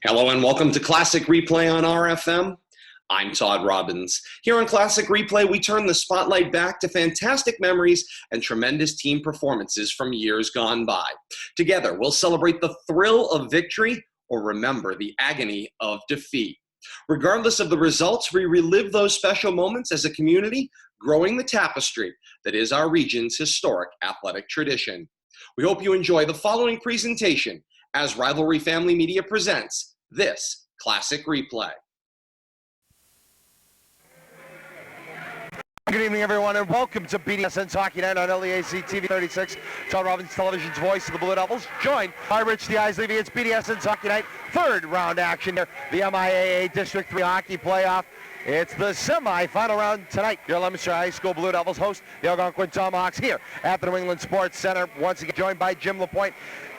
Hello and welcome to Classic Replay on RFM. I'm Todd Robbins. Here on Classic Replay, we turn the spotlight back to fantastic memories and tremendous team performances from years gone by. Together, we'll celebrate the thrill of victory or remember the agony of defeat. Regardless of the results, we relive those special moments as a community, growing the tapestry that is our region's historic athletic tradition. We hope you enjoy the following presentation as Rivalry Family Media presents this Classic Replay. Good evening, everyone, and welcome to BDSN's Hockey Night on LEAC TV 36. Todd Robbins, television's voice of the Blue Devils, joined by Rich the Eyes Levy. It's BDSN's Hockey Night, third round action here, the MIAA District 3 Hockey Playoff. It's the semi-final round tonight. Your Leominster High School Blue Devils host the Algonquin Tomahawks here at the New England Sports Center. Once again, joined by Jim LaPointe.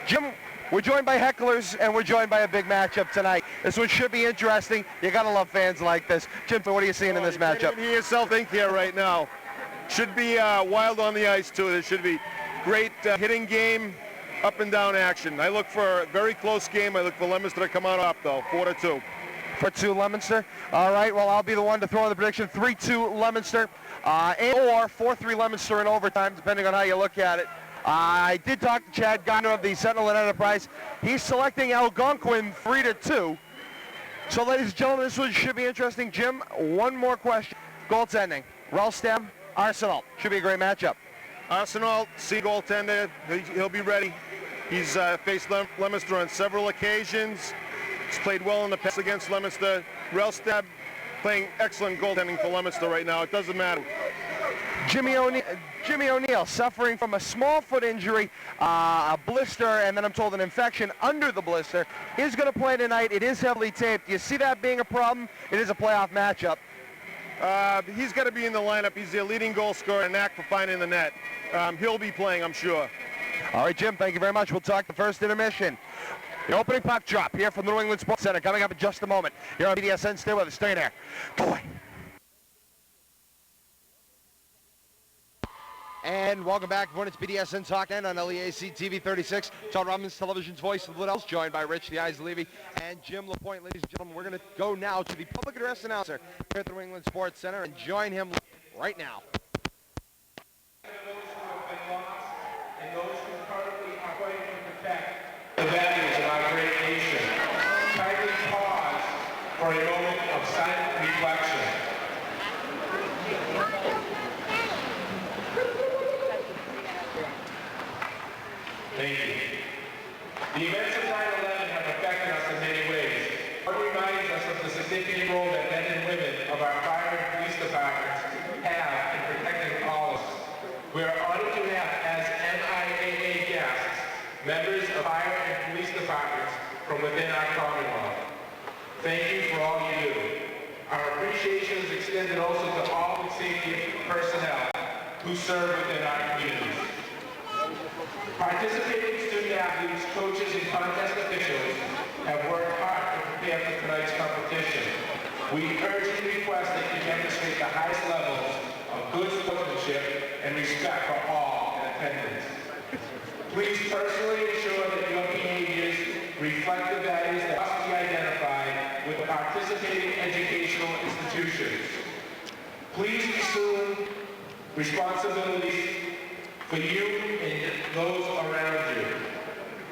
Jim, we're joined by hecklers, and we're joined by a big matchup tonight. This one should be interesting. You gotta love fans like this. Jim, what are you seeing in this matchup? You can't hear yourself think here right now. Should be wild on the ice, too. There should be great hitting game, up and down action. I look for a very close game. I look for Leominster to come out up, though, 4-2. 4-2 Leominster. All right, well, I'll be the one to throw in the prediction. 3-2 Leominster, or 4-3 Leominster in overtime, depending on how you look at it. I did talk to Chad Gardner of the Sentinel and Enterprise. He's selecting Algonquin 3-2. So, ladies and gentlemen, this one should be interesting. Jim, one more question. Goaltending. Relstam, Arsenal. Should be a great matchup. Arsenal, C goaltender. He'll be ready. He's faced Leominster on several occasions. He's played well in the past against Leominster. Relstam playing excellent goaltending for Leominster right now. It doesn't matter. Jimmy O'Neill suffering from a small foot injury, a blister, and then I'm told an infection under the blister. He's going to play tonight. It is heavily taped. Do you see that being a problem? It is a playoff matchup. He's got to be in the lineup. He's their leading goal scorer and knack for finding the net. He'll be playing, I'm sure. All right, Jim, thank you very much. We'll talk the first intermission. The opening puck drop here from the New England Sports Center coming up in just a moment. Here on BDSN, stay with us. Stay there. Boy. And welcome back, everyone. It's BDSN Talk on LEAC TV 36. Todd Robbins, television's voice of the Blue Devils, joined by Rich the Eyes Levy and Jim LaPointe. Ladies and gentlemen, we're going to go now to the public address announcer here at the New England Sports Center and join him right now. And those who currently are fighting to protect the values of our great nation, kindly pause for a moment of silent reflection. Thank you. The events of 9/11 have affected us in many ways. It reminds us of the significant role that men and women of our fire and police departments have in protecting all of us. We are honored to have as MIAA guests members of fire and police departments from within our Commonwealth. Thank you for all you do. Our appreciation is extended also to all the safety personnel who serve within our communities. Participating student athletes, coaches, and contest officials have worked hard to prepare for tonight's competition. We urgently request that you demonstrate the highest levels of good sportsmanship and respect for all in attendance. Please personally ensure that your behaviors reflect the values that must be identified with the participating educational institutions. Please assume responsibilities for you and those around you.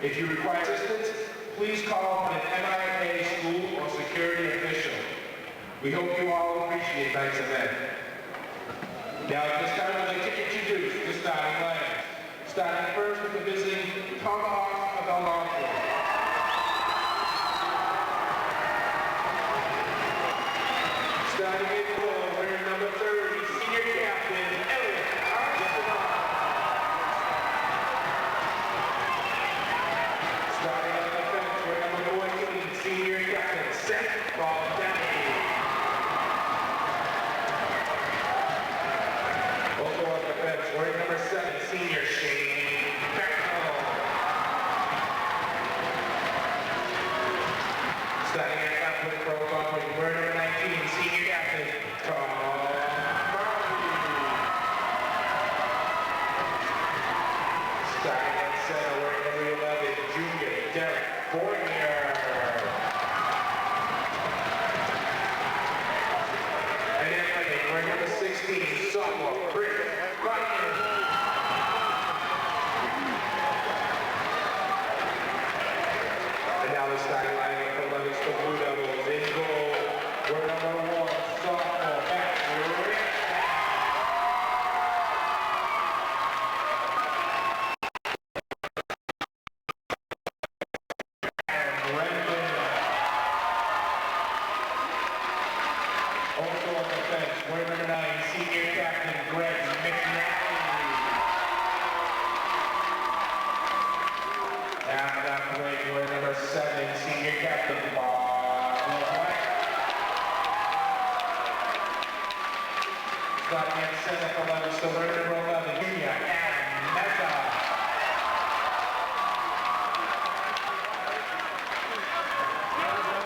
If you require assistance, please call an MIA school or security official. We hope you all appreciate tonight's event. Now at this time, I'd like to introduce the starting lineup. Starting first with the visiting Tomahawks of Algonquin. Starting in goal, wearing number 30, senior captain, starting on the bench, we're number 14, senior captain, Seth Baldani. Also on the bench, wearing number 7, senior Shane Becknell. Starting at halfway pro Algonquin, wearing number 19, senior captain, Todd Robbins. Starting at center, wearing number 11, junior Derek Fournier. the sideline for Leominster Blue Devils. In goal, we're number 1, sophomore, back, Rick. Also on the bench, we're number 9, senior captain Greg McNally. Down that play, we're number 7, senior captain Bob LaPointe. Starting at center for Leominster, we're number 11, junior Adam Meza.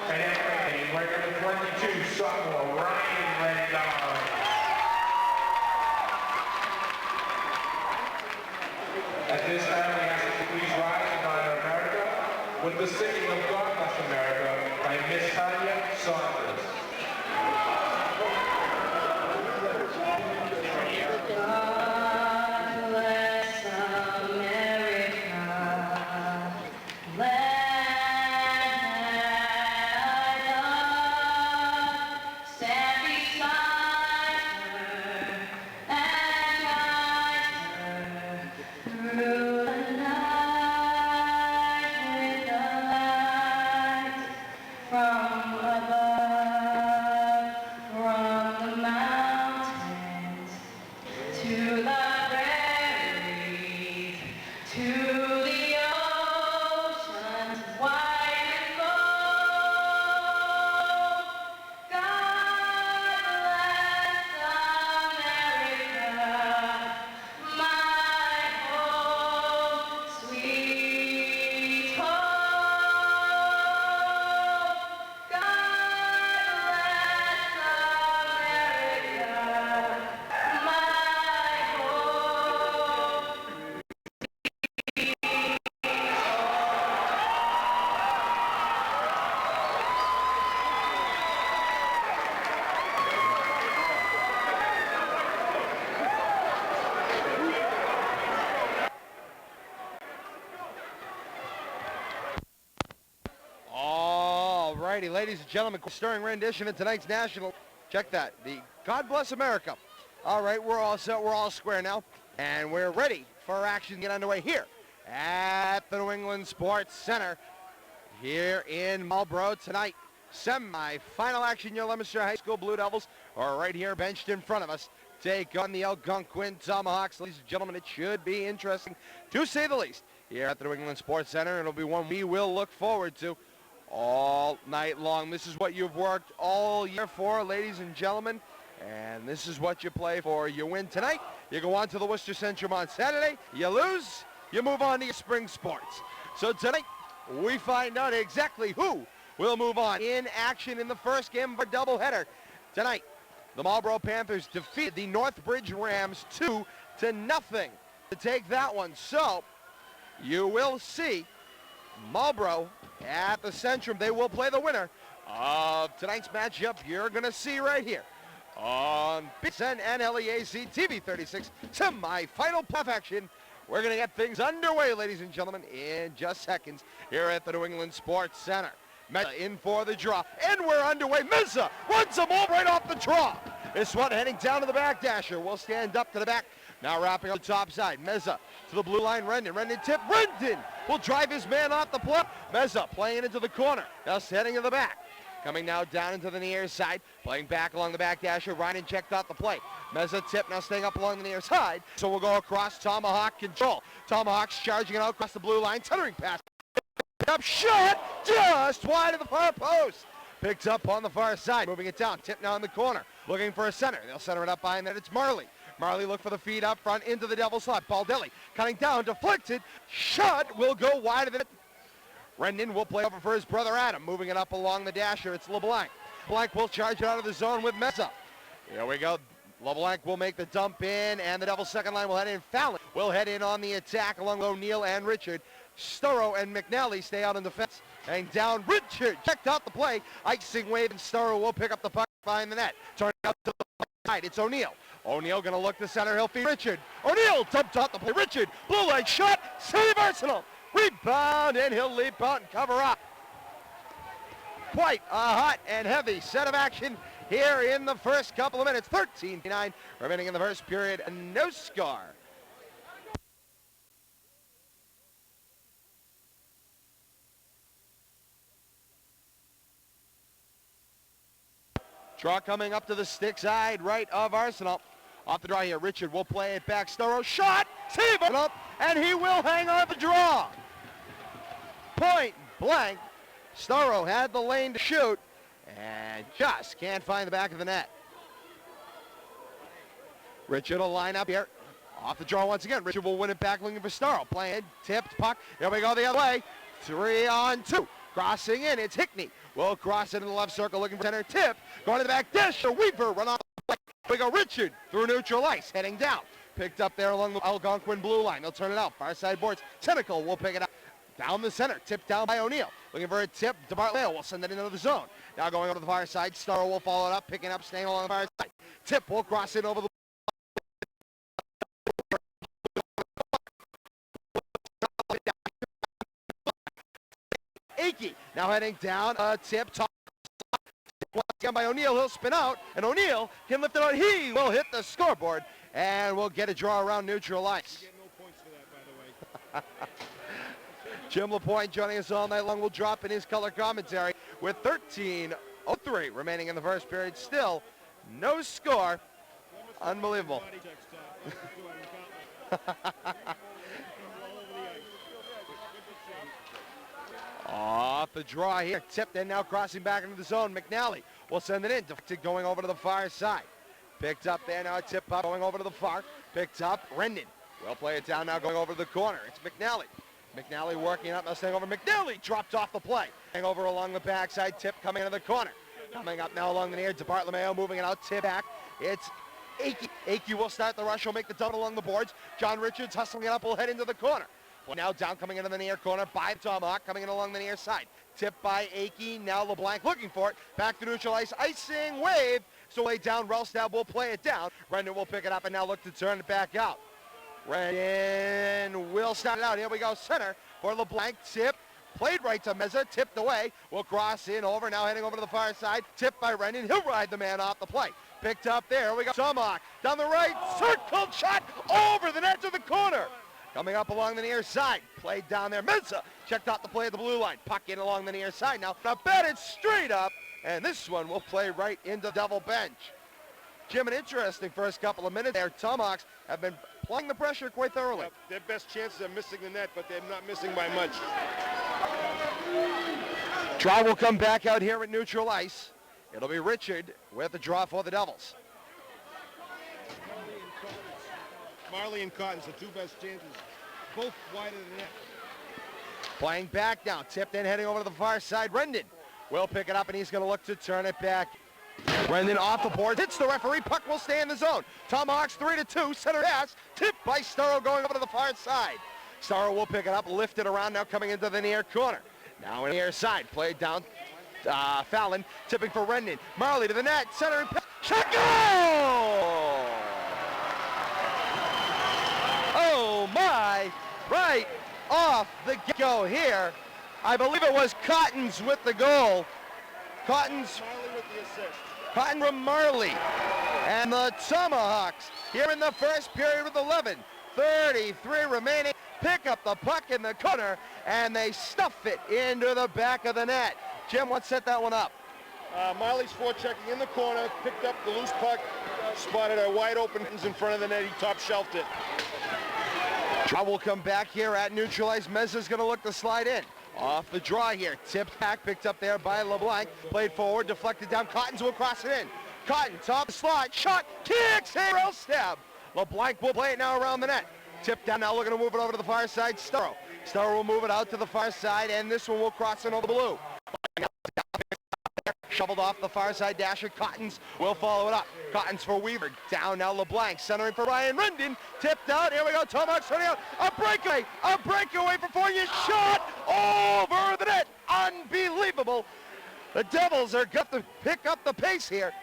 And at right, we're number 22, sophomore Ryan Rendon. At this time, we ask you to please rise and honor America with the singing of God Bless America by Miss Tanya Saunders. Alrighty, ladies and gentlemen, stirring rendition of tonight's national. Check that, the God Bless America. All right, we're all set, we're all square now, and we're ready for action to get underway here at the New England Sports Center here in Marlborough tonight. Semi-final action, your Leominster High School Blue Devils are right here benched in front of us. Take on the Algonquin Tomahawks. Ladies and gentlemen, it should be interesting, to say the least, here at the New England Sports Center. It'll be one we will look forward to all night long. This is what you've worked all year for, ladies and gentlemen, and this is what you play for. You win tonight, you go on to the Worcester Centrum on Saturday. You lose, you move on to your spring sports. So tonight, we find out exactly who will move on in action in the first game of our doubleheader. Tonight, the Marlborough Panthers defeated the Northbridge Rams 2-0 to take that one. So, you will see Marlborough at the Centrum. They will play the winner of tonight's matchup. You're going to see right here on BDSN and LEAC TV 36 semi-final playoff action. We're going to get things underway, ladies and gentlemen, in just seconds here at the New England Sports Center. Meza in for the draw, and we're underway. Meza runs them all right off the draw. This one heading down to the back dasher. Will stand up to the back. Now wrapping on the top side. Meza to the blue line. Rendon tip. Rendon will drive his man off the plot. Meza playing into the corner. Now heading to the back. Coming now down into the near side. Playing back along the back dasher. Ryan checked out the play. Meza tip now staying up along the near side. So we'll go across. Tomahawk control. Tomahawk's charging it out across the blue line. Centering pass. Up shot. Just wide of the far post. Picks up on the far side. Moving it down. Tip now in the corner. Looking for a center. They'll center it up behind that. It's Marley. Marley look for the feed up front into the double slot. Baldelli cutting down, deflected. Shot will go wide of it. Rendon will play over for his brother Adam. Moving it up along the dasher. It's LeBlanc. LeBlanc will charge it out of the zone with Meza. Here we go. LeBlanc will make the dump in, and the Devils' second line will head in. Fallon will head in on the attack along with O'Neill and Richard. Sturrow and McNally stay out in defense. And down Richard. Checked out the play. Icing wave, and Sturrow will pick up the puck behind the net. Turning out to the side. It's O'Neill. O'Neill going to look to center. He'll feed Richard. O'Neill dumped out the play. Richard, blue line shot. Save Arsenal. Rebound, and he'll leap out and cover up. quite a hot and heavy set of action here in the first couple of minutes. 13-9 remaining in the first period, no score. Draw coming up to the stick side right of Arsenal. Off the draw here, Richard will play it back. Storrow shot, save it up, and he will hang on the draw. Point blank. Storrow had the lane to shoot and just can't find the back of the net. Richard will line up here. Off the draw once again. Richard will win it back looking for Storrow. Playing, tipped, puck. Here we go the other way. 3-on-2. Crossing in, it's Hickney. Will cross it in the left circle looking for center. Tip, going to the back dish. Weaver run off the play. We go Richard through neutral ice, heading down. Picked up there along the Algonquin blue line. They'll turn it out. Far side boards. Cynical will pick it up. Down the center, tipped down by O'Neill. Looking for a tip, DeBartleo will send it into the zone. Now going over to the far side, Storrow will follow it up, picking up, staying along the far side. Tip will cross it over the Akey, now heading down, tip, top. Once again by O'Neill, he'll spin out, and O'Neill can lift it on. He will hit the scoreboard, and we'll get a draw around neutral ice. Get no points for that, by the way. Jim LaPointe joining us all night long will drop in his color commentary with 13:03 remaining in the first period. Still no score. Unbelievable. Off the draw here. Tipped in now, crossing back into the zone. McNally will send it in. Deflected going over to the far side. Picked up there now. Tip up going over to the far. Picked up. Rendon will play it down now going over to the corner. It's McNally. McNally working up, now staying over. McNally dropped off the play. Hang over along the backside, tip coming into the corner. Coming up now along the near to Bartolomeo, moving it out, tip back. It's Akey. Akey will start the rush, will make the double along the boards. John Richards hustling it up, will head into the corner. Well, now down coming into the near corner by Tomahawk, coming in along the near side. Tip by Akey, now LeBlanc looking for it. Back to neutral ice, icing wave. So way down, Relstab will play it down. Rendon will pick it up and now look to turn it back out. Rendon will start it out. Here we go, center for LeBlanc. Tip, played right to Meza, tipped away. Will cross in over, now heading over to the far side. Tipped by Rendon, he'll ride the man off the play. Picked up there, here we go. Tomahawk down the right, circled shot over the net to the corner. Coming up along the near side, played down there. Meza checked out the play at the blue line. Puck in along the near side now. Now batted straight up, and this one will play right into the double bench. Jim, an interesting first couple of minutes there. Tomahawks have been applying the pressure quite thoroughly. Yep, their best chances are missing the net, but they're not missing by much. Draw will come back out here at neutral ice. It'll be Richard with the draw for the Devils. Marley and Cotton's the two best chances, both wide of the net. Playing back now, tipped in, heading over to the far side. Rendon will pick it up, and he's going to look to turn it back. Rendon off the board, hits the referee, puck will stay in the zone. Tomahawks 3-2, center pass, tipped by Storrow going over to the far side. Storrow will pick it up, lift it around, now coming into the near corner. Now in the near side, played down, Fallon, tipping for Rendon. Marley to the net, center and pass, shot, goal! Oh my, right off the get-go here. I believe it was Cottons with the goal. Cottons, Marley with the assist. Cotton from Marley. And the Tomahawks here in the first period with 11:33 remaining. Pick up the puck in the corner, and they stuff it into the back of the net. Jim, what set that one up? Marley's forechecking in the corner, picked up the loose puck, spotted a wide open in front of the net. He top shelved it. Draw will come back here at neutral ice. Meza's going to look to slide in. Off the draw here, tipped back, picked up there by LeBlanc, played forward, deflected down. Cottons will cross it in. Cotton, top slot, shot, kicks, and rail stab. LeBlanc will play it now around the net. Tipped down, now looking to move it over to the far side. Storrow. Storrow will move it out to the far side, and this one will cross in over the blue. Shoveled off the far side dasher. Cottons will follow it up. Cottons for Weaver. Down now LeBlanc. Centering for Ryan Rendon. Tipped out. Here we go. Tomahawks turning out. A breakaway. A breakaway for Fournier. Shot over the net. Unbelievable. The Devils are got to pick up the pace here.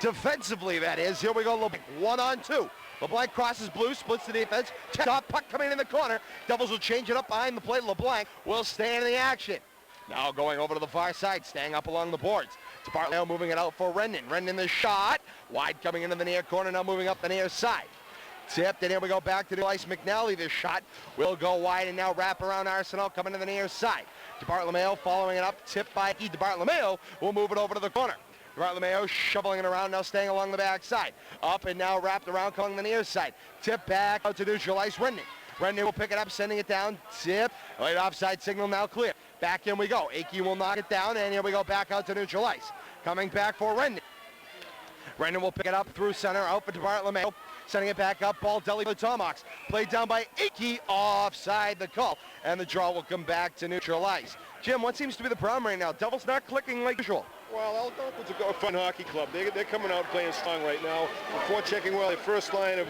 Defensively, that is. Here we go. LeBlanc 1-on-2. LeBlanc crosses blue, splits the defense. Top puck coming in the corner. Devils will change it up behind the plate. LeBlanc will stay in the action. Now going over to the far side, staying up along the boards. To Bartleo moving it out for Rendon. Rendon the shot. Wide coming into the near corner, now moving up the near side. Tipped, and here we go back to the ice. McNally, this shot will go wide and now wrap around Arsenal, coming to the near side. To Bartlomeo, following it up, tipped by E. De Bartlomeo, will move it over to the corner. Bartlomeo shoveling it around, now staying along the backside. Up and now wrapped around, coming the near side. Tip back out to neutral ice, Rendon. Rendon will pick it up, sending it down. Tip, right offside signal now clear. Back in we go. Akey will knock it down, and here we go back out to neutral ice. Coming back for Rendon. Rendon will pick it up through center, out for Bartlomeo. Sending it back up, ball deli for the Tomahawks. Played down by Akey, offside the call. And the draw will come back to neutral ice. Jim, what seems to be the problem right now? Devils not clicking like usual. Well, Algonquin's a fun hockey club. They're coming out playing strong right now. Before checking well, the first line of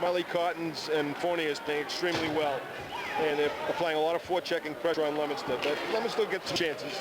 Marley Cottons and Fournier is playing extremely well. And they're applying a lot of forechecking pressure on Leominster. But Leominster gets some chances.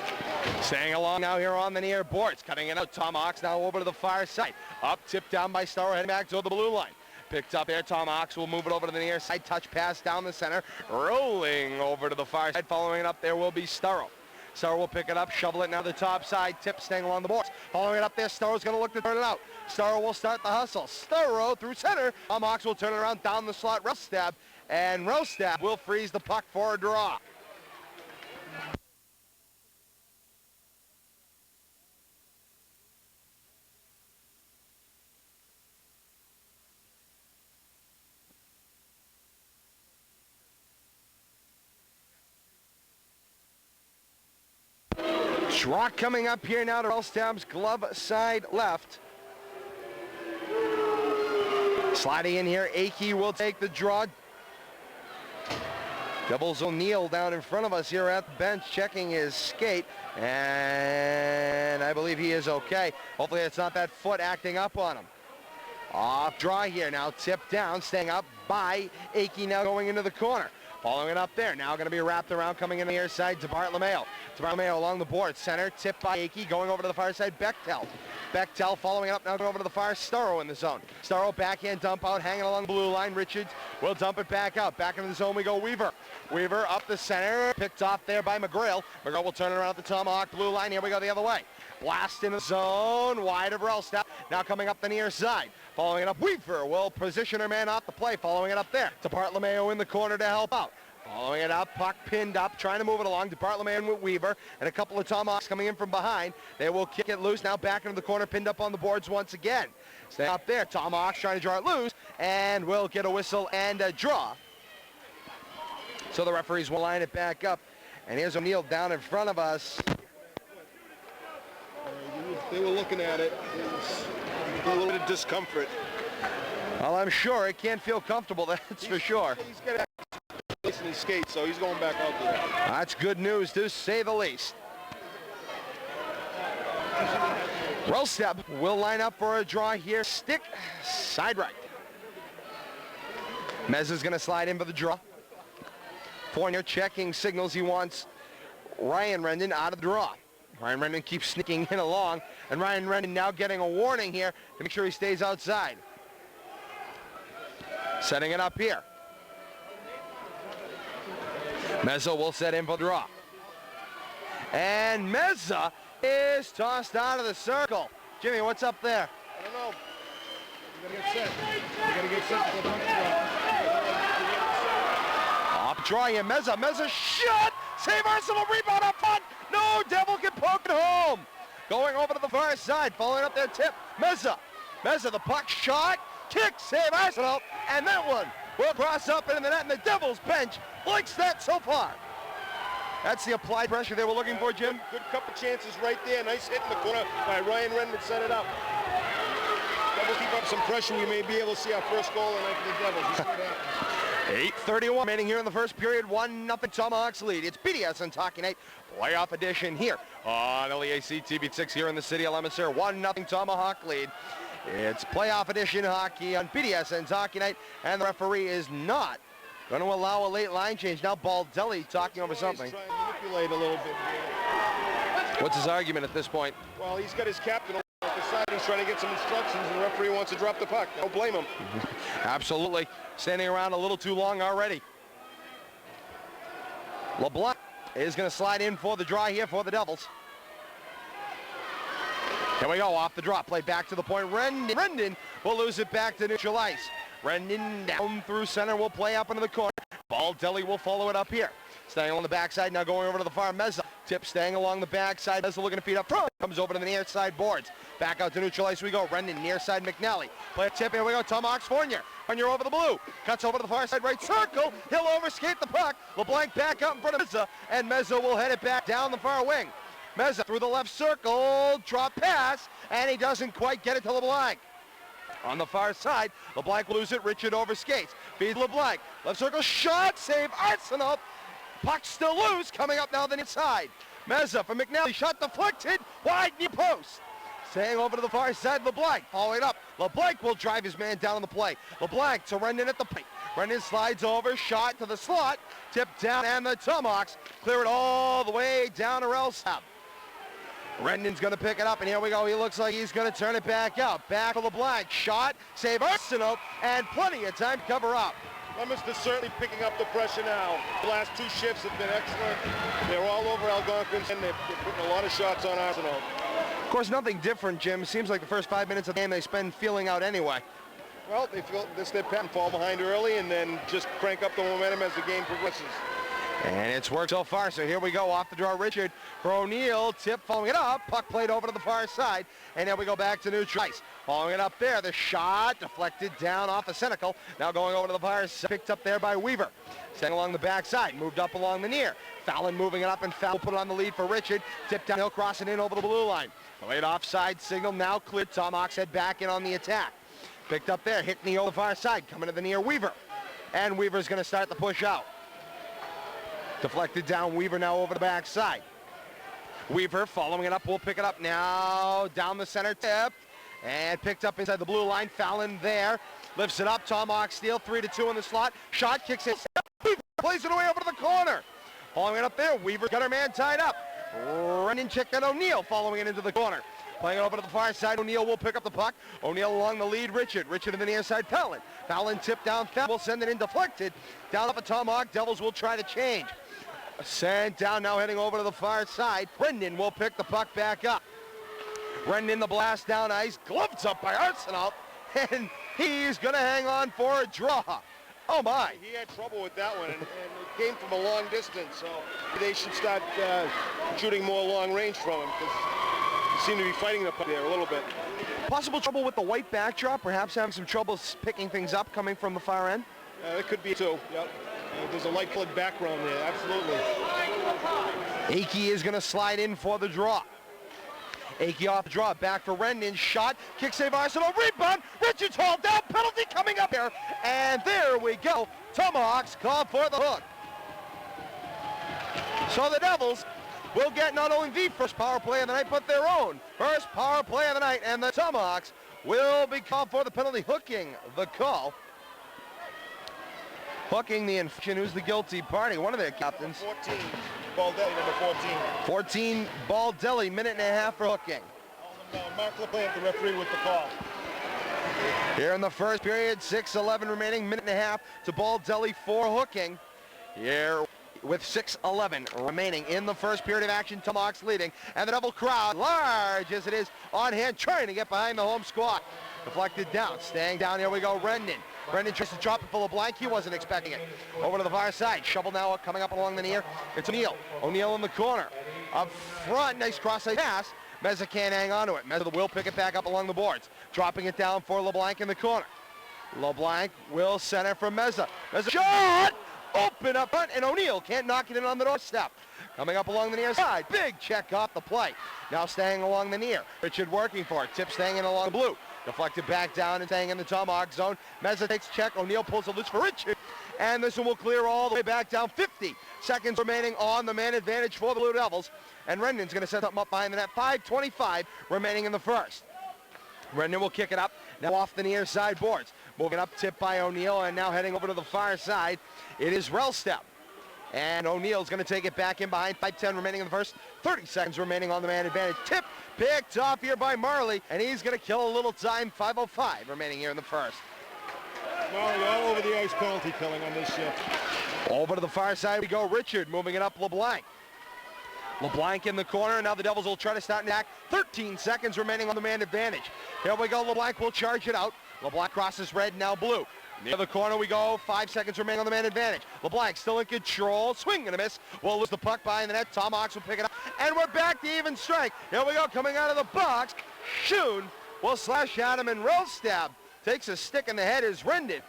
Staying along now here on the near boards. Cutting it out. Tomahawks now over to the far side. Up, tipped down by Starro, heading back toward the blue line. Picked up there. Tomahawks will move it over to the near side. Touch pass down the center. Rolling over to the far side. Following it up there will be Starro. Starro will pick it up, shovel it now to the top side. Tip staying along the boards. Following it up there, Starro's going to look to turn it out. Starro will start the hustle. Starro through center. Tomahawks will turn it around down the slot. Relstab. And Relstab will freeze the puck for a draw. Draw coming up here now to Relstab's glove side left. Sliding in here, Akey will take the draw. Doubles O'Neill down in front of us here at the bench, checking his skate, and I believe he is okay. Hopefully it's not that foot acting up on him. Off draw here now, tipped down, staying up by Akey now going into the corner. Following it up there, now going to be wrapped around, coming in the near side to Bartlomeo. To Bartlomeo along the board, center, tipped by Akey, going over to the far side, Bechtel. Bechtel following it up, now going over to the far, Starro in the zone. Starro backhand dump out, hanging along the blue line. Richards will dump it back out. Back into the zone we go, Weaver. Weaver up the center, picked off there by McGrail. McGrail will turn it around at the Tomahawk blue line. Here we go the other way. Blast in the zone, wide of Relstab. Now coming up the near side. Following it up, Weaver will position her man off the play. Following it up there to Bartlomeo in the corner to help out. Following it up, puck pinned up, trying to move it along to Bartlomeo with Weaver, and a couple of Tomahawks coming in from behind. They will kick it loose, now back into the corner, pinned up on the boards once again. Stay up there, Tomahawks trying to draw it loose, and will get a whistle and a draw. So the referees will line it back up, and here's O'Neill down in front of us. They were looking at it. It was a little bit of discomfort. Well, I'm sure it can't feel comfortable, that's for sure. He's got to in his skates, so he's going back out there. That's good news, to say the least. Relstab will line up for a draw here. Stick side right. Mezza's going to slide in for the draw. Fournier checking signals he wants Ryan Rendon out of the draw. Ryan Rendon keeps sneaking in along, and Ryan Rendon now getting a warning here to make sure he stays outside. Setting it up here. Mezza will set in for the draw. And Mezza is tossed out of the circle. Jimmy, what's up there? I don't know. You gotta get set. You gotta get set for the puck draw. Off draw here, Mezza. Mezza shot! Save Arsenal, rebound up front! No, Devil can poke it home! Going over to the far side, following up their tip. Mezza, the puck shot, kick, save Arsenal, and that one will cross up into the net, and the Devils bench likes that so far. That's the applied pressure they were looking for, Jim. Good couple chances right there. Nice hit in the corner by Ryan Rendon, set it up. Devils keep up some pressure. We may be able to see our first goal tonight for the Devils. We'll see what happens. 8:31 remaining here in the first period. 1-0 Tomahawks lead. It's BDSN Hockey Night playoff edition here on LEAC TV6 here in the city of Leominster. 1-0 Tomahawk lead. It's playoff edition hockey on BDSN's Hockey Night, and the referee is not going to allow a late line change. Now Baldelli talking over something. He's trying to manipulate a little bit here. What's his argument at this point? Well, he's got his captain over at the side. He's trying to get some instructions, and the referee wants to drop the puck. Don't blame him. Absolutely. Standing around a little too long already. LeBlanc is going to slide in for the draw here for the Devils. Here we go, off the drop, play back to the point. Rendon will lose it back to neutral ice. Rendon down through center, will play up into the corner. Baldelli will follow it up here. Staying on the backside, now going over to the far. Meza, tip staying along the backside. Meza looking to feed up front. Comes over to the near side boards. Back out to neutral ice we go. Rendon near side McNally. Play a tip, here we go. Tomahawks Fournier. Fournier over the blue. Cuts over to the far side right circle. He'll overskate the puck. LeBlanc back out in front of Meza. And Meza will head it back down the far wing. Meza through the left circle. Drop pass. And he doesn't quite get it to LeBlanc. On the far side, LeBlanc will lose it. Richard overskates. Feeds LeBlanc. Left circle shot. Save Arsenault. Puck still loose. Coming up now the inside. Meza for McNally. Shot deflected. Wide near post. Staying over to the far side. LeBlanc following up. LeBlanc will drive his man down on the play. LeBlanc to Rendon at the pipe. Rendon slides over. Shot to the slot. Tipped down. And the Tomahawks clear it all the way down to Relsab. Rendon's going to pick it up, and here we go. He looks like he's going to turn it back out. Back for LeBlanc. Shot. Save Arsenault. And plenty of time to cover up. Leominster certainly picking up the pressure now. The last two shifts have been excellent. They're all over Algonquin, and they're putting a lot of shots on Arsenault. Of course, nothing different, Jim. Seems like the first 5 minutes of the game they spend feeling out anyway. Well, they feel this their pattern, fall behind early and then just crank up the momentum as the game progresses. And it's worked so far, so here we go. Off the draw, Richard for O'Neill. Tip following it up. Puck played over to the far side. And then we go back to neutral ice. Following it up there, the shot deflected down off the Senecal. Now going over to the far side. Picked up there by Weaver. Staying along the backside. Moved up along the near. Fallon moving it up, and Fallon put it on the lead for Richard. Tip downhill, crossing in over the blue line. The late offside signal now cleared. Tomahawks head back in on the attack. Picked up there, hitting the over far side. Coming to the near Weaver. And Weaver's going to start the push out. Deflected down, Weaver now over the backside. Weaver following it up, will pick it up now. Down the center tip. And picked up inside the blue line. Fallon there. Lifts it up. Tomahawk steal. 3-2 in the slot. Shot kicks it. Weaver plays it away over to the corner. Following it up there. Weaver got her man tied up. Running check at O'Neill following it into the corner. Playing it over to the far side. O'Neill will pick up the puck. O'Neill along the lead. Richard in the near side. Fallon. Fallon tipped down. Fallon will send it in deflected. Down up a Tomahawk. Devils will try to change. Sent down, now heading over to the far side. Rendon will pick the puck back up. Rendon the blast down ice. Gloves up by Arsenault. And he's going to hang on for a draw. Oh, my. He had trouble with that one, and it came from a long distance, so they should start shooting more long range from him, because they seem to be fighting the puck there a little bit. Possible trouble with the white backdrop, perhaps having some trouble picking things up coming from the far end? It could be, too. Yep. There's a light-colored background there, absolutely. Akey is going to slide in for the draw. Akey off the draw, back for Rendon, shot, kick save Arsenault, rebound, Richards hauled down, penalty coming up here, and there we go. Tomahawks call for the hook. So the Devils will get not only the first power play of the night, but their own first power play of the night, and the Tomahawks will be called for the penalty, hooking the call. Hooking the infraction, who's the guilty party, one of their captains. 14, Baldelli, number 14. 14, Baldelli, minute and a half for hooking. Mark LaPointe, the referee, with the call. Here in the first period, 6:11 remaining, minute and a half to Baldelli for hooking. Here with 6:11 remaining in the first period of action, Tomahawks leading, and the Devil crowd, large as it is, on hand, trying to get behind the home squad. Deflected down, staying down, here we go, Rendon. Rendon tries to drop it for LeBlanc. He wasn't expecting it. Over to the far side. Shovel now coming up along the near. It's O'Neill. O'Neill in the corner. Up front. Nice cross-side pass. Meza can't hang on to it. Meza will pick it back up along the boards. Dropping it down for LeBlanc in the corner. LeBlanc will center for Meza. Meza shot! Open up front, and O'Neill can't knock it in on the doorstep. Coming up along the near side. Big check off the play. Now staying along the near. Richard working for it. Tip staying in along the blue. Deflected back down and staying in the Tomahawk zone. Meza takes check. O'Neill pulls it loose for Richard. And this one will clear all the way back down. 50 seconds remaining on the man advantage for the Blue Devils. And Rendon's going to set something up behind the net. 5:25 remaining in the first. Rendon will kick it up. Now off the near side boards. Moving up, tipped by O'Neill, and now heading over to the far side. It is Rellstep. And O'Neill's going to take it back in behind. 5:10 remaining in the first. 30 seconds remaining on the man advantage. Tip picked off here by Marley, and he's going to kill a little time. 5:05 remaining here in the first. Marley all over the ice, penalty killing on this shift. Over to the far side we go. Richard moving it up. LeBlanc LeBlanc in the corner, and now the Devils will try to start an attack. 13 seconds remaining on the man advantage. Here we go, LeBlanc will charge it out. LeBlanc crosses red, now blue. Near the corner we go, 5 seconds remaining on the man advantage. LeBlanc still in control, swing and a miss. We'll lose the puck behind the net, Tomahawks will pick it up, and we're back to even strength. Here we go, coming out of the box. Schoon will slash at him, and Rellstab takes a stick in the head as Rendon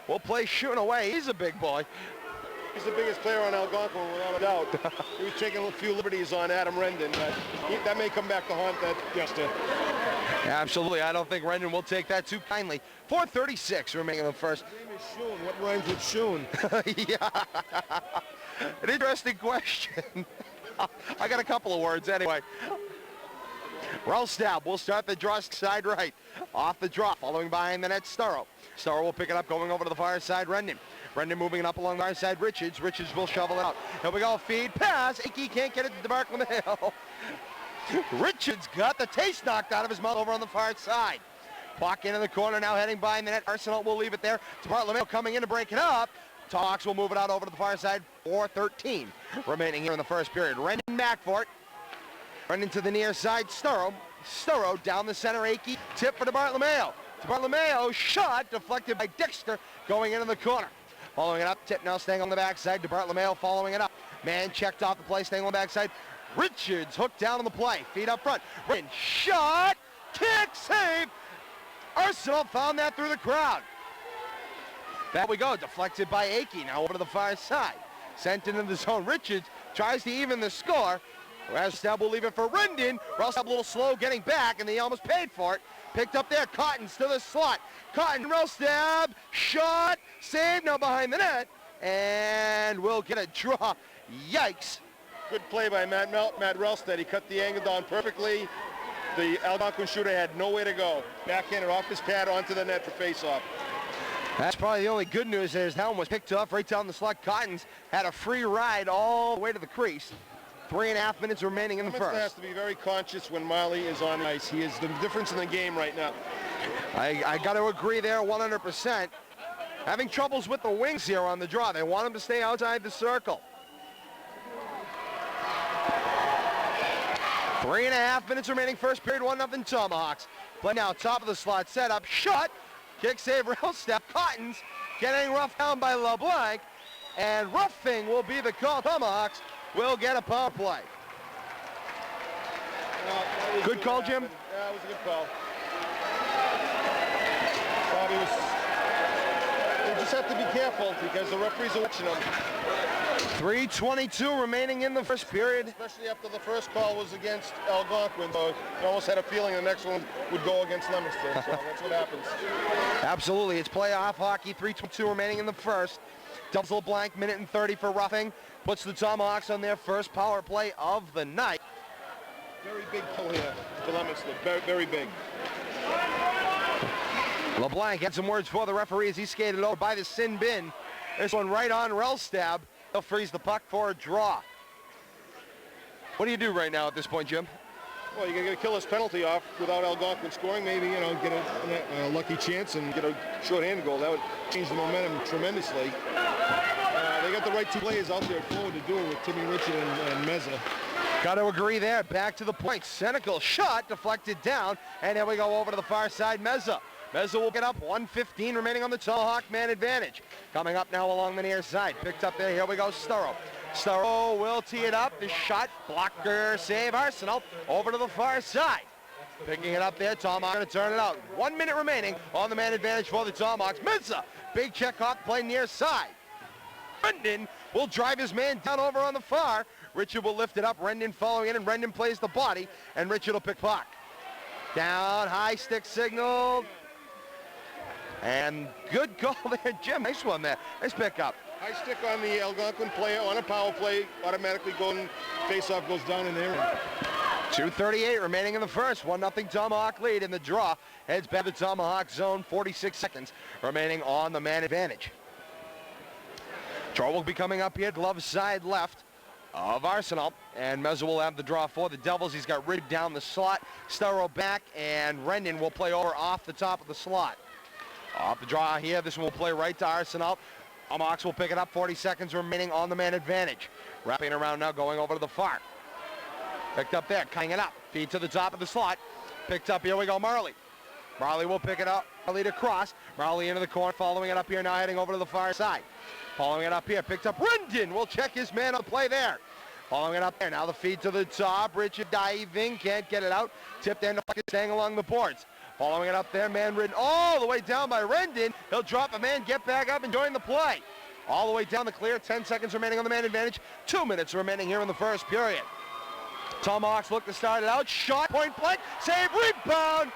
will play Schoon away. He's a big boy. He's the biggest player on Algonquin, without a doubt. He was taking a few liberties on Adam Rendon, but that may come back to haunt that youngster. Absolutely, I don't think Rendon will take that too kindly. 4:36 remaining in the first. His name is Schoon. What rhymes with Schoon? Yeah, an interesting question. I got a couple of words anyway. Rellstab will start the draw side right. Off the draw, following behind the net, Starro. Starro will pick it up, going over to the far side, Rendon. Rendon moving it up along the far side, Richards. Richards will shovel it out. Here we go, feed, pass. Icky can't get it to DeMarco on the hill. Richards got the taste knocked out of his mouth over on the far side. Puck into the corner, now heading behind the net. Arsenal will leave it there. To Bartolomeo coming in to break it up. Tomahawks will move it out over to the far side. 4:13 remaining here in the first period. Rendon back for it. Rendon to the near side, Starro. Starro down the center, Akey. Tip for DeBartolomeo. DeBartolomeo, shot deflected by Dexter, going into the corner. Following it up, tip now staying on the backside. DeBartolomeo following it up. Man checked off the play, staying on the backside. Richards hooked down on the play. Feet up front. Rendon, shot, kick, save. Arsenal found that through the crowd. Back we go, deflected by Akey. Now over to the far side. Sent into the zone. Richards tries to even the score. Rellstab will leave it for Rendon. Rellstab a little slow getting back, and they almost paid for it. Picked up there, Cottons to the slot. Cotton, Rellstab, shot, save now behind the net, and we'll get a draw. Yikes. Good play by Matt Rellstab. He cut the angle down perfectly. The Algonquin shooter had nowhere to go. Backhanded off his pad onto the net for face-off. That's probably the only good news there. His helm was picked up right down the slot. Cottons had a free ride all the way to the crease. 3.5 minutes remaining in the first. Has to be very conscious when Marley is on ice. He is the difference in the game right now. I got to agree there 100%. Having troubles with the wings here on the draw. They want him to stay outside the circle. 3.5 minutes remaining, first period, 1-0 Tomahawks. Play now, top of the slot, set up, shot, kick save, Rellstab. Cottons getting roughed down by LeBlanc, and roughing will be the call. Tomahawks will get a power play. Good call, Jim? Yeah, it was a good call. Bobby they just have to be careful because the referees are watching them. 3:22 remaining in the first period. Especially after the first call was against Algonquin, so you almost had a feeling the next one would go against Leominster, so that's what happens. Absolutely, it's playoff hockey, 3:22 remaining in the first. Double blank, minute and 30 for roughing. Puts the Tomahawks on their first power play of the night. Very big pull here for Leominster, very, very big. LeBlanc had some words for the referee as he skated over by the sin bin. This one right on Rellstab. He'll freeze the puck for a draw. What do you do right now at this point, Jim? Well, you're going to kill this penalty off without Algonquin scoring. Maybe, you know, get a lucky chance and get a short-handed goal. That would change the momentum tremendously. They got the right two players out there forward to do it with Timmy Richard and Meza. Got to agree there. Back to the point. Senecal shot deflected down, and then we go over to the far side. Meza. Meza will get up. 1:15 remaining on the Tomahawk man advantage. Coming up now along the near side. Picked up there. Here we go. Starro. Starro will tee it up. The shot. Blocker save. Arsenal over to the far side. Picking it up there. Tomahawk going to turn it out. 1 minute remaining on the man advantage for the Tomahawks. Meza. Big check off play near side. Rendon will drive his man down over on the far. Richard will lift it up. Rendon following in, and Rendon plays the body, and Richard will pick puck. Down, high stick signal. And good goal there, Jim. Nice one there. Nice pickup. High stick on the Algonquin player on a power play. Automatically going, face-off goes down in there. 2:38 remaining in the first. 1-0 Tomahawk lead in the draw. Heads back to the Tomahawk zone. 46 seconds remaining on the man advantage. Draw will be coming up here, glove side left of Arsenal, and Meza will have the draw for the Devils. He's got Rid down the slot, Starro back, and Rendon will play over off the top of the slot. Off the draw here, this one will play right to Arsenal. Tomahawks will pick it up, 40 seconds remaining on the man advantage. Wrapping around now, going over to the far. Picked up there, cutting it up. Feed to the top of the slot. Picked up, here we go, Marley. Marley will pick it up. Marley to cross. Marley into the corner, following it up here, now heading over to the far side. Following it up here, picked up. Rendon will check his man on the play there. Following it up there, now the feed to the top. Richard diving, can't get it out. Tipped in, staying along the boards. Following it up there, man ridden all the way down by Rendon. He'll drop a man, get back up, and join the play. All the way down the clear, 10 seconds remaining on the man advantage. 2 minutes remaining here in the first period. Tomahawks look to start it out. Shot, point blank, save, rebound.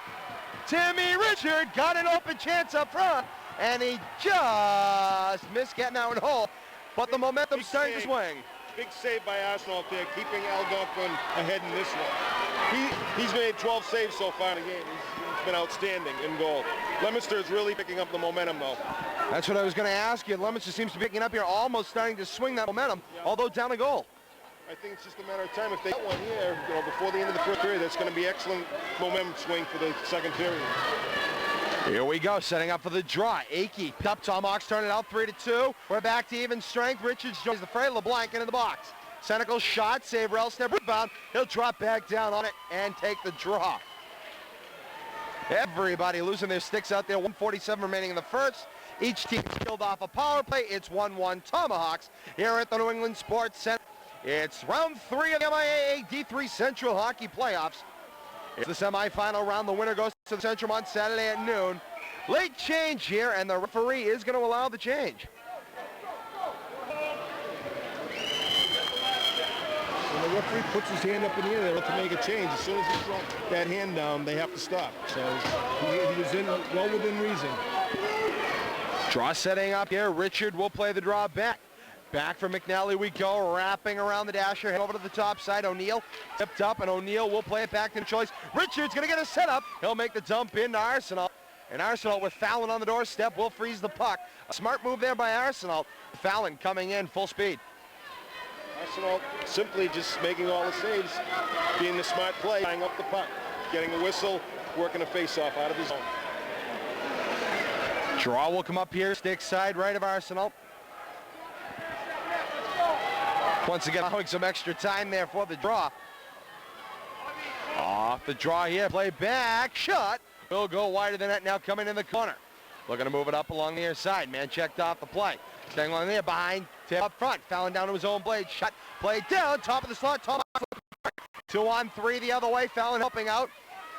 Timmy Richard got an open chance up front, and he just missed getting out in hole. But the momentum's starting to swing. Big save by Arsenal up there, keeping Algonquin ahead in this one. He's made 12 saves so far in the game. He's been outstanding in goal. Leominster is really picking up the momentum, though. That's what I was going to ask you. Leominster seems to be picking up here, almost starting to swing that momentum, although down a goal. I think it's just a matter of time. If they get one here, before the end of the first period, that's going to be excellent momentum swing for the second period. Here we go, setting up for the draw. Akey, up, Tomahawks turn it out 3-2. We're back to even strength. Richards joins the fray. LeBlanc into the box. Senecal shot, save, rail step, rebound. He'll drop back down on it and take the draw. Everybody losing their sticks out there. 1:47 remaining in the first. Each team killed off a power play. It's 1-1 Tomahawks here at the New England Sports Center. It's round 3 of the MIAA D3 Central Hockey Playoffs. It's the semifinal round. The winner goes to the Central on Saturday at noon. Late change here, and the referee is going to allow the change. When the referee puts his hand up in the air to make a change, as soon as he drops that hand down, they have to stop. So he was well within reason. Draw setting up here. Richard will play the draw back. Back for McNally we go, wrapping around the dasher, head over to the top side. O'Neill tipped up, and O'Neill will play it back to the choice. Richard's going to get a setup. He'll make the dump into Arsenal. And Arsenal, with Fallon on the doorstep, will freeze the puck. A smart move there by Arsenal. Fallon coming in full speed. Arsenal simply just making all the saves, being the smart play, tying up the puck, getting a whistle, working a face-off out of his zone. Draw will come up here, stick side right of Arsenal. Once again, allowing some extra time there for the draw. Off the draw here, play back, shot. Will go wider than that, now coming in the corner. Looking to move it up along the near side. Man checked off the play. Staying along there, behind, tip up front. Fallon down to his own blade, shot, play down, top of the slot. 2-on-3 the other way, Fallon helping out.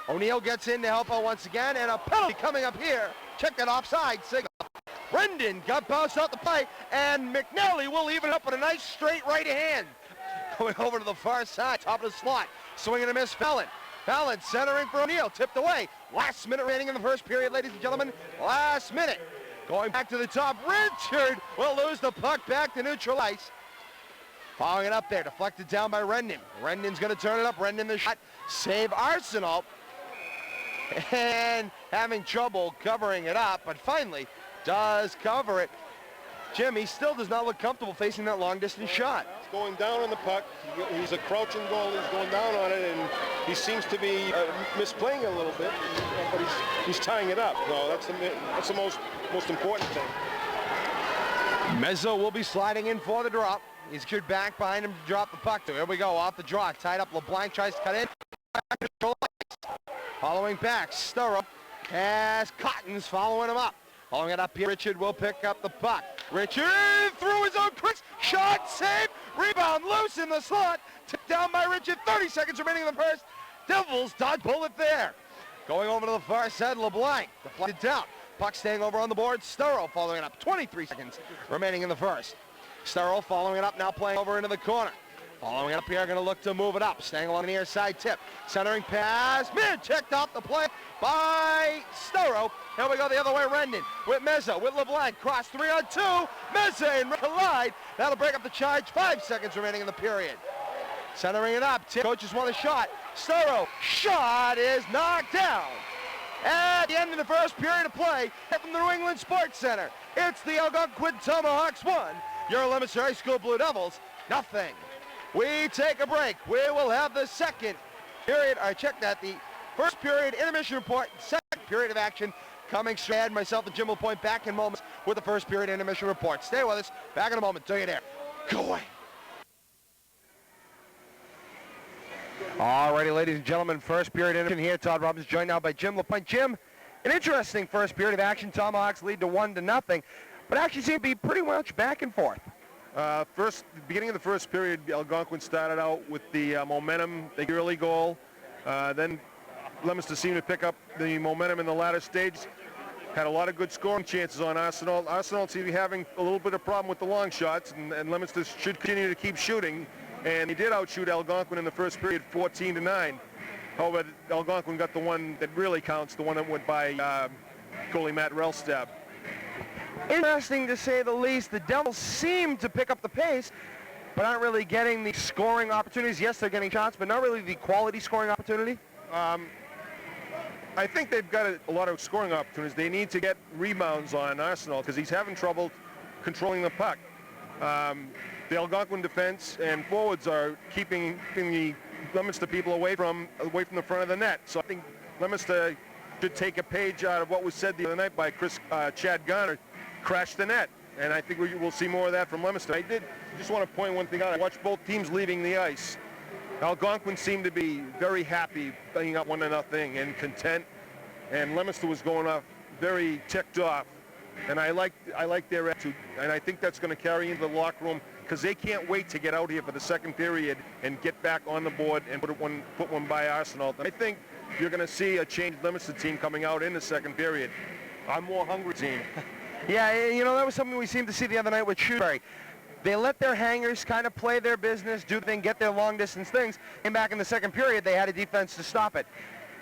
O'Neill gets in to help out once again, and a penalty coming up here. Check that offside signal. Rendon got bounced out the play, and McNally will even up with a nice straight right hand. Going over to the far side, top of the slot. Swinging and a miss, Fallon. Fallon centering for O'Neill, tipped away. Last minute remaining in the first period, ladies and gentlemen. Last minute. Going back to the top, Richard will lose the puck back to neutral ice. Following it up there, deflected down by Rendon. Rendon's going to turn it up. Rendon the shot, save Arsenal. And having trouble covering it up, but finally does cover it. Jimmy still does not look comfortable facing that long-distance shot. He's going down on the puck. He's a crouching goal. He's going down on it, and he seems to be misplaying it a little bit, but he's tying it up. So that's the most important thing. Mezzo will be sliding in for the drop. He's cued back behind him to drop the puck. Here we go, off the draw. Tied up, LeBlanc tries to cut in. Following back, Sturrow has Cottons following him up. Following it up here, Richard will pick up the puck. Richard through his own crease, shot, save, rebound, loose in the slot. Tipped down by Richard, 30 seconds remaining in the first. Devils dodge bullet there. Going over to the far side, LeBlanc deflected down. Puck staying over on the board, Sturrow following it up, 23 seconds remaining in the first. Sturrow following it up, now playing over into the corner. Following it up here, going to look to move it up. Staying along the near side tip. Centering pass. Mid checked off the play by Sturrow. Here we go the other way. Rendon with Meza, with LeBlanc. Cross 3-on-2. Meza and collide. That'll break up the charge. 5 seconds remaining in the period. Centering it up. Tip. Coaches want a shot. Sturrow. Shot is knocked down. At the end of the first period of play from the New England Sports Center, it's the Algonquin Tomahawks 1. Your Leominster High School Blue Devils, nothing. We take a break. We will have the second period. I checked that. The first period intermission report, second period of action coming straight. Myself and Jim LaPointe back in moments with the first period intermission report. Stay with us. Back in a moment. Don't you dare. Go away. Alrighty, ladies and gentlemen, first period action here. Todd Robbins joined now by Jim LaPointe. Jim, an interesting first period of action. Tomahawks lead to 1-0, but actually seem to be pretty much back and forth. Beginning of the first period, Algonquin started out with the momentum, the early goal. Then Leominster seemed to pick up the momentum in the latter stages. Had a lot of good scoring chances on Arsenal. Arsenal seemed to be having a little bit of problem with the long shots, and Leominster should continue to keep shooting. And he did outshoot Algonquin in the first period, 14-9. However, Algonquin got the one that really counts, the one that went by goalie Matt Relstab. Interesting to say the least. The Devils seem to pick up the pace, but aren't really getting the scoring opportunities. Yes, they're getting shots, but not really the quality scoring opportunity. I think they've got a lot of scoring opportunities. They need to get rebounds on Arsenal because he's having trouble controlling the puck. The Algonquin defense and forwards are keeping the Leominster people away from the front of the net. So I think Leominster should take a page out of what was said the other night by Chad Garner, crash the net. And I think we'll see more of that from Leominster. I just want to point one thing out. I watched both teams leaving the ice. Algonquin seemed to be very happy being up 1-0 and content. And Leominster was going off very ticked off. And I like their attitude. And I think that's going to carry into the locker room because they can't wait to get out here for the second period and get back on the board and put one by Arsenal. And I think you're going to see a changed Leominster team coming out in the second period. A more hungry team. Yeah, you know, that was something we seemed to see the other night with Shrewsbury. They let their hangers kind of play their business, do the thing, get their long-distance things. And back in the second period, they had a defense to stop it.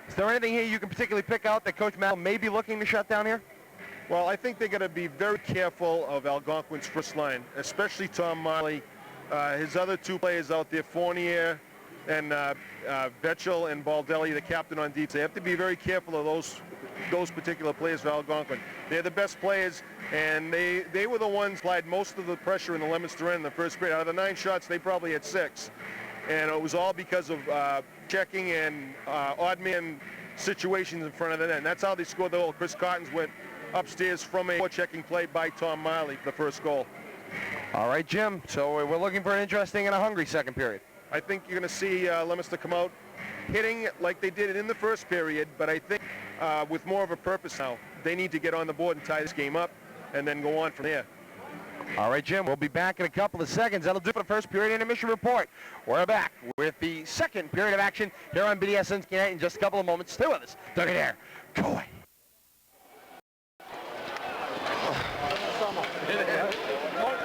Is there anything here you can particularly pick out that Coach Mal may be looking to shut down here? Well, I think they're going to be very careful of Algonquin's first line, especially Tom Marley. His other two players out there, Fournier and Vetchel and Baldelli, the captain on defense. They have to be very careful of those particular players for Algonquin. They're the best players, and they were the ones who applied most of the pressure in the Leominster end in the first period. Out of the 9 shots, they probably had 6. And it was all because of checking and odd man situations in front of the net. And that's how they scored the goal. Chris Cottons went upstairs from a checking play by Tom Miley, the first goal. All right, Jim. So we're looking for an interesting and a hungry second period. I think you're going to see Leominster come out hitting like they did in the first period, but I think with more of a purpose now. They need to get on the board and tie this game up and then go on from there. All right, Jim, we'll be back in a couple of seconds. That'll do it for the first period intermission report. We're back with the second period of action here on BDSN tonight in just a couple of moments. Stay with us. Look at there. Go away.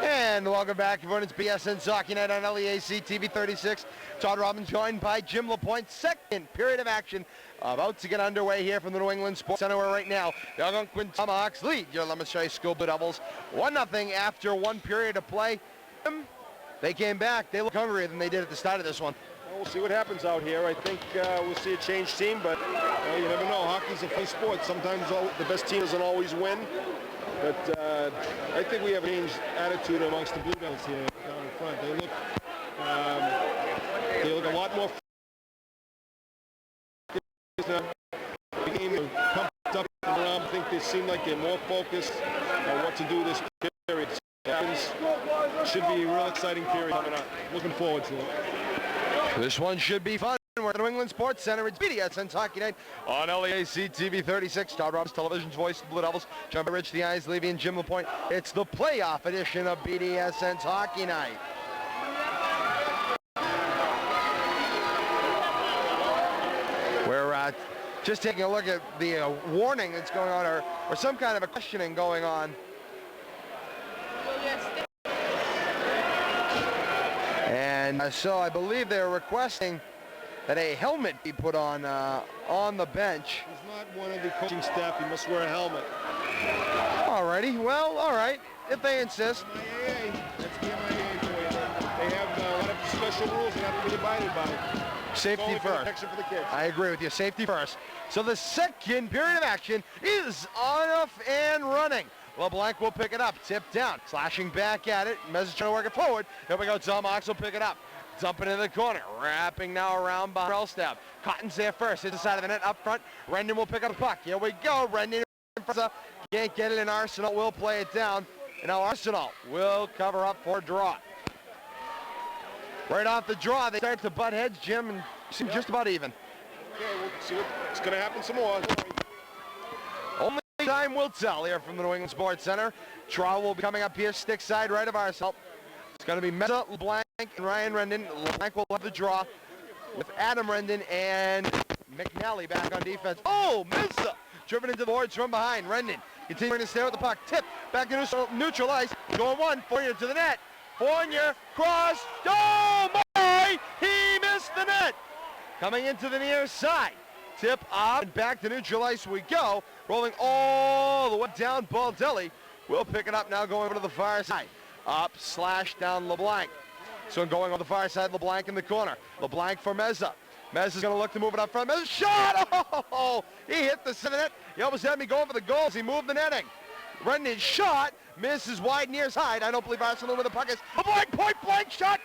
And welcome back, everyone. It's BSN Hockey Night on LEAC TV 36. Todd Robbins joined by Jim LaPointe. Second period of action about to get underway here from the New England Sports Center, where right now the Algonquin Tomahawks lead your Leominster High School Blue Devils 1-0 after one period of play. They came back. They look hungrier than they did at the start of this one. Well, we'll see what happens out here. I think we'll see a changed team, but you never know. Hockey's a fun sport. Sometimes the best team doesn't always win. But I think we have a changed attitude amongst the Blue Devils here down in front. They look a lot more pumped up and around. I think they seem like they're more focused on what to do this period. Should be a real exciting period coming up. Looking forward to it. This one should be fun. We're at the New England Sports Center. It's BDSN Hockey Night on LEAC TV 36. Todd Robbins, television's voice of the Blue Devils. John by Rich, the Eyes, Levy, and Jim LaPointe. It's the playoff edition of BDSN Hockey Night. We're just taking a look at the warning that's going on, or some kind of a questioning going on. And so I believe they're requesting that a helmet be put on the bench. He's not one of the coaching staff. He must wear a helmet. Alrighty, well, all right, if they insist. MIAA, that's the MIAA for you. They have a lot of special rules they have to be abided by. Safety first. Protection for the kids. I agree with you. Safety first. So the second period of action is off and running. LeBlanc will pick it up. Tip down. Slashing back at it. Message trying to work it forward. Here we go. Tomahawks will pick it up. Dumping in the corner. Wrapping now around behind Relstab. Cotton's there first. Hits the side of the net up front. Rendon will pick up the puck. Here we go. Rendon can't get it, and Arsenal will play it down. And now Arsenal will cover up for a draw. Right off the draw, they start to butt heads, Jim, and seem just about even. Okay, we'll see what's going to happen some more. Only time will tell here from the New England Sports Center. Draw will be coming up here, stick side right of ourselves. It's going to be Meza, LeBlanc, and Ryan Rendon. LeBlanc will have the draw with Adam Rendon and McNally back on defense. Oh, Meza! Driven into the boards from behind. Rendon continuing to stay with the puck. Tip back to neutral ice. Going one. Fournier to the net. Fournier cross. Oh my! He missed the net. Coming into the near side. Tip up and back to neutral ice we go. Rolling all the way down Baldelli. We'll pick it up now going over to the far side. Up, slash down LeBlanc. So going on the far side, LeBlanc in the corner. LeBlanc for Meza. Meza's going to look to move it up front. Meza shot! Oh! He hit the center net. He almost had me going for the goals. He moved the netting. Rendon shot. Misses wide near side. I don't believe Arsenal where the puck is. LeBlanc point blank shot.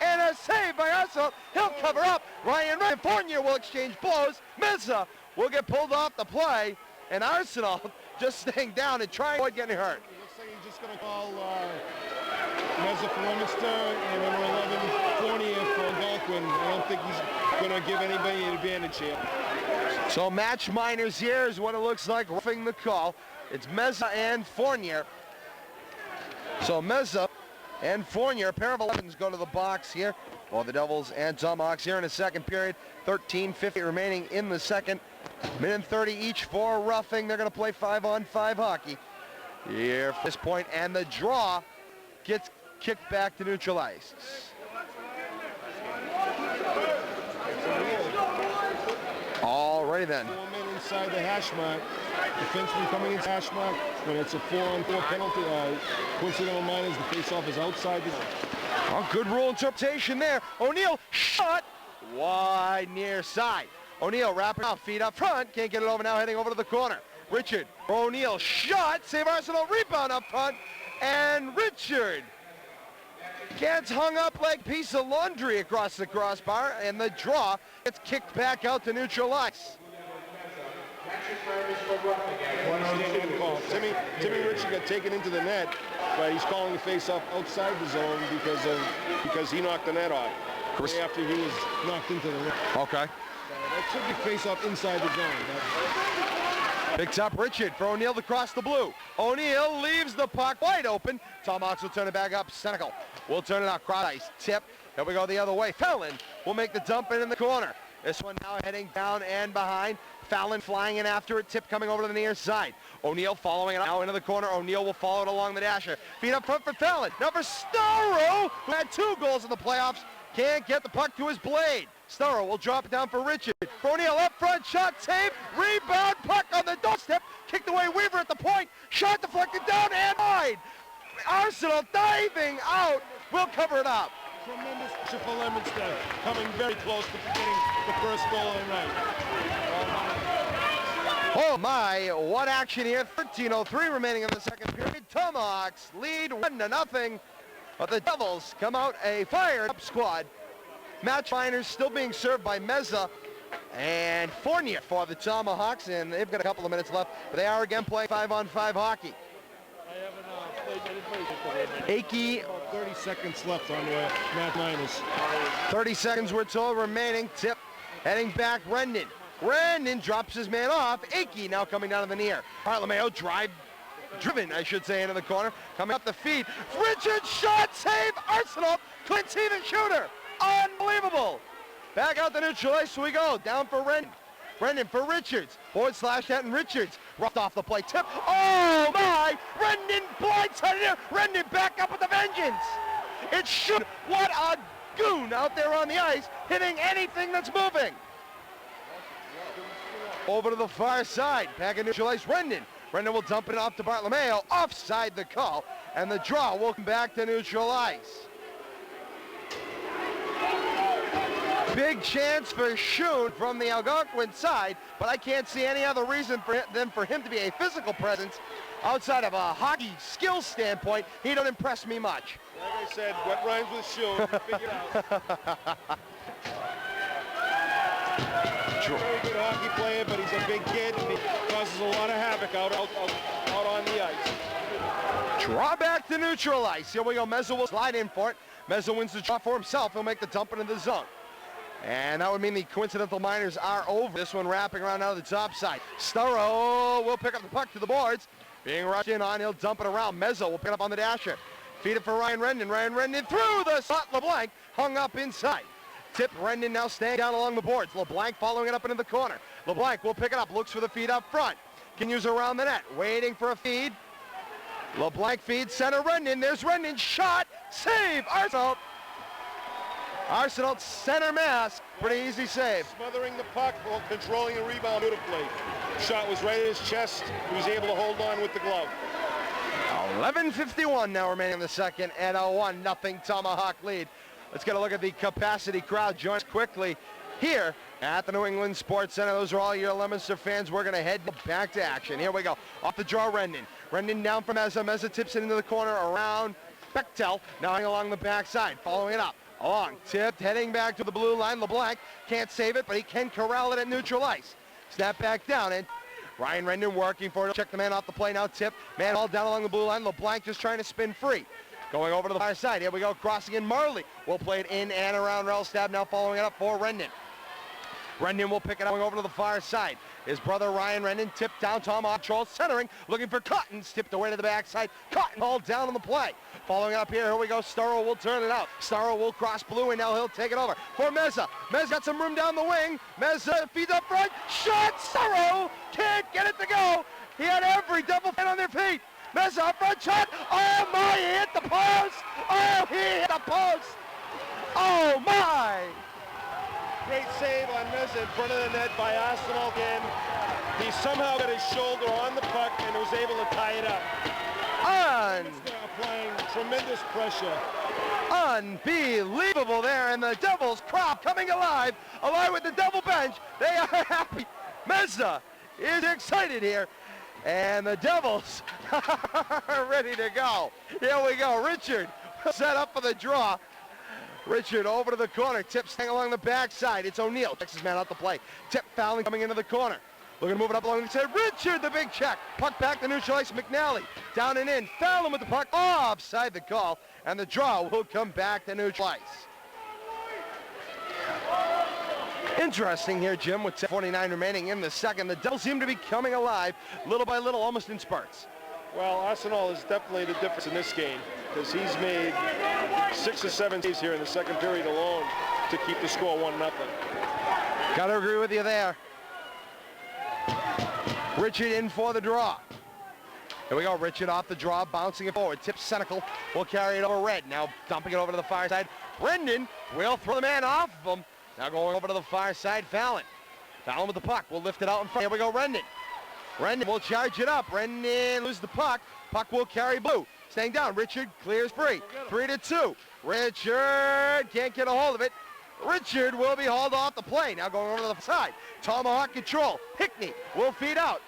And a save by Arsenal. He'll cover up. Ryan and Fournier will exchange blows. Meza will get pulled off the play. And Arsenal just staying down and trying to avoid getting hurt. Looks like he's just going to call Meza for Leominster and number 11 Fournier for Algonquin. I don't think he's going to give anybody an advantage here. So match minors here is what it looks like, roughing the call. It's Meza and Fournier. So Meza and Fournier, a pair of 11s go to the box here. Well, the Devils and Tomahawks here in the second period. 13:50 remaining in the second. Minute and 30 each for roughing. They're going to play 5-on-5 hockey here for this point, and the draw gets kicked back to neutral ice. Alrighty then. 4 men inside the hash mark. Defenseman coming into hash mark. When it's a 4-on-4 penalty, coincidental minors, the face-off is outside the... Oh, good rule interpretation there. O'Neill shot wide near side. O'Neill wrapping out, feet up front. Can't get it over now, heading over to the corner. Richard, O'Neill shot, save Arsenal, rebound up front. And Richard gets hung up like a piece of laundry across the crossbar, and the draw gets kicked back out to neutral ice. Timmy Richard got taken into the net, but he's calling the face-off outside the zone because he knocked the net off. After he was knocked into the net. Okay. That should be face-off inside the zone. Picks up Richard for O'Neill to cross the blue. O'Neill leaves the puck wide open. Tomahawks will turn it back up. Senecal will turn it out. Cross ice. Tip. Here we go the other way. Fallon will make the dump in the corner. This one now heading down and behind. Fallon flying in after it. Tip coming over to the near side. O'Neill following it now into the corner. O'Neill will follow it along the dasher. Feet up front for Fallon. Now for Starro, who had 2 goals in the playoffs. Can't get the puck to his blade. Starro will drop it down for Richard. For O'Neill up front, shot save, rebound, puck on the doorstep, kicked away Weaver at the point, shot deflected down and wide. Arsenal diving out, will cover it up. Tremendous pressure for Leominster, coming very close to getting the first goal of the night. Oh my, what action here. 13:03 remaining in the second period. Tomahawks lead 1-0, but the Devils come out a fired up squad. Match minors still being served by Meza and Fournier for the Tomahawks, and they've got a couple of minutes left, but they are again playing 5-on-5 hockey. Akey. 30 seconds left on the match minors. 30 seconds we're told remaining. Tip heading back. Rendon. Rendon drops his man off. Akey now coming down to the near. LeMayo driven, I should say, into the corner. Coming up the feed. Richard shot save. Arsenal couldn't see the shooter. Unbelievable. Back out the neutral ice we go. Down for Rendon. Rendon for Richards. Forward slash that and Richards. Roughed off the play. Tip. Oh my! Rendon blindsided here. Rendon back up with the vengeance. It shoot. What a goon out there on the ice, hitting anything that's moving. Over to the far side. Back in neutral ice. Rendon. Rendon will dump it off to Bartolomeo. Offside the call. And the draw will come back to neutral ice. Big chance for Schoen from the Algonquin side, but I can't see any other reason than for him to be a physical presence outside of a hockey skill standpoint. He don't impress me much. Like I said, what rhymes with Schoen, you figure it out. Very good hockey player, but he's a big kid and he causes a lot of havoc out on the ice. Draw back to neutral ice. Here we go. Meza will slide in for it. Meza wins the draw for himself. He'll make the dump into the zone. And that would mean the coincidental minors are over. This one wrapping around out of the top side. Sturrow will pick up the puck to the boards. Being rushed in on, he'll dump it around. Meza will pick it up on the dasher. Feed it for Ryan Rendon. Ryan Rendon through the slot. LeBlanc hung up inside. Tip Rendon now staying down along the boards. LeBlanc following it up into the corner. LeBlanc will pick it up. Looks for the feed up front. Can use around the net. Waiting for a feed. LeBlanc feeds center Rendon. There's Rendon. Shot. Save. Arsenal. Arsenal center mass. Pretty easy save. Smothering the puck while controlling the rebound beautifully. Shot was right at his chest. He was able to hold on with the glove. 11:51 now remaining in the second, and a 1-0 Tomahawk lead. Let's get a look at the capacity crowd. Joins quickly here at the New England Sports Center. Those are all your Leominster fans. We're going to head back to action. Here we go. Off the draw, Rendon. Rendon down from Meza. Meza tips it into the corner around Bechtel. Now hanging along the backside. Following it up. Along. Tipped. Heading back to the blue line. LeBlanc can't save it, but he can corral it at neutral ice. Snap back down. And Ryan Rendon working for it. Check the man off the play now. Tip. Man all down along the blue line. LeBlanc just trying to spin free. Going over to the far side. Here we go. Crossing in Marley. Will play it in and around Rellstab. Now following it up for Rendon. Rendon will pick it up going over to the far side. His brother Ryan Rendon tipped down. Tomahawk Trolls centering. Looking for Cottons. Tipped away to the backside. Cotton all down on the play. Following it up here. Here we go. Sturrow will turn it out. Sturrow will cross blue and now he'll take it over for Meza. Meza got some room down the wing. Meza feeds up front. Shot. Sturrow can't get it to go. He had every double fan on their feet. Meza up front shot. Oh my, he hit the post. Oh, he hit the post. Oh my. Great save on Meza in front of the net by Arsenal again. He somehow got his shoulder on the puck and was able to tie it up. Applying tremendous pressure. Unbelievable there, and the Devils crowd coming alive, along with the Devil bench. They are happy. Meza is excited here, and the Devils are ready to go. Here we go. Richard set up for the draw. Richard over to the corner. Tip staying along the backside. It's O'Neill. Texas man out the play. Tip fouling coming into the corner. Looking to move it up along the side. Richard, the big check. Puck back to neutral ice. McNally down and in. Fallon with the puck. Offside the call. And the draw will come back to neutral ice. Interesting here, Jim, with 10:49 remaining in the second. The Devils seem to be coming alive little by little, almost in spurts. Well, Arsenal is definitely the difference in this game because he's made 6 or 7 saves here in the second period alone to keep the score 1-0. Got to agree with you there. Richard in for the draw. Here we go. Richard off the draw, bouncing it forward. Tip Senecal will carry it over Red. Now dumping it over to the far side. Rendon will throw the man off of him. Now going over to the far side, Fallon. Fallon with the puck. We'll lift it out in front. Here we go, Rendon. Rendon will charge it up. Rendon loses the puck. Puck will carry blue. Staying down. Richard clears free. 3-2. Richard can't get a hold of it. Richard will be hauled off the play. Now going over to the side. Tomahawk control. Hickney will feed out.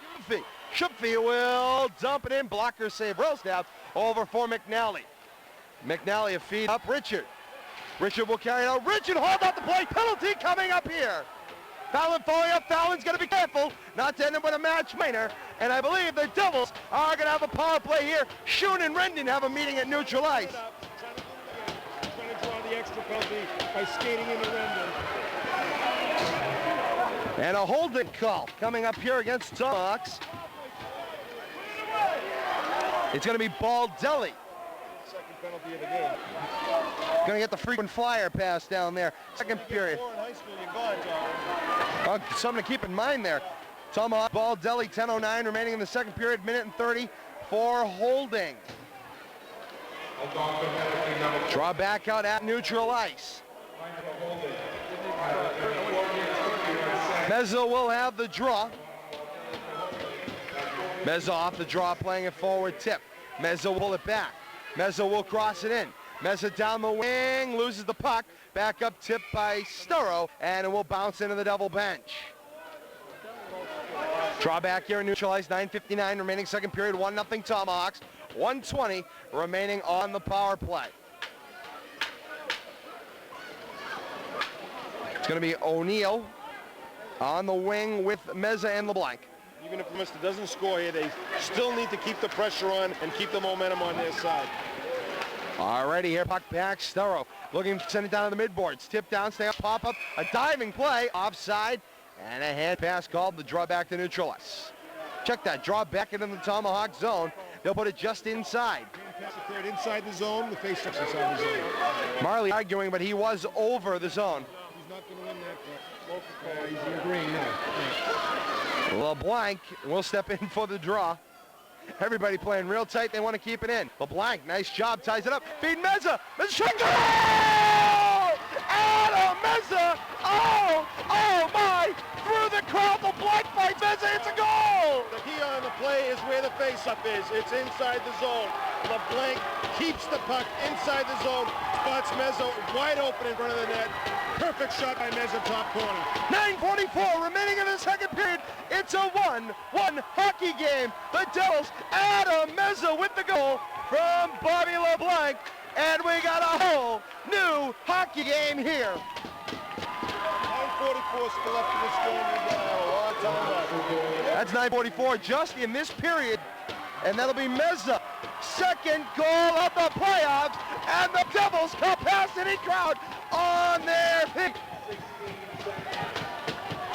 Shupfy will dump it in. Blocker save. Rostab over for McNally. McNally a feed up. Richard. Richard will carry it out. Richard hauled off the play. Penalty coming up here. Fallon following up. Fallon's going to be careful not to end up with a match winner. And I believe the Devils are going to have a power play here. Schoen and Rendon have a meeting at neutral ice. Trying to draw the extra penalty by skating into Rendon. And a holding call coming up here against Tomahawks. It's going to be Baldelli. Second penalty of the game. Going to get the frequent flyer pass down there. Second period. In high school, you're gone, Tom. Something to keep in mind there. Tomahawk Baldelli, 10:09 remaining in the second period, minute and 30 for holding. Draw back out at neutral ice. Meza will have the draw. Meza off the draw, playing it forward tip. Meza will pull it back. Meza will cross it in. Meza down the wing, loses the puck. Back up tip by Sturrow, and it will bounce into the Devil bench. Draw back here in neutral ice, 9:59 remaining second period, 1-0 Tomahawks. 1:20 remaining on the power play. It's going to be O'Neill on the wing with Meza and LeBlanc. Even if Leominster doesn't score here, they still need to keep the pressure on and keep the momentum on their side. Alrighty, here puck back, Sturrow looking to send it down to the midboards. Tip down, stay up, pop up, a diving play, offside, and a hand pass called, the draw back to neutral ice. Check that, draw back into the Tomahawk zone. They'll put it just inside. Pass occurred inside the zone, the face-off's inside the zone. Marley arguing, but he was over the zone. He's not going to win that. He's in green now. LeBlanc will step in for the draw. Everybody playing real tight. They want to keep it in. LeBlanc, nice job, ties it up. Feed Meza. Meza, goal! Adam Meza! Oh my! Through the crowd, LeBlanc fights Meza. It's a goal! The key on the play is where the face-up is. It's inside the zone. LeBlanc keeps the puck inside the zone. Spots Meza wide open in front of the net. Perfect shot by Meza, top corner. 9:44 remaining in the second period. It's a 1-1 hockey game. The Devils, Adam Meza with the goal from Bobby LeBlanc. And we got a whole new hockey game here. 9:44 still left in this game. We've got a lot of time left. That's 9:44 just in this period. And that'll be Meza. Second goal of the playoffs. And the Devils capacity crowd on their feet.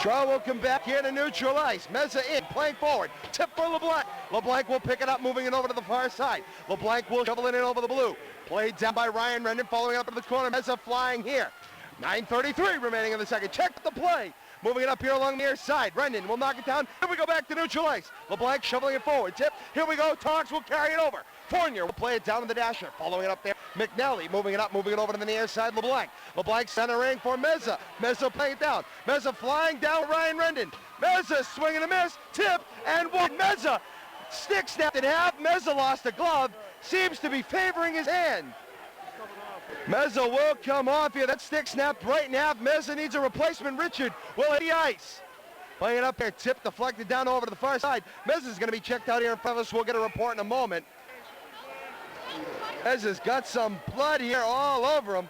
Draw will come back here to neutral ice. Meza in, playing forward. Tip for LeBlanc. LeBlanc will pick it up, moving it over to the far side. LeBlanc will shovel it in over the blue. Played down by Ryan Rendon, following up in the corner. Meza flying here. 9:33 remaining in the second. Check the play. Moving it up here along the near side. Rendon will knock it down. Here we go back to neutral ice. LeBlanc shoveling it forward. Tip. Here we go. Tonks will carry it over. Fournier will play it down to the dasher. Following it up there. McNally moving it up, moving it over to the near side. LeBlanc. LeBlanc centering for Meza. Meza playing it down. Meza flying down Ryan Rendon. Meza swinging a miss. Tip and one. Meza stick snapped in half. Meza lost a glove. Seems to be favoring his hand. Meza will come off here. That stick snapped right in half. Meza needs a replacement. Richard will hit the ice. Playing it up there. Tip deflected down over to the far side. Meza's going to be checked out here in front of us. We'll get a report in a moment. Meza's got some blood here all over him.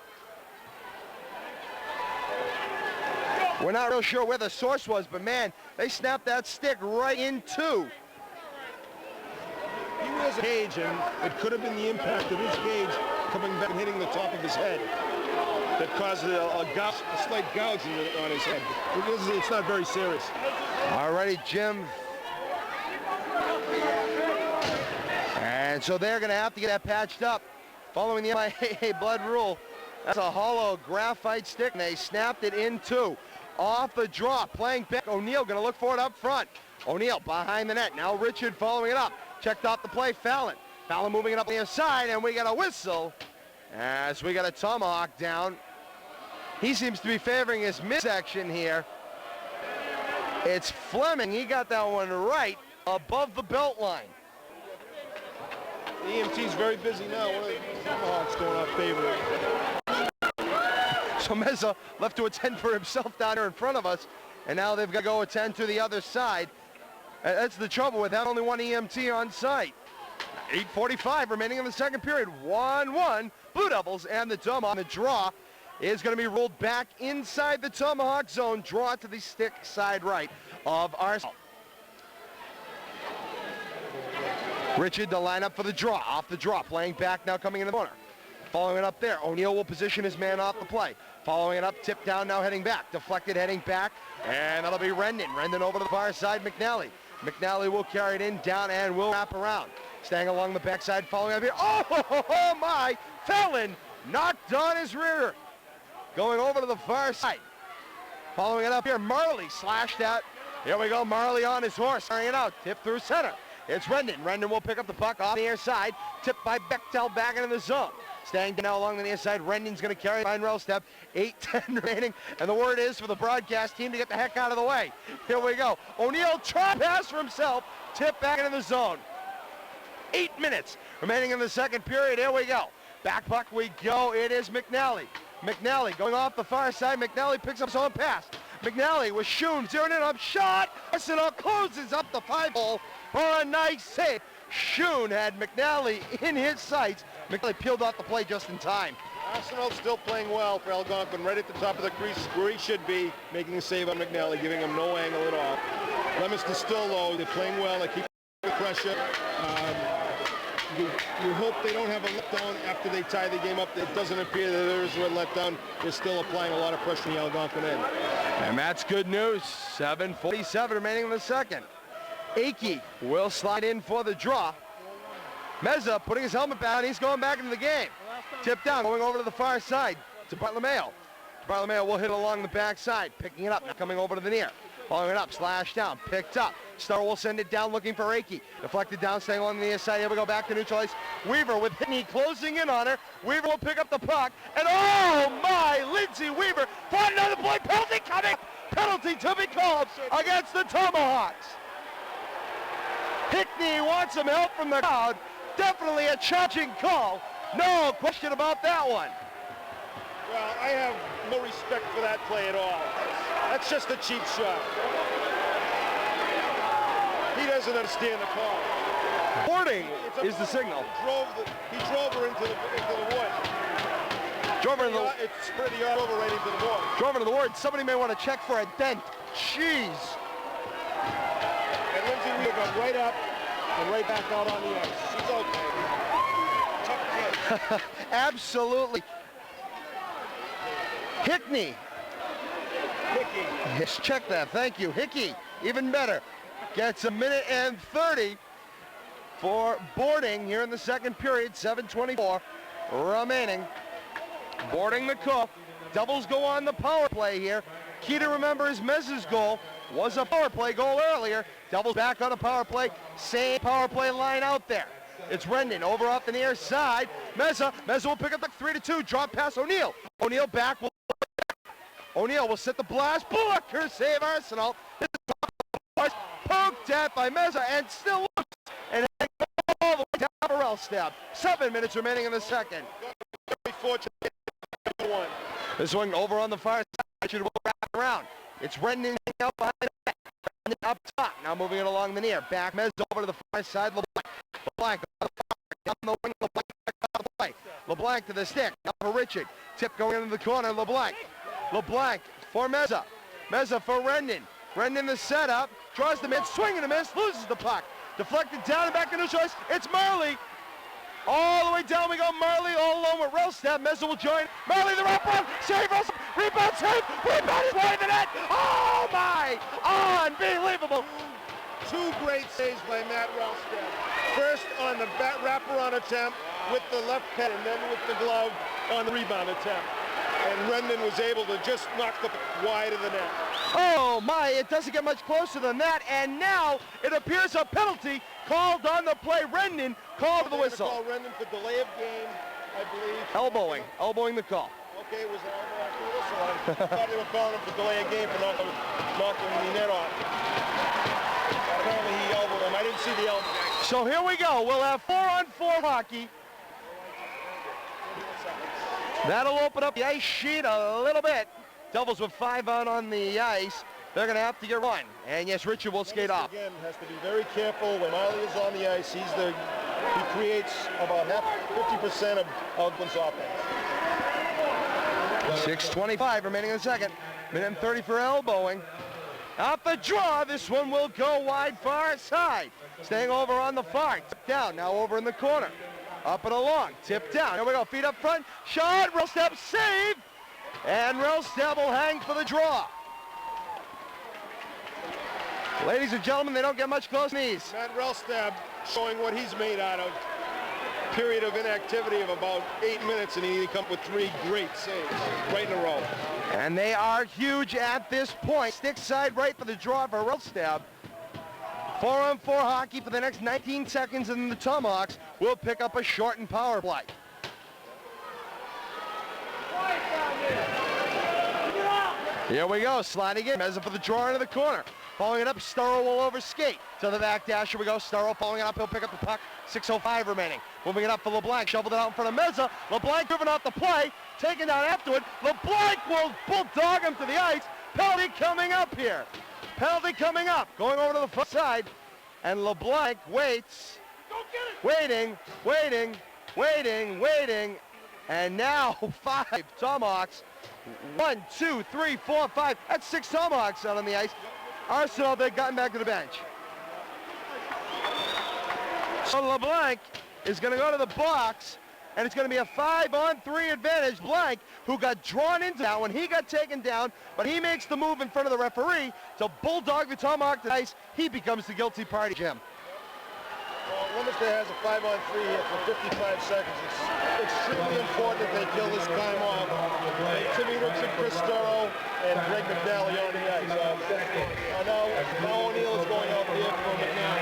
We're not real sure where the source was, but man, they snapped that stick right in two. He wears a cage, and it could have been the impact of his cage coming back and hitting the top of his head that caused a slight gouge on his head. It's not very serious. Alrighty, Jim. And so they're going to have to get that patched up. Following the MIAA blood rule, that's a hollow graphite stick, and they snapped it in two. Off the draw, playing back. O'Neill going to look for it up front. O'Neill behind the net. Now Richard following it up. Checked off the play, Fallon. Fallon moving it up on the inside, and we got a whistle as we got a tomahawk down. He seems to be favoring his midsection here. It's Fleming. He got that one right above the belt line. The EMT's very busy now. One of the tomahawks going off favorite. So Meza left to attend for himself down here in front of us, and now they've got to go attend to the other side. That's the trouble with having only one EMT on site. 8:45 remaining in the second period. 1-1. Blue Devils and the Tomahawk. The draw is going to be rolled back inside the Tomahawk zone. Draw to the stick side right of Arsenal. Richard to line up for the draw. Off the draw. Playing back now, coming in the corner. Following it up there. O'Neill will position his man off the play. Following it up, tip down, now heading back. Deflected, heading back. And that'll be Rendon. Rendon over to the far side, McNally. McNally will carry it in, down, and will wrap around. Staying along the backside, following up here. Oh my! Fallon knocked on his rear. Going over to the far side. Following it up here, Marley slashed out. Here we go, Marley on his horse, carrying it out. Tip through center. It's Rendon. Rendon will pick up the puck off the near side. Tipped by Bechtel back into the zone. Staying now along the near side. Rendon's going to carry line rail step. 8:10 remaining. And the word is for the broadcast team to get the heck out of the way. Here we go. O'Neill try pass for himself. Tip back into the zone. 8 minutes remaining in the second period. Here we go. Back puck we go. It is McNally. McNally going off the far side. McNally picks up his own pass. McNally with Schoon zeroing it up. Shot. Arsenal closes up the 5-hole for a nice save. Schoon had McNally in his sights. McNally peeled off the play just in time. Arsenal still playing well for Algonquin, right at the top of the crease where he should be, making a save on McNally, giving him no angle at all. Leominster still low. They're playing well. They keep the pressure. You hope they don't have a letdown after they tie the game up. It doesn't appear that there is a letdown. They're still applying a lot of pressure in the Algonquin end. And that's good news. 7:47 remaining in the second. Akey will slide in for the draw. Meza putting his helmet down. He's going back into the game. Tip down, going over to the far side to Bartolomeo. Bartolomeo will hit along the backside, picking it up, coming over to the near. Following it up, slash down, picked up. Star will send it down, looking for Akey. Deflected down, staying along the near side. Here we go, back to neutralize. Weaver with Hickney closing in on her. Weaver will pick up the puck, and oh my, Lindsay Weaver fought another point. Penalty coming. Penalty to be called against the Tomahawks. Hickney wants some help from the crowd. Definitely a charging call. No question about that one. Well, I have no respect for that play at all. That's just a cheap shot. He doesn't understand the call. Boarding is the signal. He drove her into the wood. Drove her It spread the yard over right into the wood. Drove her to the wood. Somebody may want to check for a dent. Jeez. And Lindsay Weaver got right up and right back out on the ice. She's okay. Tough kid. Absolutely. Hickney. Hickey. Yes, check that. Thank you. Hickey, even better. Gets a minute and 30 for boarding here in the second period. 7:24 remaining. Boarding the call. Doubles go on the power play here. Key to remember is Meza's goal was a power play goal earlier. Doubles back on a power play. Same power play line out there. It's Rendon over off the near side. Meza will pick up the 3-2. Drop pass O'Neill. O'Neill back. O'Neill will set the blast. Blocker save Arsenal. This is poked at by Meza and still looks. And all the way down for Rellstab. 7 minutes remaining in the second. Very fortunate. This one over on the far side. Should wrap around. It's Rendon up behind the net. Up top. Now moving it along the near. Back Meza over to the far side. LeBlanc down the wing. LeBlanc back out the play. LeBlanc to the stick. Up for Richard. Tip going into the corner. LeBlanc for Meza. Meza for Rendon. Rendon the setup. Draws the mid. Swing and a miss. Loses the puck. Deflected down and back into choice. It's Marley. All the way down we go. Marley all alone with Rellstab. Meza will join. Marley the wraparound. Save Rellstab. Rebound save. Rebound is wide of the net. Oh my. Unbelievable. Two great saves by Matt Rellstab. First on the wraparound attempt with the left pad and then with the glove on the rebound attempt. And Rendon was able to just knock the wide of the net. Oh my, it doesn't get much closer than that. And now it appears a penalty called on the play. Rendon called for the whistle. Call Rendon for delay of game, I believe. Elbowing the call. Okay, it was an elbow after the whistle. I thought they were calling him for delay of game for knocking the net off. Apparently he elbowed him. I didn't see the elbow. So here we go. We'll have 4-on-4 hockey. That'll open up the ice sheet a little bit. Devils with 5 on the ice. They're going to have to get run. And yes, Richard will skate off. Again, has to be very careful when Marley is on the ice. He creates about 50% of Algonquin's offense. 6:25 remaining in the second. Minute and 30 for elbowing. Off the draw, this one will go wide far side. Staying over on the far. Tip down, now over in the corner. Up and along, tip down. Here we go, feet up front. Shot, Rellstab save. And Rellstab will hang for the draw. Ladies and gentlemen, they don't get much closer than these. Matt Rellstab showing what he's made out of. Period of inactivity of about 8 minutes, and he come up with 3 great saves right in a row. And they are huge at this point. Stick side right for the draw for Rellstab. 4-on-4 hockey for the next 19 seconds, and the Tomahawks will pick up a shortened power play. Here we go, sliding in. Meza for the draw into the corner. Following it up, Starro will overskate. To the back dash, here we go. Starro following it up, he'll pick up the puck. 6:05 remaining. Moving it up for LeBlanc, shoveled it out in front of Meza. LeBlanc driven off the play, taken down afterward. LeBlanc will bulldog him to the ice. Penalty coming up here. Penalty coming up, going over to the far side. And LeBlanc waits, waiting. And now 5 Tomahawks. 1, 2, 3, 4, 5. That's 6 Tomahawks out on the ice. Arsenal, they've gotten back to the bench. So LeBlanc is going to go to the box, and it's going to be a 5-on-3 advantage. Blank, who got drawn into that one, he got taken down, but he makes the move in front of the referee to bulldog the tomahawk to the ice. He becomes the guilty party, Jim. Well, Leominster has a 5-on-3 here for 55 seconds. It's extremely important that they kill this time off. Timmy Richard, Chris Sturrow, and Greg McNally on the ice. Now O'Neill is going out there for McNally.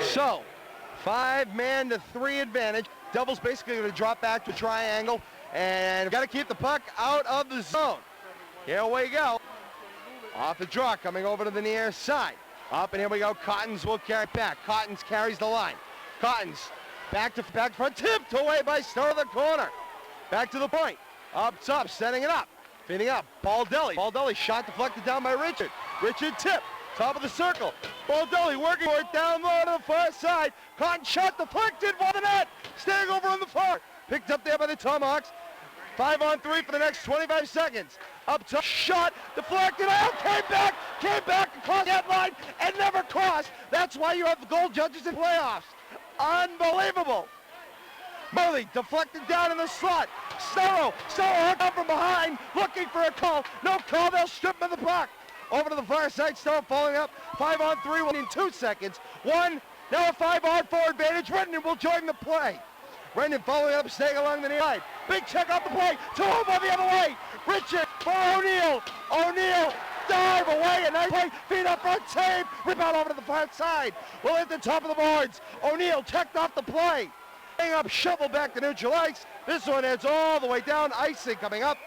So, 5-man to 3 advantage. Double's basically going to drop back to triangle, and got to keep the puck out of the zone. Here we go. Off the draw, coming over to the near side. Up, and here we go. Cottons will carry it back. Cottons carries the line. Cottons back front, tipped away by Star of the corner. Back to the point. Up top, setting it up. Feeding up. Baldelli shot deflected down by Richard. Richard tip. Top of the circle. Baldelli working for it down low to the far side. Cotton shot deflected for the net. Staying over on the far. Picked up there by the Tomahawks. 5-on-3 for the next 25 seconds. Up top, shot, deflected, came back across that line and never crossed. That's why you have the goal judges in playoffs. Unbelievable. Murley deflected down in the slot. Sturrow hooked up from behind, looking for a call. No call, they'll strip him of the puck. Over to the far side, Sturrow following up. 5-on-3 in 2 seconds. Now a 5-on-4 advantage. Rendon will join the play. Rendon following up, staying along the near side. Big check off the play. 2-0 the other way. Richard for O'Neill. O'Neill dive away. A nice play. Feet up front. Save. Rebound over to the far side. We'll hit the top of the boards. O'Neill checked off the play. Hang up, shovel back to neutral ice. This one heads all the way down. Icing coming up.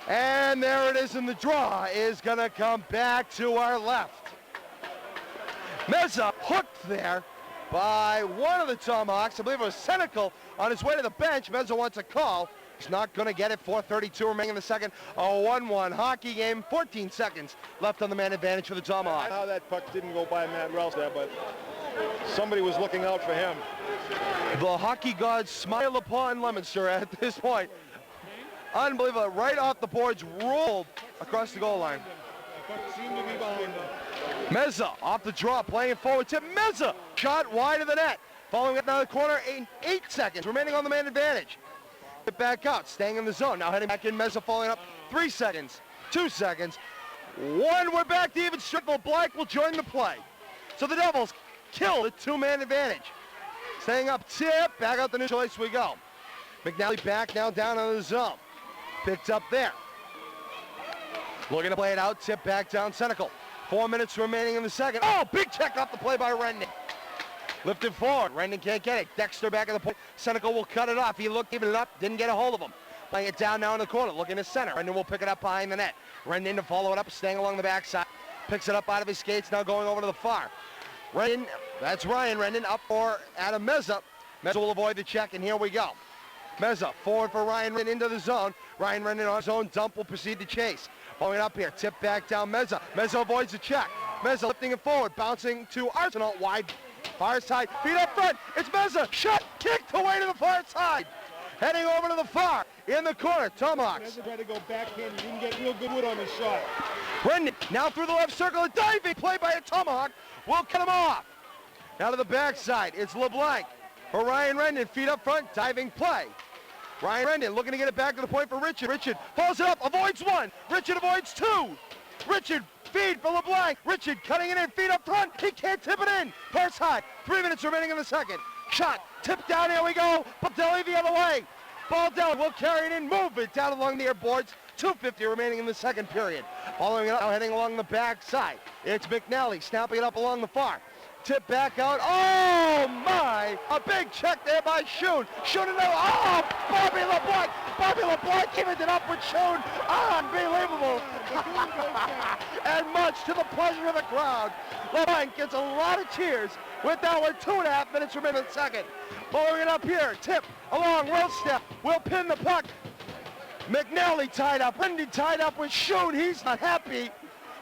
And there it is, and the draw is going to come back to our left. Meza hooked there by one of the Tomahawks. I believe it was Senecal on his way to the bench. Meza wants a call. He's not going to get it. 4:32 remaining in the second. A 1-1 hockey game. 14 seconds left on the man advantage for the Tomahawks. How that puck didn't go by Matt Rels there, but somebody was looking out for him. The hockey gods smile upon Leominster at this point. Unbelievable. Right off the boards, rolled across the goal line. Seemed to be behind him. Meza off the draw, playing forward to Meza. Shot wide of the net. Following it down the corner, 8 seconds remaining on the man advantage. Get back out, staying in the zone. Now heading back in, Meza following up. 3 seconds, 2 seconds. 1, we're back to even strength. Black will join the play. So the Devils kill the 2-man advantage. Staying up, tip, back out the neutral ice we go. McNally back now down on the zone. Picked up there. Looking to play it out, tip back down Senecal. 4 minutes remaining in the second. Oh, big check off the play by Rendon. Lifted forward, Rendon can't get it. Dexter back at the point. Senecal will cut it off. He looked, even it up, didn't get a hold of him. Playing it down now in the corner, looking to center. Rendon will pick it up behind the net. Rendon to follow it up, staying along the backside. Picks it up out of his skates, now going over to the far. Rendon, that's Ryan Rendon, up for Adam Meza. Meza will avoid the check, and here we go. Meza forward for Ryan Rendon into the zone. Ryan Rendon on his own dump will proceed to chase. Following up here, tip back down Meza. Meza avoids the check. Meza lifting it forward, bouncing to Arsenal, wide, far side, feet up front. It's Meza, shot, kicked away to the far side. Heading over to the far, in the corner, Tomahawks. Meza tried to go backhand, he didn't get real good wood on his shot. Rendon now through the left circle, a diving play by a Tomahawk will cut him off. Now to the backside, it's LeBlanc for Ryan Rendon, feet up front, diving play. Ryan Rendon looking to get it back to the point for Richard. Richard pulls it up, avoids 1. Richard avoids 2. Richard feed for LeBlanc. Richard cutting it in, feet up front. He can't tip it in. Pass high. 3 minutes remaining in the second. Shot, tipped down, here we go. Baldelli the other way. Baldelli will carry it in, move it down along the air boards. 2:50 remaining in the second period. Following it up, now heading along the backside. It's McNally snapping it up along the far. Tip back out. Oh my! A big check there by Schoen. Schoen in there. Oh, Bobby LeBlanc. Bobby LeBlanc giving it up with Schoen. Unbelievable. And much to the pleasure of the crowd. LeBlanc gets a lot of cheers with that one. 2.5 minutes remaining in the second. Following it up here. Tip along. Roll step. Will pin the puck. McNally tied up. Rendon tied up with Schoen. He's not happy.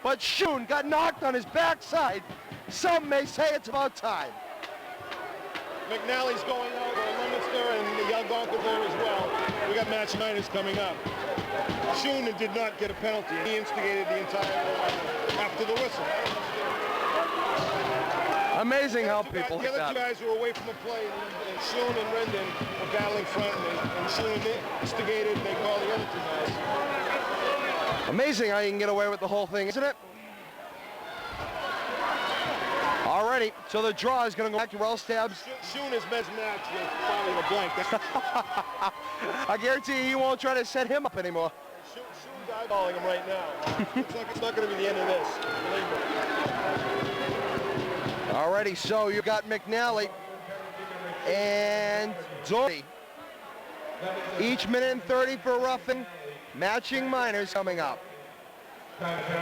But Schoen got knocked on his backside. Some may say it's about time. McNally's going out for Leominster and the Algonquin there as well. We got match minors coming up. Shun did not get a penalty. He instigated the entire after the whistle. Amazing how people The other two guys were away from the play, and Shun and Rendon were battling front, and Shun instigated, they called the other two guys. Amazing how you can get away with the whole thing, isn't it? Alrighty, so the draw is going to go back to Rellstab's. Shun is Med's match with Bobby LeBlanc. I guarantee he won't try to set him up anymore. Shun's eyeballing him right now. It's not going to be the end of this. Believe me. Alrighty, so you got McNally and Doherty. Each minute and 30 for roughing. Matching minors coming up.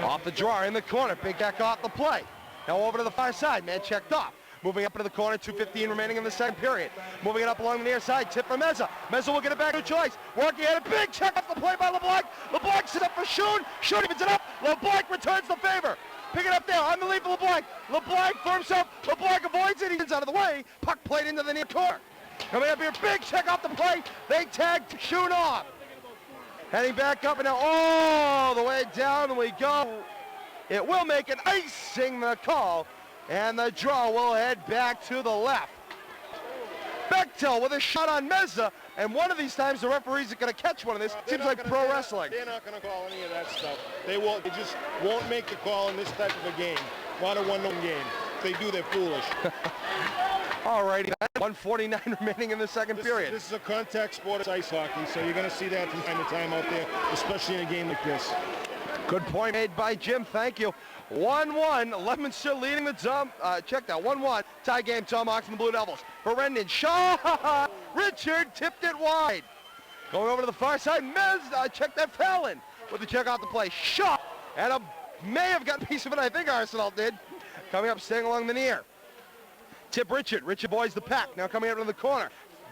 Off the draw in the corner. Big deck off the play. Now over to the far side. Man checked off. Moving up into the corner. 2:15 remaining in the second period. Moving it up along the near side. Tip for Meza. Meza will get it back to choice. Working at a big check off the play by LeBlanc. LeBlanc set up for Shun. Shun evens it up. LeBlanc returns the favor. Pick it up there on the lead for LeBlanc. LeBlanc for himself. LeBlanc avoids it. He gets out of the way. Puck played into the near corner. Coming up here. Big check off the play. They tag Shun off. Heading back up and now all the way down we go. It will make an icing the call, and the draw will head back to the left. Bechtel with a shot on Meza, and one of these times the referees are going to catch one of this. Seems like pro wrestling. They're not going to call any of that stuff. They just won't make the call in this type of a game. Not a one-on game. If they do, they're foolish. Alrighty, 1:49 remaining in the second period. This is a contact sport, it's ice hockey, so you're going to see that from time to time out there, especially in a game like this. Good point made by Jim, thank you. 1-1, Leominster leading the jump. Check that, 1-1. Tie game, Tom Hawks and the Blue Devils. For Rendon, shot! Richard tipped it wide. Going over to the far side, Mez, check that, Fallon with the check off the play. Shot! And may have gotten a piece of it, I think Arsenal did. Coming up, staying along the near. Tip Richard. Richard boys the pack. Now coming out of the corner.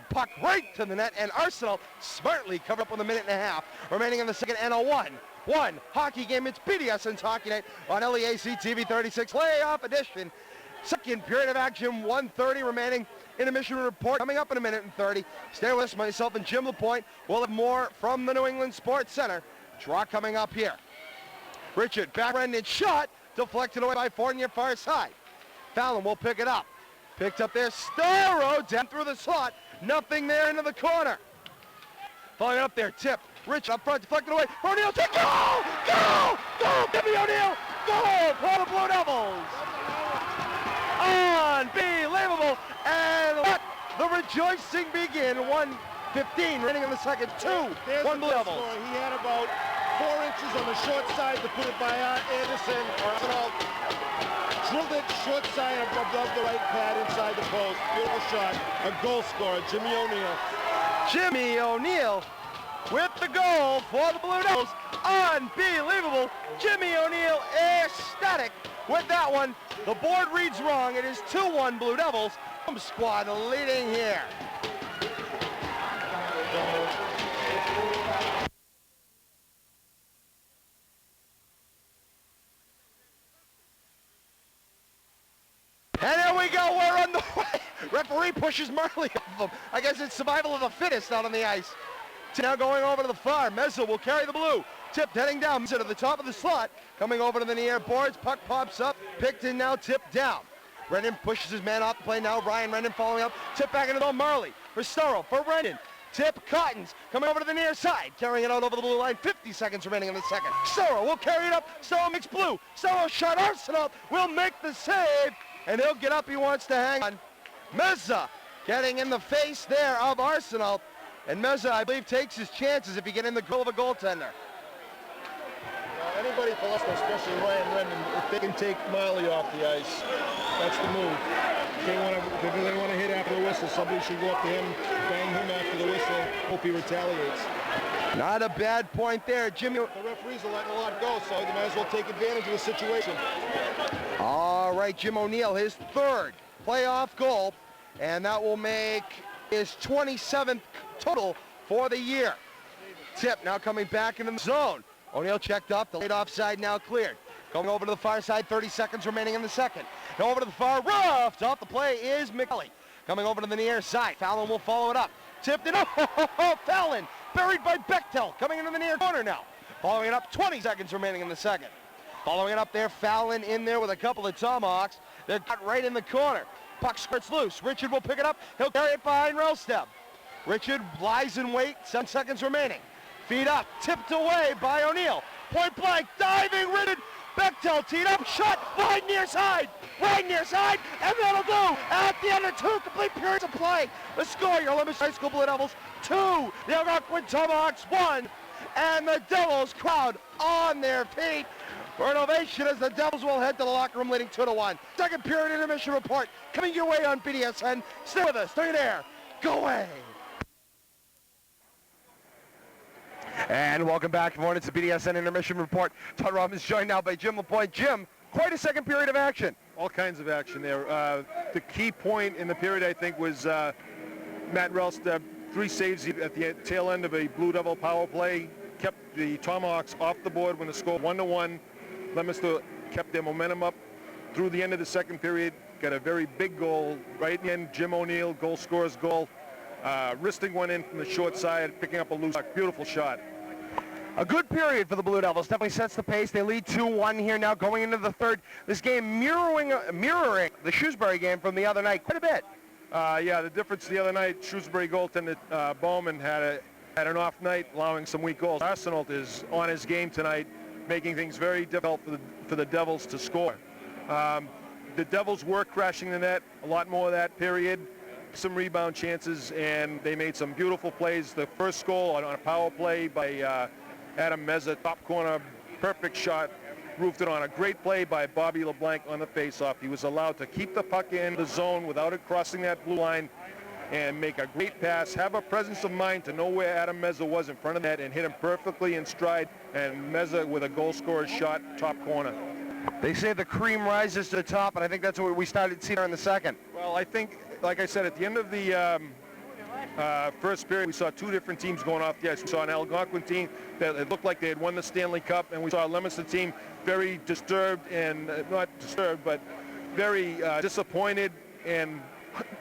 Puck right to the net, and Arsenal smartly covered up with a minute and a half remaining in the second, and a 1-1 hockey game. It's BDSN's Hockey Night on LEAC TV 36 playoff edition. Second period of action, 1:30 remaining. Intermission report coming up in a minute and 30. Stay with us, myself and Jim LaPointe. We'll have more from the New England Sports Center. Draw coming up here. Richard, back-handed shot, deflected away by Fournier, far side. Fallon will pick it up. Picked up there, Starro down through the slot. Nothing there into the corner. Following up there, Tip. Rich up front, deflected away. O'Neill, take goal! Goal! Goal! Timmy O'Neill! Goal for the Blue Devils! Unbelievable! And let the rejoicing begin. 1:15 remaining in the second. 2-1 Blue Devils. He had about 4 inches on the short side to put it by Anderson. Arsenal drilled it short side above the right pad inside the post. Beautiful shot. A goal scorer, Jimmy O'Neill. Jimmy O'Neill with the goal for the Blue Devils. Unbelievable. Jimmy O'Neill ecstatic with that one. The board reads wrong. It is 2-1 Blue Devils. Home squad leading here. And there we go, we're on the way. Referee pushes Marley off him. I guess it's survival of the fittest out on the ice. Now going over to the far, Meza will carry the blue. Tipped heading down, Meza to the top of the slot. Coming over to the near boards, puck pops up, picked in now, tipped down. Rendon pushes his man off the play now, Ryan Rendon following up. Tip back into the Marley for Storrow, for Rendon. Tip Cottons coming over to the near side, carrying it out over the blue line. 50 seconds remaining in the second. Storrow will carry it up. Storrow makes blue. Storrow shot. Arsenal will make the save, and he'll get up. He wants to hang on. Meza getting in the face there of Arsenal, and Meza, I believe, takes his chances if he get in the grill of a goaltender. Anybody for us, especially Ryan Rendon, if they can take Marley off the ice, that's the move. If they want to hit after the whistle, somebody should go up to him, bang him after the whistle, hope he retaliates. Not a bad point there, Jimmy. The referees are letting a lot go, so they might as well take advantage of the situation. All right, Jim O'Neill, his third playoff goal, and that will make his 27th total for the year. Tip now coming back into the zone. O'Neill checked up, the late offside now cleared. Going over to the far side, 30 seconds remaining in the second. Now over to the far, roughed off the play is McNally. Coming over to the near side, Fallon will follow it up. Tipped it up, Fallon buried by Bechtel, coming into the near corner now. Following it up, 20 seconds remaining in the second. Following it up there, Fallon in there with a couple of tomahawks. They're cut right in the corner. Puck skirts loose. Richard will pick it up. He'll carry it behind Rellstab. Richard lies in wait, 7 seconds remaining. Feed up, tipped away by O'Neill. Point blank, diving, Richard. Bechtel teed up, shot, right near side, and that'll do. At the end of 2 complete periods of play. The score, your Leominster High School Blue Devils 2, the Algonquin Tomahawks 1, and the Devils crowd on their feet for an ovation as the Devils will head to the locker room leading 2-1. Second period intermission report coming your way on BDSN. Stay with us, don't you dare go away. And welcome back, everyone. It's the BDSN Intermission Report. Todd Robbins joined now by Jim LaPointe. Jim, quite a second period of action. All kinds of action there. The key point in the period, I think, was Matt Rellstab, 3 saves at the tail end of a Blue Devil power play, kept the Tomahawks off the board when the score 1-1. Leominster kept their momentum up through the end of the second period, got a very big goal right in the end. Jim O'Neill, goal scorer's goal. Wristing one in from the short side, picking up a loose puck. Beautiful shot. A good period for the Blue Devils. Definitely sets the pace. They lead 2-1 here now going into the third. This game mirroring the Shrewsbury game from the other night quite a bit. Yeah, the difference the other night, Shrewsbury goaltender Bowman had an off night, allowing some weak goals. Arsenal is on his game tonight, making things very difficult for the Devils to score. The Devils were crashing the net a lot more of that period. Some rebound chances, and they made some beautiful plays. The first goal on a power play by Adam Meza, top corner, perfect shot, roofed it on. A great play by Bobby LeBlanc on the faceoff. He was allowed to keep the puck in the zone without it crossing that blue line and make a great pass, have a presence of mind to know where Adam Meza was in front of that and hit him perfectly in stride, and Meza with a goal scorer's shot, top corner. They say the cream rises to the top, and I think that's what we started to see there in the second. Well, I think, like I said, at the end of the first period, we saw 2 different teams going off the ice. We saw an Algonquin team that it looked like they had won the Stanley Cup, and we saw a Leominster team very disturbed and not disturbed, but very disappointed and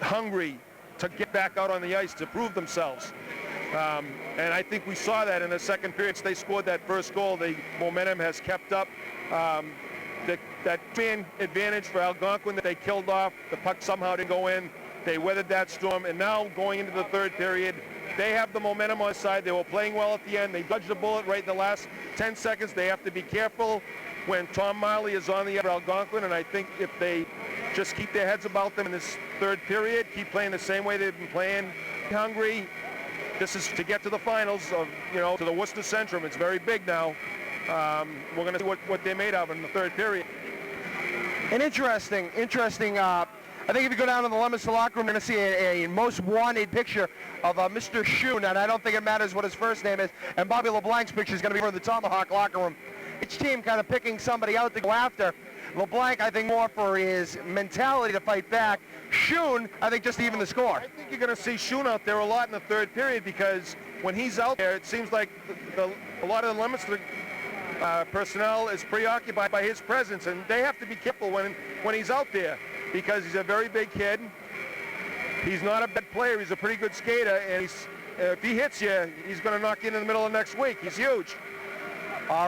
hungry to get back out on the ice to prove themselves. And I think we saw that in the second period. They scored that first goal. The momentum has kept up. That man advantage for Algonquin that they killed off, the puck somehow didn't go in. They weathered that storm, and now going into the third period, they have the momentum on side. They were playing well at the end. They dodged the bullet right in the last 10 seconds. They have to be careful when Tom Marley is on the other Algonquin, and I think if they just keep their heads about them in this third period, keep playing the same way they've been playing, hungry. This is to get to the finals of, to the Worcester Centrum. It's very big now. We're going to see what they're made of in the third period. An interesting, I think if you go down to the Leominster locker room, you're going to see a most wanted picture of Mr. Schoon, and I don't think it matters what his first name is, and Bobby LeBlanc's picture is going to be for the Tomahawk locker room. Each team kind of picking somebody out to go after. LeBlanc, I think, more for his mentality to fight back. Schoon, I think, just to even the score. I think you're going to see Schoon out there a lot in the third period, because when he's out there, it seems like a lot of the Leominster personnel is preoccupied by his presence, and they have to be careful when he's out there, because he's a very big kid. He's not a bad player. He's a pretty good skater, and if he hits you, he's going to knock you in the middle of next week. He's huge.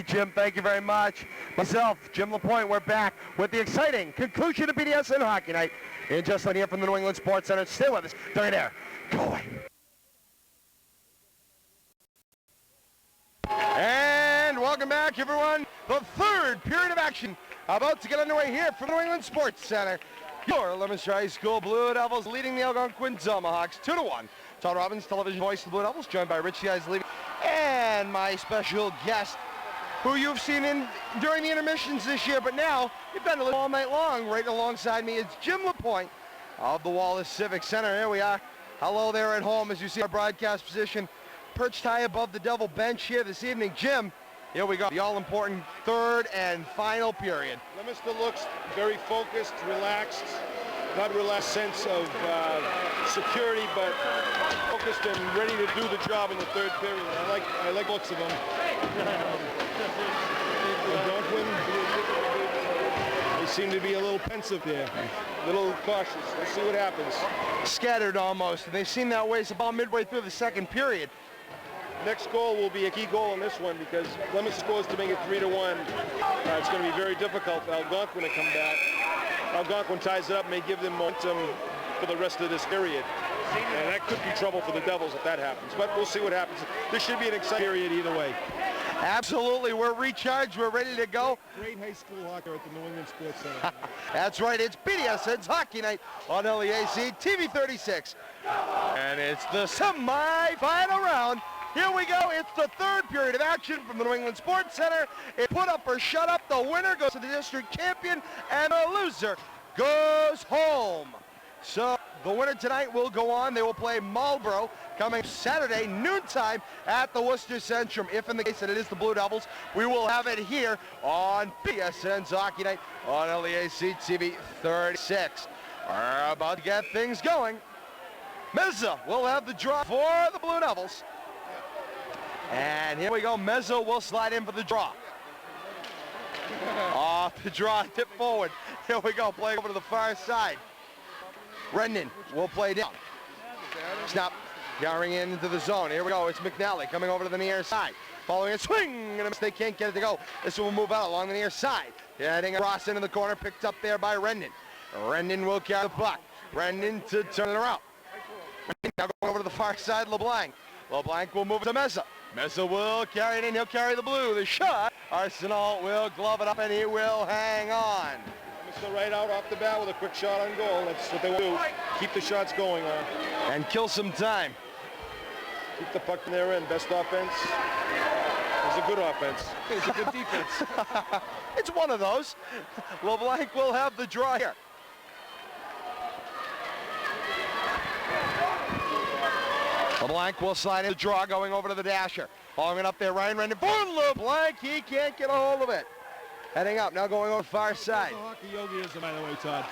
Jim, thank you very much. Myself, Jim LaPointe, we're back with the exciting conclusion of BDSN Hockey Night. And just like here from the New England Sports Center, stay with us. Don't you dare go away. And welcome back, everyone. The third period of action about to get underway here from the New England Sports Center. Your Leominster High School Blue Devils leading the Algonquin Tomahawks 2-1. Todd Robbins, television voice of the Blue Devils, joined by Rich Levy and my special guest, who you've seen during the intermissions this year, but now you've been all night long. Right alongside me is Jim LaPointe of the Wallace Civic Center. Here we are. Hello there at home, as you see our broadcast position perched high above the Devil bench here this evening. Jim, here we go. The all-important third and final period. Leominster looks very focused, relaxed, not relaxed sense of security, but focused and ready to do the job in the third period. I like looks of them. Algonquin, they seem to be a little pensive there, a little cautious. Let's see what happens. Scattered almost, and they seem that way. It's about midway through the second period. Next goal will be a key goal in this one because Leominster scores to make it 3-1. It's going to be very difficult for Algonquin to come back. Algonquin ties it up, may give them momentum for the rest of this period. And that could be trouble for the Devils if that happens. But we'll see what happens. This should be an exciting period either way. Absolutely. We're recharged. We're ready to go. Great high school hockey at the New England Sports Center. That's right. It's BDSN's Hockey Night on LEAC TV 36. And it's the semi-final round. Here we go. It's the third period of action from the New England Sports Center. It put up or shut up. The winner goes to the district champion, and the loser goes home. So the winner tonight will go on. They will play Marlborough coming Saturday, noontime at the Worcester Centrum. If in the case that it is the Blue Devils, we will have it here on BDSN's Hockey Night on LEAC TV 36. We're about to get things going. Mezza will have the draw for the Blue Devils. And here we go. Mezzo will slide in for the draw. Off the draw, tip forward. Here we go, playing over to the far side. Rendon will play down. Snap, carrying into the zone. Here we go, it's McNally coming over to the near side. Following a swing, and a miss. They can't get it to go. This will move out along the near side. Heading across into the corner, picked up there by Rendon. Rendon will carry the puck. Rendon to turn it around. Now going over to the far side, LeBlanc. LeBlanc will move it to Mezza. Mezza will carry it in. He'll carry the blue. The shot. Arsenal will glove it up, and he will hang on. So right out off the bat with a quick shot on goal. That's what they will do. Keep the shots going on. And kill some time. Keep the puck in their end. Best offense is a good offense. It's a good defense. It's one of those. LeBlanc will have the draw here. LeBlanc will slide in the draw, going over to the dasher. Following it up there, Ryan Rendon for LeBlanc. He can't get a hold of it. Heading up, now going over the far side. Hockey yogi is, by the way, Todd.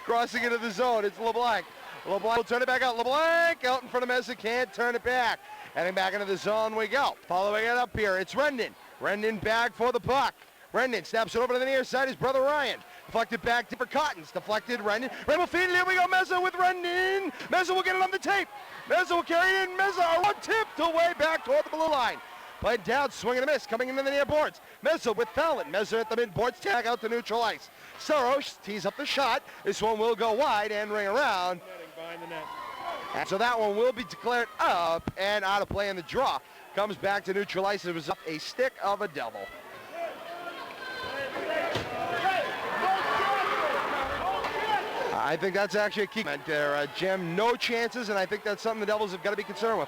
Crossing into the zone, it's LeBlanc. LeBlanc will turn it back out. LeBlanc out in front of Mezza, can't turn it back. Heading back into the zone we go. Following it up here, it's Rendon. Rendon back for the puck. Rendon snaps it over to the near side, his brother Ryan. Deflected back to for Cottons. Deflected, Rendon. Rendon will feed it, here we go, Mezza with Rendon. Mezza will get it on the tape. Mezza will carry it in. Mezza, one tipped away back toward the blue line. Played down, swing and a miss, coming into the near boards. Mezza with Fallon. Mezza at the mid-boards, tag out to neutral ice. Saros tees up the shot. This one will go wide and ring around. Behind the net. And so that one will be declared up and out of play in the draw. Comes back to neutral ice. It was up a stick of a devil. I think that's actually a key comment there, Jim. No chances, and I think that's something the Devils have got to be concerned with.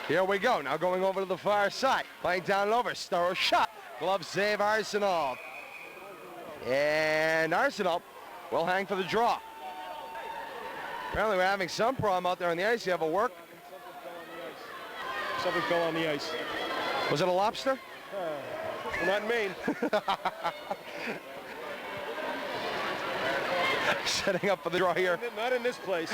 Here we go. Now going over to the far side. Playing down and over. Starro shot. Glove save, Arsenal. And Arsenal will hang for the draw. Apparently we're having some problem out there on the ice. You have a work? Something fell on the ice. Was it a lobster? Not in Maine. Setting up for the draw here. Not in this place.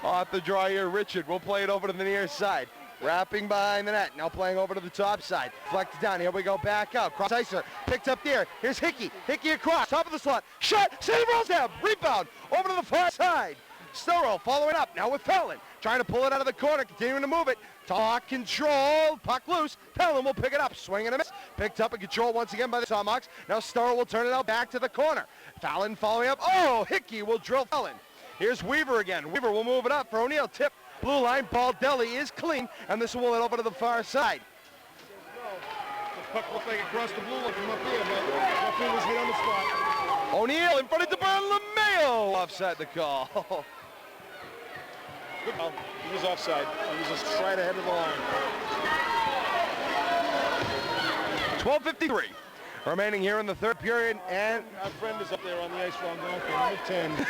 Off the draw here, Richard will play it over to the near side. Wrapping behind the net. Now playing over to the top side. Flecked down. Here we go back out. Cross icer. Picked up there. Here's Hickey. Hickey across. Top of the slot. Shot. Save rolls down. Rebound. Over to the far side. Storrow following up. Now with Fallon. Trying to pull it out of the corner. Continuing to move it. Talk control. Puck loose. Fallon will pick it up. Swing and a miss. Picked up and controlled once again by the Tomahawks. Now Storrow will turn it out back to the corner. Fallon following up. Oh, Hickey will drill Fallon. Here's Weaver again. Weaver will move it up for O'Neill. Tip. Blue line. Baldelli is clean. And this will head over to the far side. The puck looked like it crossed the blue line from up here, but Buffy was hit on the spot. O'Neill in front of DeBartolomeo. Offside the call. Good call. He was offside. He was just right ahead of the line. 12:53 remaining here in the third period, and our friend is up there on the ice for Algonquin, number 10.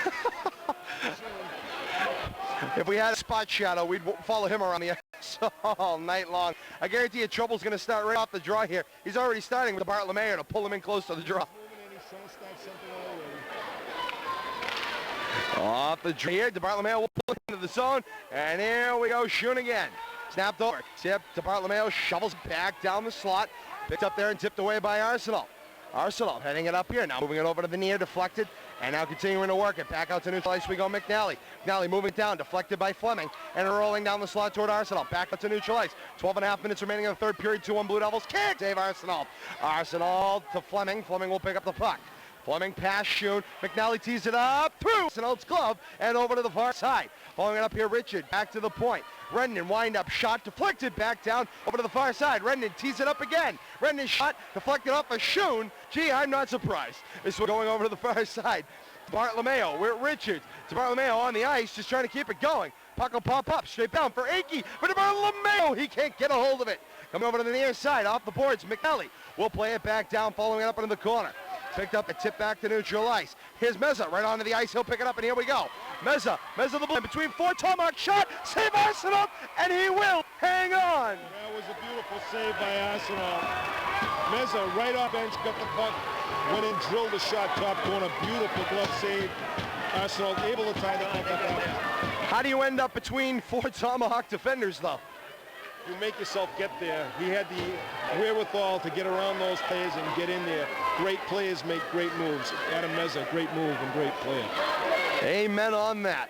if we had a spot shadow, we'd follow him around the ice all night long. I guarantee you trouble's going to start right off the draw here. He's already starting with DeBartolomeo to pull him in close to the draw. Off the draw here, DeBartolomeo will pull into the zone, and here we go, shooting again. Snapped over, tip, DeBartolomeo shovels back down the slot, picked up there and tipped away by Arsenal. Arsenal heading it up here. Now moving it over to the near, deflected, and now continuing to work it. Back out to neutral ice we go, McNally. McNally moving down, deflected by Fleming, and rolling down the slot toward Arsenal. Back out to neutral ice. 12.5 minutes remaining in the third period. 2-1 Blue Devils. Kick! Save Arsenal. Arsenal to Fleming. Fleming will pick up the puck. Fleming pass Schoen. McNally tees it up through Arsenal's glove and over to the far side. Following it up here, Richard back to the point. Rendon wind up shot, deflected back down over to the far side. Rendon tees it up again. Rendon shot, deflected off of Schoen. Gee, I'm not surprised. This one going over to the far side. Bartolomeo, we're at Richards. Bartolomeo on the ice, just trying to keep it going. Puck will pop up, straight down for Akey. But Bartolomeo, he can't get a hold of it. Coming over to the near side, off the boards, McNally will play it back down, following it up into the corner. Picked up a tip back to neutral ice. Here's Meza right onto the ice. He'll pick it up, and here we go. Meza the blue between four. Tomahawk shot. Save Arsenal, and he will hang on. That was a beautiful save by Arsenal. Meza right off bench, got the puck, went in, drilled the shot, top corner. Beautiful glove save. Arsenal able to tie the puck up. How do you end up between four Tomahawk defenders, though? You make yourself get there. He had the wherewithal to get around those players and get in there. Great players make great moves. Adam Meza, great move and great player. Amen on that.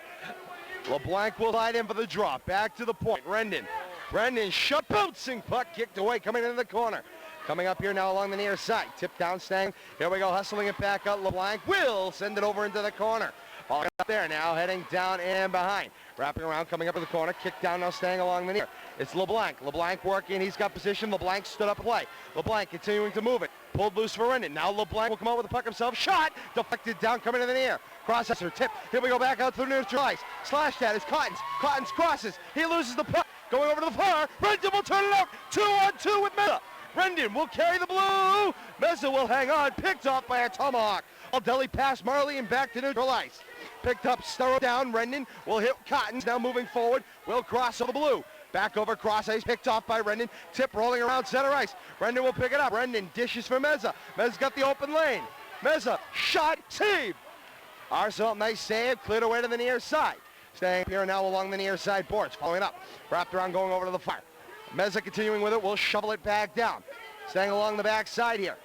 LeBlanc will slide in for the drop. Back to the point. Rendon shot, bouncing puck kicked away, coming into the corner. Coming up here now along the near side. Tip down, Stang. Here we go, hustling it back out. LeBlanc will send it over into the corner. All up there now, heading down and behind. Wrapping around, coming up to the corner. Kick down now, staying along the near. It's LeBlanc. LeBlanc working. He's got position. LeBlanc stood up play. LeBlanc continuing to move it. Pulled loose for Rendon. Now LeBlanc will come out with the puck himself. Shot! Deflected down, coming to the near. Crosser tip. Here we go back out to the neutral ice. Slashed at is Cottons. Cottons crosses. He loses the puck. Going over to the far. Rendon will turn it out. 2-on-2 with Meza. Rendon will carry the blue. Meza will hang on. Picked off by a Tomahawk. Deli past Marley and back to neutral ice. Picked up, Sturrow down, Rendon will hit Cottons, now moving forward, will cross over the blue. Back over cross ice, picked off by Rendon, tip rolling around center ice. Rendon will pick it up, Rendon dishes for Meza. Meza's got the open lane. Meza, shot, save. Arsenal, nice save, cleared away to the near side. Staying here now along the near side boards, following up. Wrapped around, going over to the far. Meza continuing with it, will shovel it back down. Staying along the back side here.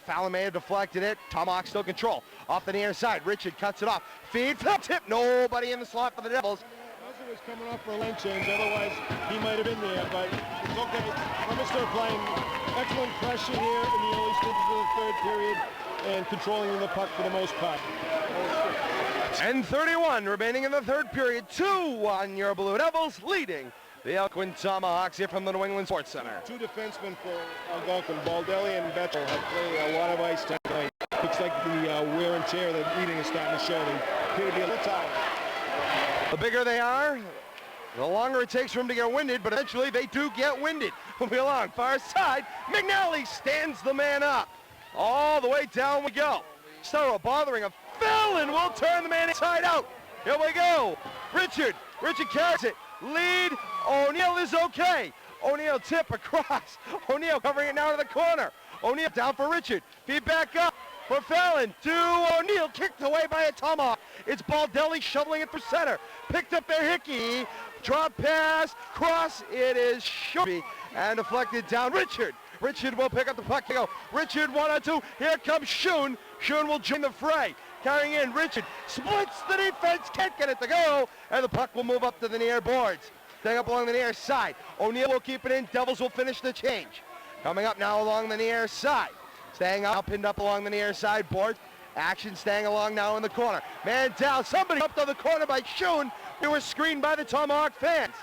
Fallon may have deflected it. Tomahawk still control. Off the near side. Richard cuts it off. Feed, flip, tip. Nobody in the slot for the Devils. Meza was coming up for a lane change. Otherwise, he might have been there. But it's okay. Leominster playing excellent pressure here in the early stages of the third period and controlling the puck for the most part. 10:31 remaining in the third period. 2-1 your Blue Devils leading the Algonquin Tomahawks here from the New England Sports Center. Two defensemen for Algonquin, Baldelli and Betchel, have played a lot of ice tonight. Looks like the wear and tear that eating is starting to show. They appear to be a little tired. The bigger they are, the longer it takes for them to get winded, but eventually they do get winded. Moving along, far side, McNally stands the man up. All the way down we go. Sturrow bothering a Fallon will turn the man inside out. Here we go. Richard carries it. Lead, O'Neill is okay. O'Neill tip across. O'Neill covering it now to the corner. O'Neill down for Richard. Feed back up for Fallon. To O'Neill, kicked away by a Tomahawk. It's Baldelli shoveling it for center. Picked up there Hickey. Drop pass, cross, it is Shelby. And deflected down Richard. Richard will pick up the puck. Richard 1-on-2. Here comes Schoen. Schoen will join the fray. Carrying in, Richard splits the defense, can't get it to go, and the puck will move up to the near boards. Staying up along the near side. O'Neill will keep it in. Devils will finish the change. Coming up now along the near side. Staying up, pinned up along the near side board. Action staying along now in the corner. Man down, somebody up to the corner by Schoen. They were screened by the Tomahawk fans.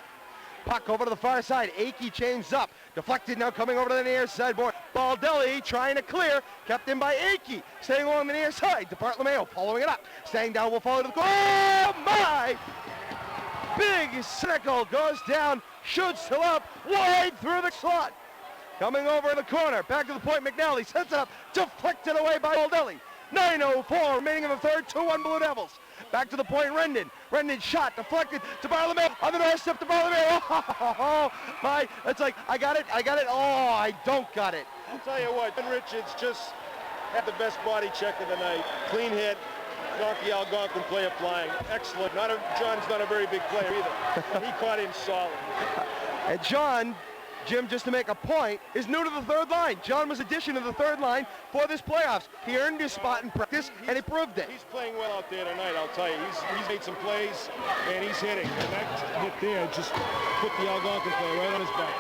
Puck over to the far side. Akey chains up. Deflected now coming over to the near side board. Baldelli trying to clear. Kept in by Akey. Staying along the near side. Bartolomeo following it up. Staying down will follow to the goal. Oh my! Big circle goes down. Shoots to up. Wide through the slot. Coming over in the corner. Back to the point. McNally sets it up. Deflected away by Baldelli. 9:04 remaining in the third. 2-1 Blue Devils. Back to the point, Rendon. Rendon shot, deflected to Bartolomeo. On the doorstep to Bartolomeo. Oh, my. It's like, I got it. Oh, I don't got it. I'll tell you what, Ben Richards just had the best body check of the night. Clean hit, knocked the Algonquin player flying. Excellent. John's not a very big player either. He caught him solid. And John Jim, just to make a point, is new to the third line. John was addition to the third line for this playoffs. He earned his spot in practice, and he proved it. He's playing well out there tonight, I'll tell you. He's made some plays, and he's hitting. And that hit there just put the Algonquin player right on his back.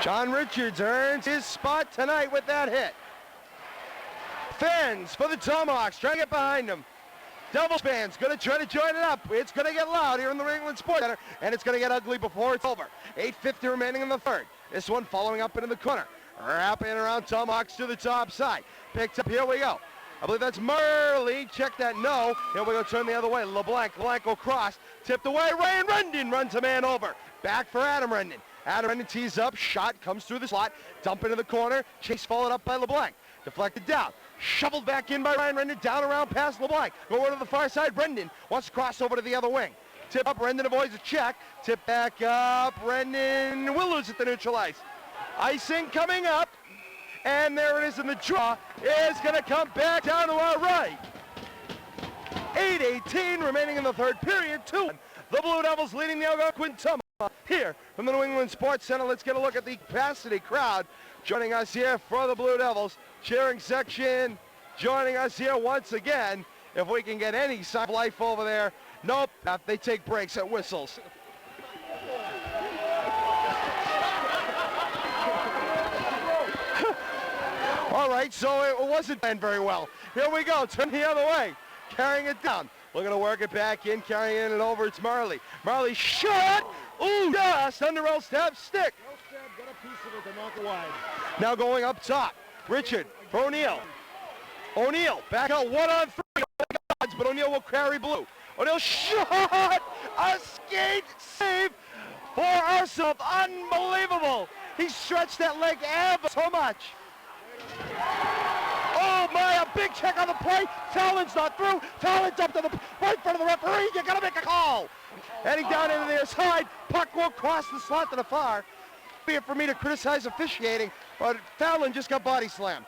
John Richards earns his spot tonight with that hit. Fans for the Tomahawks trying to get behind him. Devils fans going to try to join it up. It's going to get loud here in the New England Sports Center, and it's going to get ugly before it's over. 8:50 remaining in the third. This one following up into the corner. Wrapping around Tomahawks to the top side. Picked up, here we go. I believe that's Marley. Check that, no. Here we go, turn the other way. LeBlanc will cross. Tipped away, Ryan Rendon runs a man over. Back for Adam Rendon. Adam Rendon tees up, shot, comes through the slot, dump into the corner. Chase followed up by LeBlanc. Deflected down. Shoveled back in by Ryan Rendon, down around past LeBlanc. Go over to the far side, Rendon wants to cross over to the other wing. Tip up, Rendon avoids a check. Tip back up, Rendon will lose it to neutral ice. Icing coming up, and there it is in the draw. It's gonna come back down to our right. 8:18 remaining in the third period, 2-1. The Blue Devils leading the Algonquin Tomahawks here from the New England Sports Center. Let's get a look at the capacity crowd joining us here for the Blue Devils. Cheering section joining us here once again. If we can get any sign of life over there. Nope, they take breaks at whistles. All right, so it wasn't planned very well. Here we go, turn the other way, carrying it down. Looking to work it back in, carrying it over, it's Marley. Marley shot, ooh, just under L-Stab stick. L-Stab got a piece of it to knock it wide. Now going up top, Richard for O'Neill. O'Neill back out 1-on-3, but O'Neill will carry blue. O'Neill shot, a skate save for Arsof, unbelievable. He stretched that leg ever so much. Oh my, a big check on the play. Talon's not through. Talon's up to the right front of the referee. You gotta make a call. Heading down into their side. Puck will cross the slot to the far. Be it for me to criticize officiating, but Fallon just got body slammed.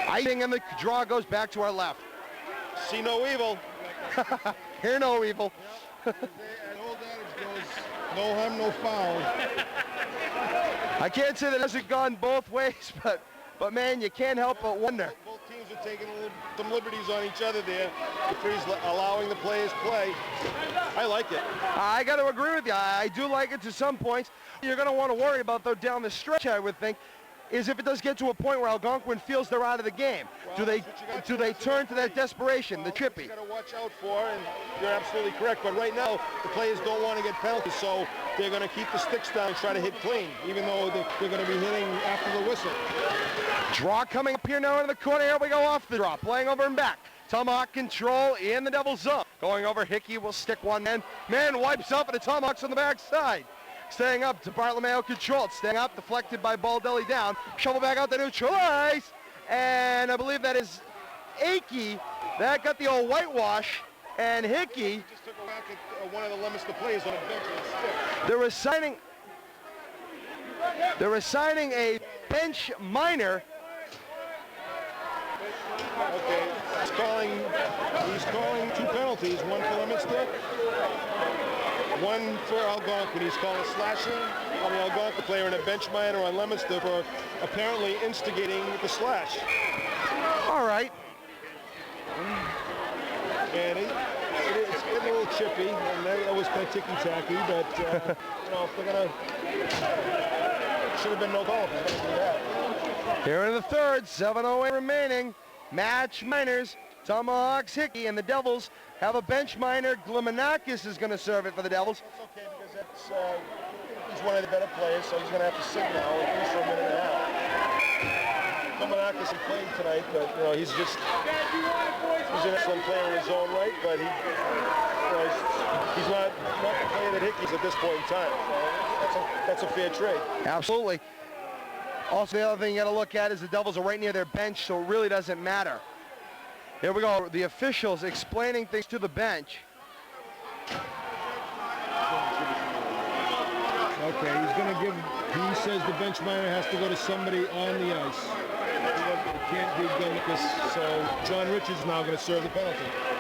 Icing and the draw goes back to our left. See no evil. Hear no evil. An old adage goes, no harm, no foul. I can't say that it hasn't gone both ways, but man, you can't help but wonder. Both teams are taking some liberties on each other there. The referee's allowing the players play. I like it. I got to agree with you. I do like it to some points. You're going to want to worry about, though, down the stretch, I would think, is if it does get to a point where Algonquin feels they're out of the game. Well, do they turn to that desperation, the chippy? You got to watch out for, and you're absolutely correct. But right now, the players don't want to get penalties, so they're going to keep the sticks down and try to hit clean, even though they're going to be hitting after the whistle. Draw coming up here now into the corner. Here we go off the draw, playing over and back. Tomahawk control in the Devil's zone. Going over, Hickey will stick one man. Man wipes up, and the Tomahawks on the backside. Staying up to Bartolomeo controlled. Staying up, deflected by Baldelli down. Shovel back out to neutral ice. And I believe that is Akey. That got the old whitewash. And Hickey. Just took a whack at one of the Leominster players on a bench with a stick. They're assigning a bench minor. Okay, he's calling two penalties, one for Leominster, one for Algonquin. He's calling a slashing on the Algonquin player and a bench minor on Leominster for apparently instigating the slash. All right. And it's getting a little chippy, and that was kind of ticky-tacky, but you know, if they're gonna, should have been no goal if they're gonna do that. Here in the third, 7:08 remaining. Match minors, Tomahawks, Hickey, and the Devils have a bench minor. Glimanakis is going to serve it for the Devils. That's okay, because that's, he's one of the better players, so he's going to have to sit now at least for a minute and a half. Glimanakis has played tonight, but you know, he's an excellent player in his own right, but he's not the player that Hickey's at this point in time. So that's a fair trade. Absolutely. Also, the other thing you got to look at is the Devils are right near their bench, so it really doesn't matter. Here we go. The officials explaining things to the bench. Okay, he's going to give, he says the bench minor has to go to somebody on the ice. He can't So John Richards is now going to serve the penalty.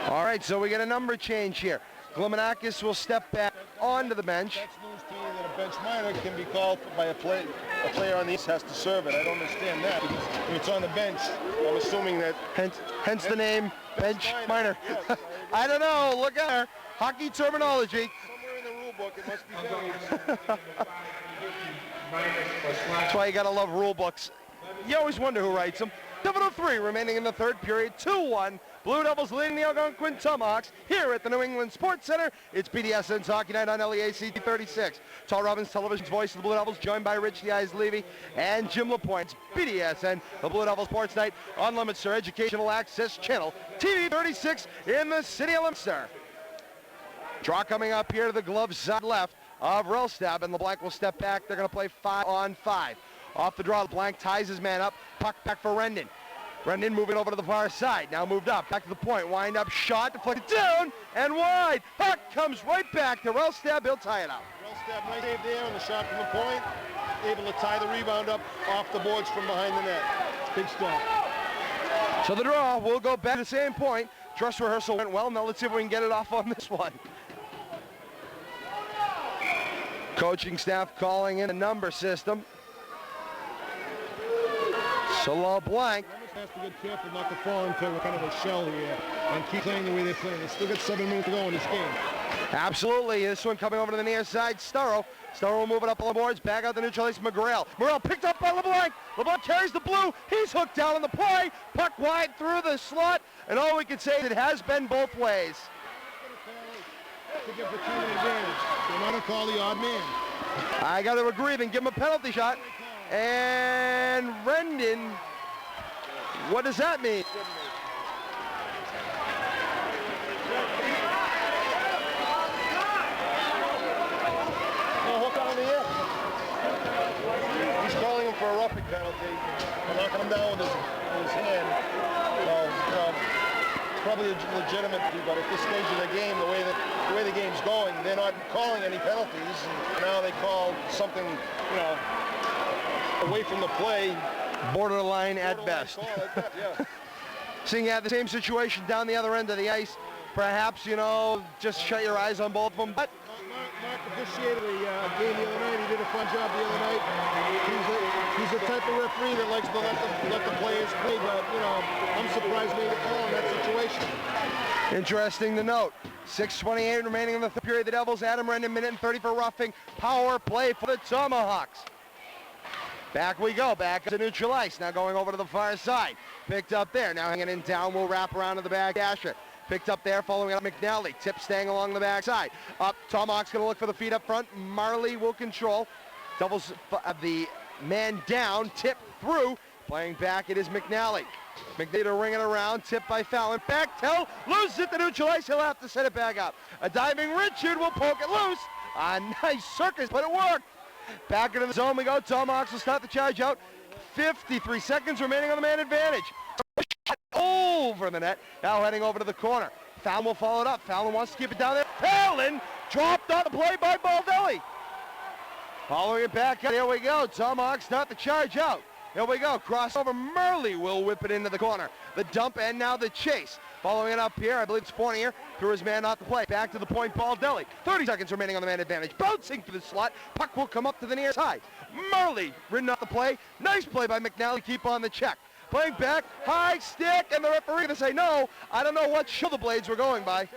All right, so we get a number change here. Glumenakis will step back onto the bench. That's news to me that a bench minor can be called by a player on the east has to serve it. I don't understand that because when it's on the bench, I'm assuming that... Hence the name bench minor. Yes, I don't know, look at her. Hockey terminology. somewhere in the rule book it must be done. That's why you gotta love rule books. You always wonder who writes them. 7:03 remaining in the third period, 2-1. Blue Devils leading the Algonquin Tomahawks here at the New England Sports Center. It's BDSN's Hockey Night on LEAC 36. Todd Robbins, television's voice of the Blue Devils, joined by Rich the Eyes Levy and Jim LaPointe. BDSN, the Blue Devils Sports Night on Leominster Educational Access Channel, TV 36 in the city of Leominster. Draw coming up here to the glove side left of Rellstab, and LeBlanc will step back. They're going to play 5-on-5. Off the draw, LeBlanc ties his man up. Puck back for Rendon. Rendon moving over to the far side. Now moved up. Back to the point. Wind up shot. Deflected down and wide. Puck comes right back to Rellstab. He'll tie it up. Rellstab nice save there on the shot from the point. Able to tie the rebound up off the boards from behind the net. Big stop. So the draw will go back to the same point. Dress rehearsal went well. Now let's see if we can get it off on this one. Coaching staff calling in a number system. So LeBlanc has to get careful not to fall into kind of a shell here and keep playing the way they're playing. They still got 7 minutes to go in this game. Absolutely. This one coming over to the near side. Sturrow will move it up on the boards. Back out the neutral ice. Morrell picked up by LeBlanc. LeBlanc carries the blue. He's hooked down on the play. Puck wide through the slot. And all we can say is it has been both ways. To give the team an advantage. They're not going to call the odd man. I got to agree. Then give him a penalty shot. And Rendon, what does that mean? Hook on the air. He's calling him for a roughing penalty. I'm knocking him down with his hand. So, it's probably legitimate, but at this stage of the game, the way the game's going, they're not calling any penalties. And now they call something, away from the play. Borderline at best. Yeah. Seeing you have the same situation down the other end of the ice, perhaps, just shut your eyes on both of them. But Mark officiated a game the other night. He did a fun job the other night. He's the type of referee that likes to let the players play, but, I'm surprised he made a call in that situation. Interesting to note. 6:28 remaining in the third period. The Devils, Adam Rendon, minute and 30 for roughing. Power play for the Tomahawks. Back we go, back to neutral ice. Now going over to the far side. Picked up there. Now hanging in down. We'll wrap around to the back. Dasher. Picked up there, following up McNally. Tip staying along the backside. Up, Tomahawk's going to look for the feet up front. Marley will control. Doubles the man down. Tip through. Playing back, it is McNally. McNally to ring it around. Tip by Fallon. Bechtel loses it to neutral ice. He'll have to set it back up. A diving Richard will poke it loose. A nice circus, but it worked. Back into the zone we go. Tomahawks will start the charge out. 53 seconds remaining on the man advantage. Over the net. Now heading over to the corner. Fallon will follow it up. Fallon wants to keep it down there. Fallon dropped on the play by Baldelli. Following it back. Here we go. Tomahawks start the charge out. Here we go. Crossover. Murley will whip it into the corner. The dump and now the chase. Following it up here, I believe it's Fournier. Threw his man off the play. Back to the point, Baldelli. 30 seconds remaining on the man advantage. Bouncing to the slot. Puck will come up to the near side. Murley ridden off the play. Nice play by McNally. Keep on the check. Playing back. High stick. And the referee going to say no. I don't know what shoulder blades were going by.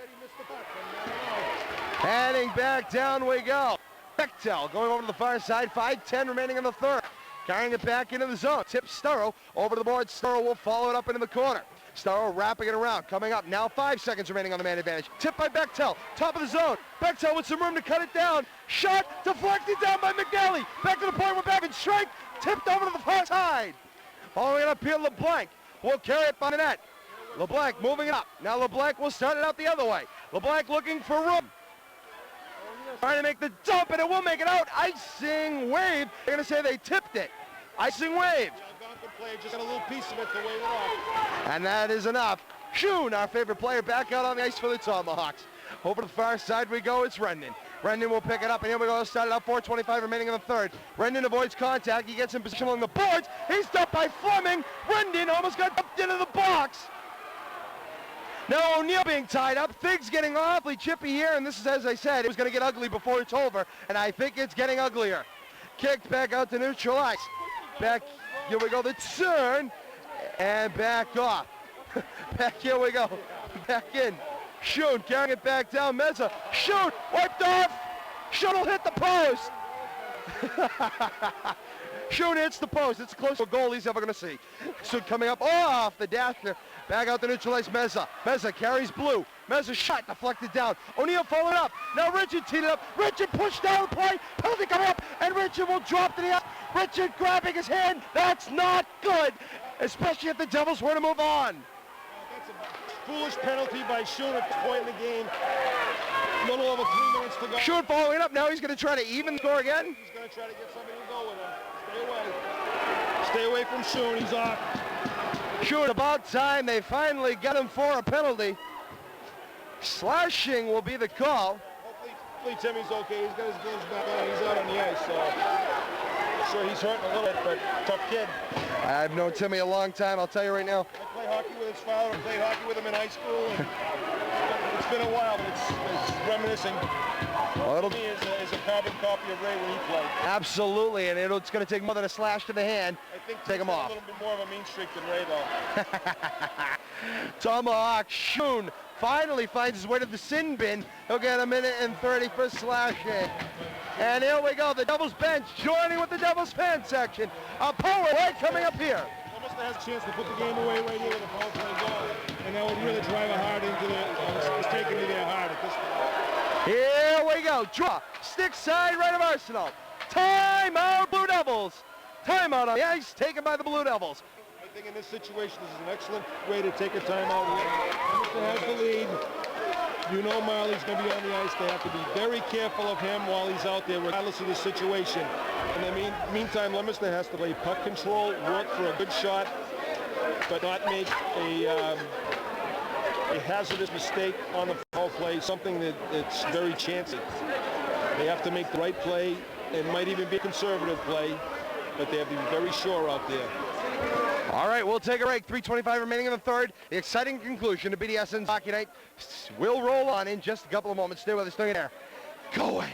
Heading back down we go. Bechtel going over to the far side. 5:10 remaining in the third. Carrying it back into the zone. Tip Sturrow over to the board. Sturrow will follow it up into the corner. Sturrow wrapping it around. Coming up now. 5 seconds remaining on the man advantage. Tip by Bechtel. Top of the zone. Bechtel with some room to cut it down. Shot deflected down by McNally. Back to the point. We're back in strike. Tipped over to the far side. Following it up here, LeBlanc will carry it by the net. LeBlanc moving it up. Now LeBlanc will start it out the other way. LeBlanc looking for room. Trying to make the dump, and it will make it out. Icing wave. They're going to say they tipped it. Icing wave. Algonquin player just got a little piece of it to wave it off. And that is enough. Schoon, our favorite player, back out on the ice for the Tomahawks. Over to the far side we go. It's Rendon. Rendon will pick it up, and here we go. Started up 4:25 remaining in the third. Rendon avoids contact. He gets in position along the boards. He's stopped by Fleming. Rendon almost got dumped into the box. Now O'Neill being tied up. Things getting awfully chippy here, and this is, as I said, it was going to get ugly before it's over, and I think it's getting uglier. Kicked back out to neutralize. Back, here we go, the turn, and back off. Back, here we go. Back in. Shoot, carrying it back down. Meza, shoot, wiped off. Shoot will hit the post. Shoot hits the post. It's the closest goal he's ever going to see. Shoot coming up off the dasher. Back out to neutralize Meza. Meza carries blue. Meza shot deflected down. O'Neill followed up. Now Richard teed it up. Richard pushed down the play. Penalty coming up. And Richard will drop to the ice. Richard grabbing his hand. That's not good. Especially if the Devils were to move on. That's a foolish penalty by Schoen at this point in the game. A little over 3 minutes to go. Schoen following up. Now he's going to try to even the score again. He's going to try to get something to go with him. Stay away. Stay away from Schoen. He's off. Shoot, about time they finally got him for a penalty. Slashing will be the call. Hopefully Timmy's okay. He's got his gloves back on. He's out on the ice, so I'm sure he's hurting a little bit, but tough kid. I've known Timmy a long time, I'll tell you right now. I play hockey with his father. I played hockey with him in high school. And it's been a while, but it's reminiscing. Well, Timmy is a carbon copy of Ray when he played. Absolutely, and it's going to take more than a slash to the hand. I think take him off. A little bit more of a mean streak than Ray, though. Tomahawk Schoen finally finds his way to the sin bin. He'll get a minute and 30 for slashing. And here we go, the Devils bench joining with the Devils fan section. A power play coming up here. Leominster has a chance to put the game away right here with a power play goal. And that would really drive a heart into the, it's taken to their heart at this point. Here we go, draw, stick side right of Arsenal. Timeout, Blue Devils. Timeout on the ice, taken by the Blue Devils. I think in this situation, this is an excellent way to take a timeout. Leominster has the lead. You know Marley's going to be on the ice. They have to be very careful of him while he's out there, regardless of the situation. In the meantime, Leominster has to play puck control, work for a good shot, but not make a hazardous mistake on the foul play, something that's very chancy. They have to make the right play. It might even be a conservative play, but they have to be very sure out there. All right, we'll take a break. 3:25 remaining in the third. The exciting conclusion to BDSN's Hockey Night will roll on in just a couple of moments. Stay with us. Stay there. Go away.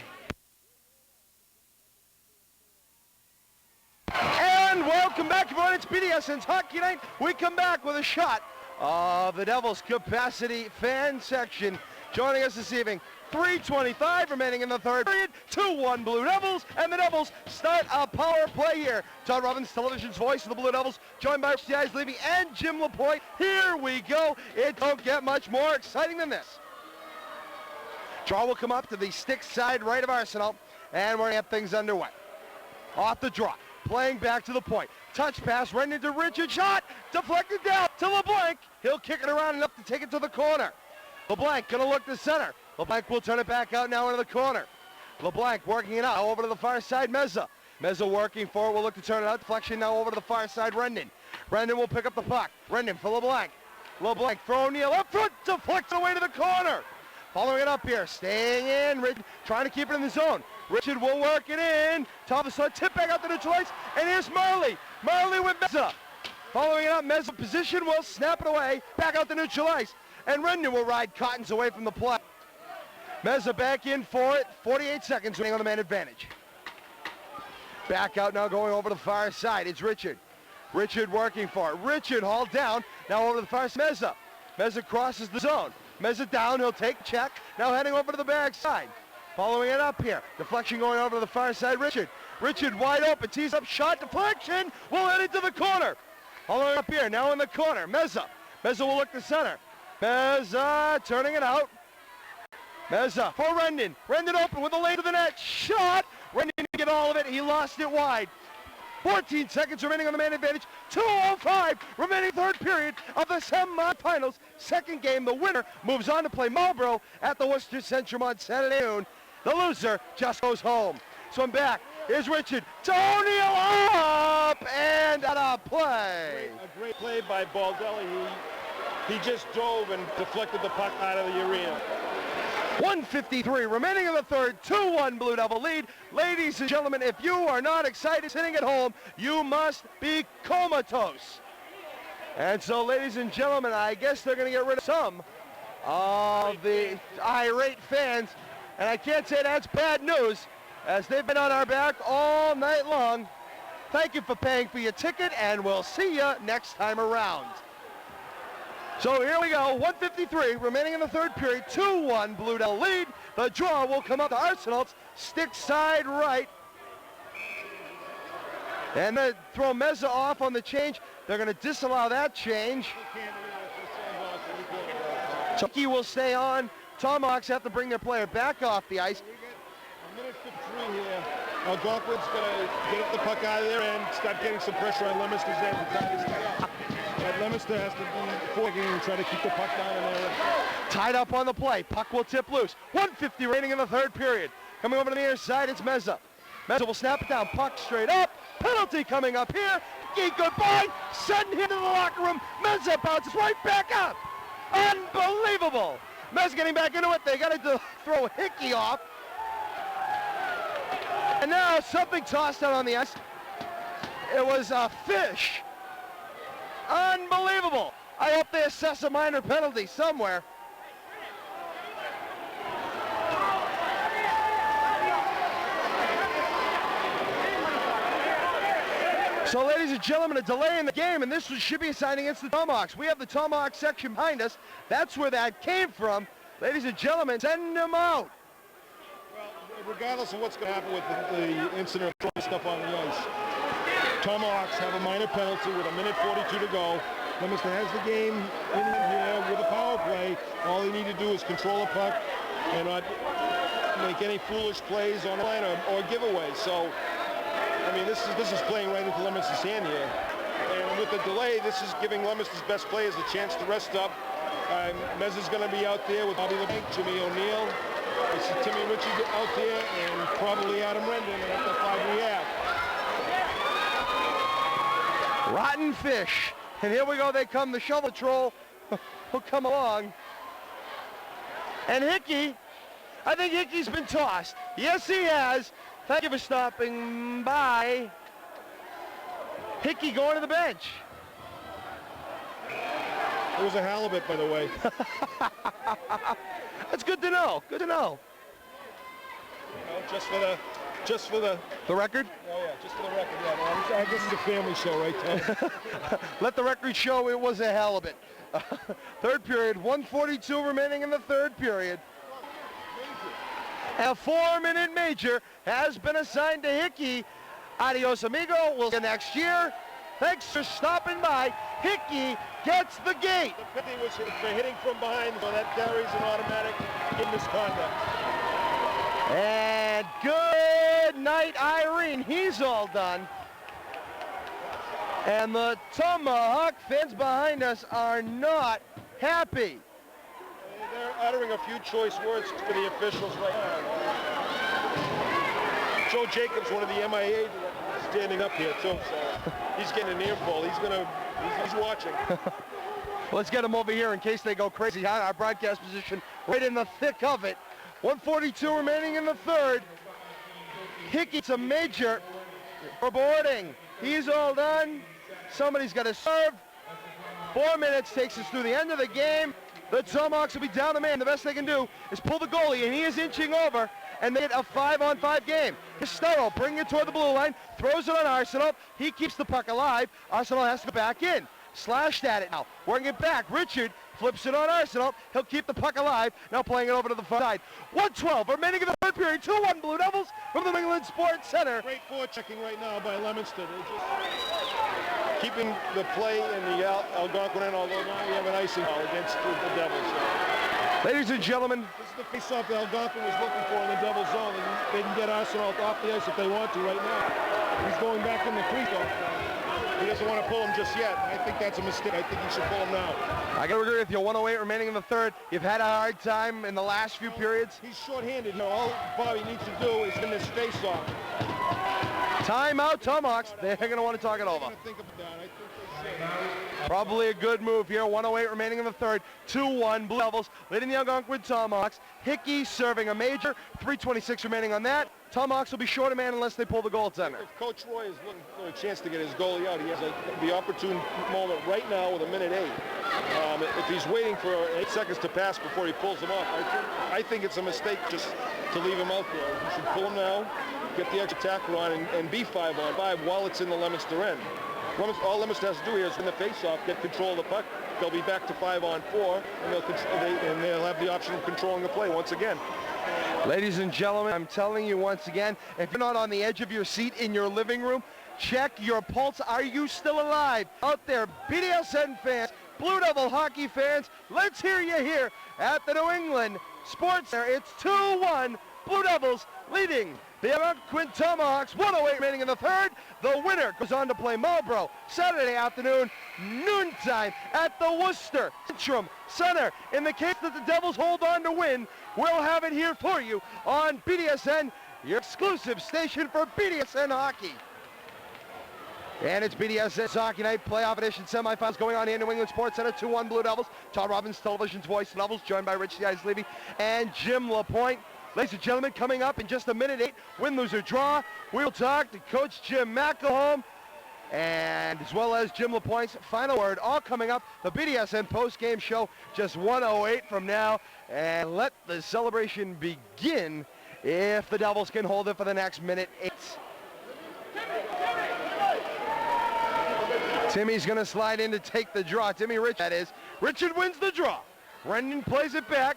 And welcome back, everyone. It's BDSN's Hockey Night. We come back with a shot of the Devils capacity fan section. Joining us this evening, 3:25 remaining in the third period, 2-1 Blue Devils, and the Devils start a power play here. Todd Robbins, television's voice of the Blue Devils, joined by Levy and Jim LaPointe. Here we go. It don't get much more exciting than this. Draw will come up to the stick side right of Arsenal, and we're going to have things underway. Off the draw, playing back to the point. Touch pass, right into Richard, shot, deflected down to LeBlanc. He'll kick it around enough to take it to the corner. LeBlanc gonna look to center. LeBlanc will turn it back out now into the corner. LeBlanc working it out over to the far side, Meza. Meza working for it, will look to turn it out. Deflection now over to the far side, Rendon. Rendon will pick up the puck. Rendon for LeBlanc. LeBlanc for O'Neill up front, deflects away to the corner. Following it up here, staying in, Richard trying to keep it in the zone. Richard will work it in. Top of the tip back out to the choice, and here's Marley. Marley with Meza. Following it up, Meza position will snap it away, back out to neutral ice. And Rendon will ride Cottons away from the play. Meza back in for it. 48 seconds remaining on the man advantage. Back out now going over to the far side. It's Richard. Richard working for it. Richard hauled down. Now over to the far side. Meza. Meza crosses the zone. Meza down. He'll take check. Now heading over to the back side. Following it up here. Deflection going over to the far side. Richard. Richard wide open. Tees up shot. Deflection. Will head into the corner. Following up here. Now in the corner. Meza. Meza will look to center. Meza turning it out. Meza for Rendon. Rendon open with the lane to the net. Shot. Rendon didn't get all of it. He lost it wide. 14 seconds remaining on the man advantage. 2:05 remaining third period of the semifinals. Second game, the winner moves on to play Marlborough at the Worcester Centrum on Saturday noon. The loser just goes home. So I'm back. Here's Richard. O'Neill up and out of play. A great play by Baldelli. He just dove and deflected the puck out of the arena. 1:53 remaining in the third, 2-1 Blue Devil lead. Ladies and gentlemen, if you are not excited sitting at home, you must be comatose. And so, ladies and gentlemen, I guess they're going to get rid of some of the irate fans. And I can't say that's bad news, as they've been on our back all night long. Thank you for paying for your ticket, and we'll see you next time around. So here we go, 1:53 remaining in the third period, 2-1 Blue Devil lead. The draw will come up to Arsenal's stick side right. And then throw Meza off on the change. They're going to disallow that change. Tucky will stay on. Tomahawks have to bring their player back off the ice. We get a minute 53 here. Algonquin's going to get the puck out of there and start getting some pressure on Leominster's end to tie this thing up. But Leominster has to be forging and try to keep the puck down in there. Tied up on the play. Puck will tip loose. 1:50 remaining in the third period. Coming over to the near side, it's Meza. Meza will snap it down. Puck straight up. Penalty coming up here. Goodbye. Sending him to the locker room. Meza bounces right back up. Unbelievable. Meza getting back into it. They got to throw Hickey off. And now something tossed out on the ice. It was a fish. Unbelievable. I hope they assess a minor penalty somewhere. So, ladies and gentlemen, a delay in the game, and this should be a sign against the Tomahawks. We have the Tomahawk section behind us. That's where that came from. Ladies and gentlemen, send them out. Well, regardless of what's going to happen with the incident of throwing stuff on the ice, Tomahawks have a minor penalty with a minute 42 to go. Leominster has the game in here with a power play. All they need to do is control the puck and not make any foolish plays on the line or giveaways. So, I mean, this is playing right into Leominster's hand here. And with the delay, this is giving Leominster's best players a chance to rest up. Meza's going to be out there with Bobby LeBanc, Jimmy O'Neill. I see Timmy Ritchie out there, and probably Adam Rendon, and that's the five we have. Rotten fish. And here we go, they come, the shovel troll will come along. And Hickey, I think Hickey's been tossed. Yes, he has. Thank you for stopping by. Hickey going to the bench. It was a halibut, by the way. That's good to know. Good to know. Just for the record? Oh yeah, just for the record. Yeah, I guess it's a family show, right, Tom? Let the record show it was a halibut. Third period, 1:42 remaining in the third period. A 4-minute major has been assigned to Hickey. Adios, amigo. We'll see you next year. Thanks for stopping by. Hickey gets the gate. The penalty was for hitting from behind, so that carries an automatic in misconduct. And good night, Irene. He's all done. And the Tomahawk fans behind us are not happy. They're uttering a few choice words for the officials right now. Joe Jacobs, one of the MIA directors, standing up here too, so he's getting an earful. He's watching. Let's get him over here in case they go crazy. Our broadcast position right in the thick of it. 1:42 remaining in the third. Hickey's a major for boarding. He's all done. Somebody's got to serve. 4 minutes takes us through the end of the game. The Tomahawks will be down a man. The best they can do is pull the goalie, and he is inching over, and they get a 5-on-5 game. Costello bringing it toward the blue line, throws it on Arsenal. He keeps the puck alive. Arsenal has to go back in. Slashed at it now. Working it back. Richard flips it on Arsenal. He'll keep the puck alive. Now playing it over to the far side. 1:12 remaining in the third period. 2-1 Blue Devils from the New England Sports Center. Great forechecking right now by Leominster. They're just keeping the play in the Algonquin end, although now we have an icing call against the Devils. Ladies and gentlemen, this is the face-off the Algonquin was looking for in the Devils zone. And they can get Arsenal off the ice if they want to right now. He's going back in the crease though. He doesn't want to pull him just yet. I think that's a mistake. I think he should pull him now. I got to agree with you. 1:08 remaining in the third. You've had a hard time in the last few periods. He's short-handed. No, all Bobby needs to do is in this face-off. Timeout, Tomahawks. They're going to want to talk it over. I think about that. I think Probably a good move here. 1:08 remaining in the third. 2-1 Blue Devils leading the Algonquin Tomahawks. Hickey serving a major. 3:26 remaining on that. Tomahawks will be short a man unless they pull the goaltender. If Coach Roy is looking for a chance to get his goalie out, he has the opportune moment right now with 1:08. If he's waiting for 8 seconds to pass before he pulls him off, I think it's a mistake just to leave him out there. He should pull him now, get the extra tackle on, and be 5-on-5 while it's in the Leominster end. All Leominster has to do here is win the face-off, get control of the puck. They'll be back to 5-on-4, and they'll have the option of controlling the play once again. Ladies and gentlemen, I'm telling you once again, if you're not on the edge of your seat in your living room, check your pulse. Are you still alive? Out there, BDSN fans, Blue Devil hockey fans, let's hear you here at the New England Sports Center. It's 2-1, Blue Devils leading the Algonquin Tomahawks. 1:08 remaining in the third. The winner goes on to play Marlborough Saturday afternoon, noontime at the Worcester Centrum Center. In the case that the Devils hold on to win, we'll have it here for you on BDSN, your exclusive station for BDSN hockey. And it's BDSN Hockey Night Playoff Edition semifinals going on here in New England Sports Center. 2-1 Blue Devils. Todd Robbins, television's voice, Devils, joined by Rich the Ice Levy and Jim LaPointe. Ladies and gentlemen, coming up in just a minute 8, win, lose, or draw, we'll talk to Coach Jim McElhone, and as well as Jim LaPointe's final word, all coming up. The BDSN post-game show just 1:08 from now, and let the celebration begin if the Devils can hold it for the next minute 8. Timmy's going to slide in to take the draw. Timmy Rich, that is. Richard wins the draw. Brendan plays it back.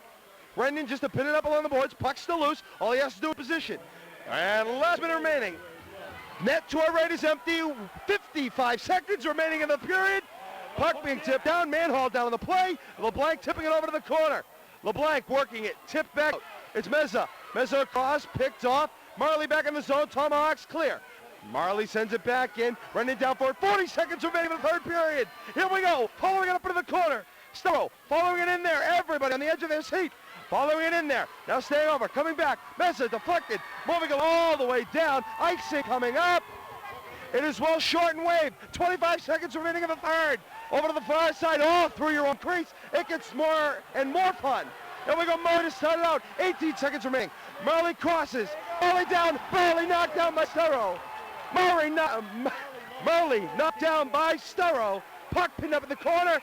Brendan just to pin it up along the boards. Puck's still loose. All he has to do is position. And last minute remaining. Net to our right is empty. 55 seconds remaining in the period. Puck being tipped down. Manhall down on the play. LeBlanc tipping it over to the corner. LeBlanc working it. Tipped back. It's Meza. Meza across. Picked off. Marley back in the zone. Tomahawks clear. Marley sends it back in. Brendan down for it. 40 seconds remaining in the third period. Here we go. Following it up into the corner. Stowe following it in there. Everybody on the edge of their seat. Following it in there. Now staying over. Coming back. Mesa deflected. Moving it all the way down. Icing coming up. It is well short and waved. 25 seconds remaining in the third. Over to the far side. Oh, through your own crease. It gets more and more fun. Here we go. Murray to start it out. 18 seconds remaining. Marley crosses. Marley down. Marley knocked down by Sturrow. Marley knocked down by Sturrow. Puck pinned up in the corner.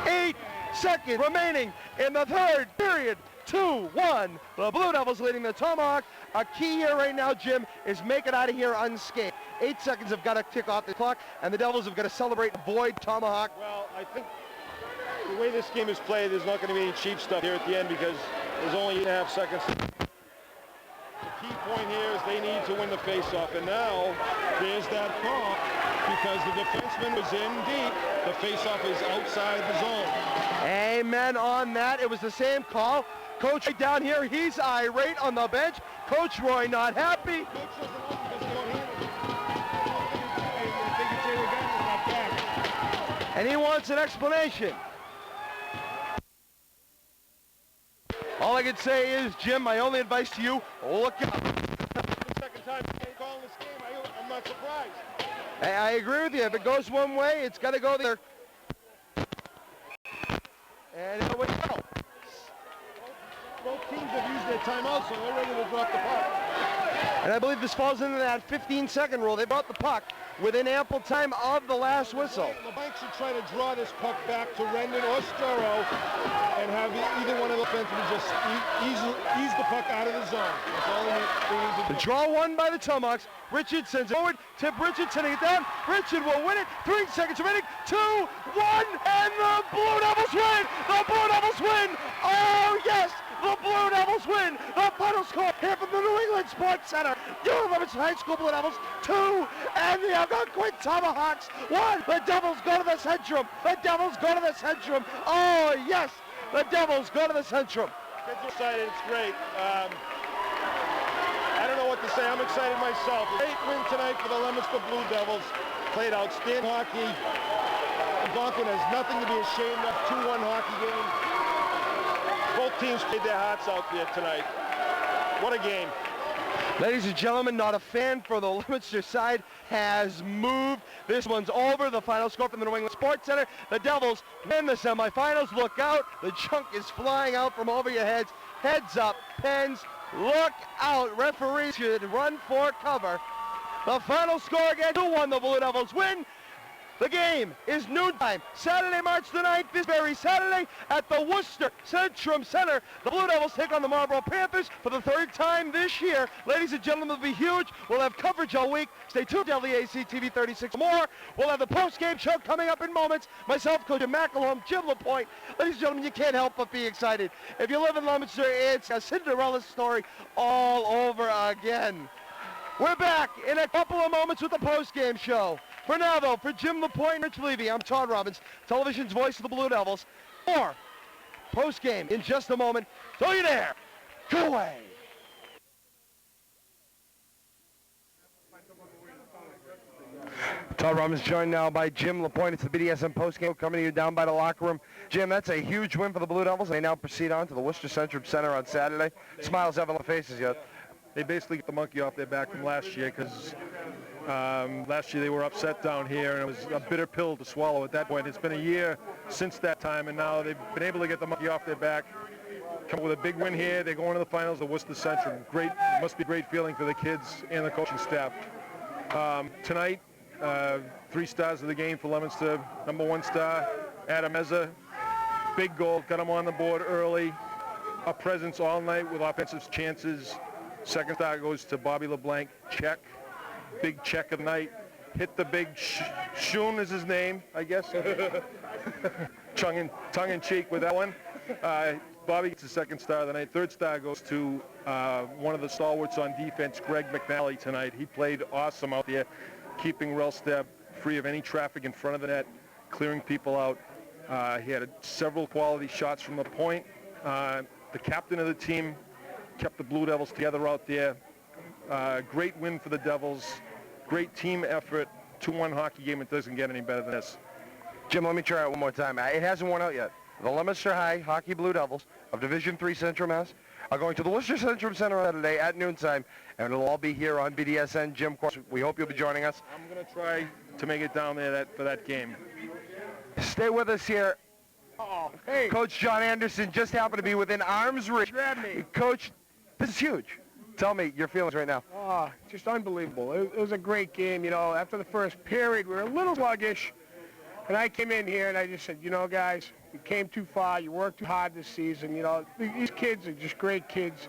8 seconds remaining in the third period. 2-1. The Blue Devils leading the Tomahawk. A key here right now, Jim, is make it out of here unscathed. 8 seconds have got to tick off the clock, and the Devils have got to celebrate, avoid Tomahawk. Well, I think the way this game is played, there's not going to be any cheap stuff here at the end because there's only 8.5 seconds. The key point here is they need to win the faceoff, and now there's that call because the defenseman was in deep. The faceoff is outside the zone. Amen on that. It was the same call. Coach right down here, he's irate on the bench. Coach Roy not happy. And he wants an explanation. All I can say is, Jim, my only advice to you, look out. The second time calling this game, I'm not surprised. I agree with you. If it goes one way, it's got to go there. And here we go. Both teams have used their timeout, so they're ready to drop the puck. And I believe this falls into that 15-second rule. They brought the puck within ample time of the last whistle. LeBlanc should try to draw this puck back to Rendon or Sturrow and have either one of the defensemen just ease the puck out of the zone. That's all they need to do. The draw won by the Tomahawks. Richard sends it forward. Tip Richard sending it down. Richard will win it. 3 seconds remaining. 2, 1, and the Blue Devils win! The Blue Devils win! Oh, yes! The Blue Devils win! The final score here from the New England Sports Center. Leominster High School Blue Devils 2 and the Algonquin Tomahawks 1. The Devils go to the Centrum. The Devils go to the Centrum. Oh, yes! The Devils go to the Centrum. Kids are excited. It's great. I don't know what to say. I'm excited myself. Great win tonight for the Leominster Blue Devils. Played outstanding hockey. Algonquin has nothing to be ashamed of. 2-1 hockey game. Both teams played their hearts out there tonight. What a game. Ladies and gentlemen, not a fan for the Leominster side has moved. This one's over. The final score from the New England Sports Center. The Devils win the semifinals. Look out. The chunk is flying out from over your heads. Heads up. Pens. Look out. Referees should run for cover. The final score again. 2-1. The Blue Devils win. The game is noontime, Saturday, March the 9th, this very Saturday at the Worcester Centrum Center. The Blue Devils take on the Marlborough Panthers for the third time this year. Ladies and gentlemen, it'll be huge. We'll have coverage all week. Stay tuned to LEAC TV 36 more. We'll have the post-game show coming up in moments. Myself, Coach McElholm, Jim LaPointe. Ladies and gentlemen, you can't help but be excited. If you live in Leominster, it's a Cinderella story all over again. We're back in a couple of moments with the post-game show. For now, though, for Jim LaPointe and Rich Levy, I'm Todd Robbins, television's voice of the Blue Devils. More post-game in just a moment. Don't you dare go away. Todd Robbins joined now by Jim LaPointe. It's the BDSN postgame coming to you down by the locker room. Jim, that's a huge win for the Blue Devils. They now proceed on to the Worcester Centrum Center on Saturday. Smiles haven't left faces yet. They basically get the monkey off their back from last year because last year they were upset down here, and it was a bitter pill to swallow at that point. It's been a year since that time, and now they've been able to get the monkey off their back. Come up with a big win here. They're going to the finals of Worcester Centrum. Great, must be a great feeling for the kids and the coaching staff. Tonight, 3 stars of the game for Leominster. Number 1 star, Adam Ezza. Big goal, got him on the board early. A presence all night with offensive chances. Second star goes to Bobby LeBlanc. Check. Big check of the night. Hit the big Shoon is his name, I guess. tongue in cheek with that one. Bobby gets the second star of the night. Third star goes to one of the stalwarts on defense, Greg McNally, tonight. He played awesome out there, keeping Rellstab free of any traffic in front of the net, clearing people out. He had several quality shots from the point. The captain of the team kept the Blue Devils together out there. Great win for the Devils. Great team effort. 2-1 hockey game. It doesn't get any better than this. Jim, let me try it one more time. It hasn't worn out yet. The Leominster High Hockey Blue Devils of Division III Central Mass are going to the Worcester Centrum Center Saturday at noontime, and it'll all be here on BDSN. Jim, of course, we hope you'll be joining us. I'm going to try to make it down there for that game. Stay with us here. Oh, hey. Coach John Anderson just happened to be within arm's reach. Grab me. Coach, this is huge. Tell me your feelings right now. Oh, just unbelievable. It was a great game. You know, after the first period, we were a little sluggish. And I came in here and I just said, you know, guys, you came too far. You worked too hard this season. You know, these kids are just great kids.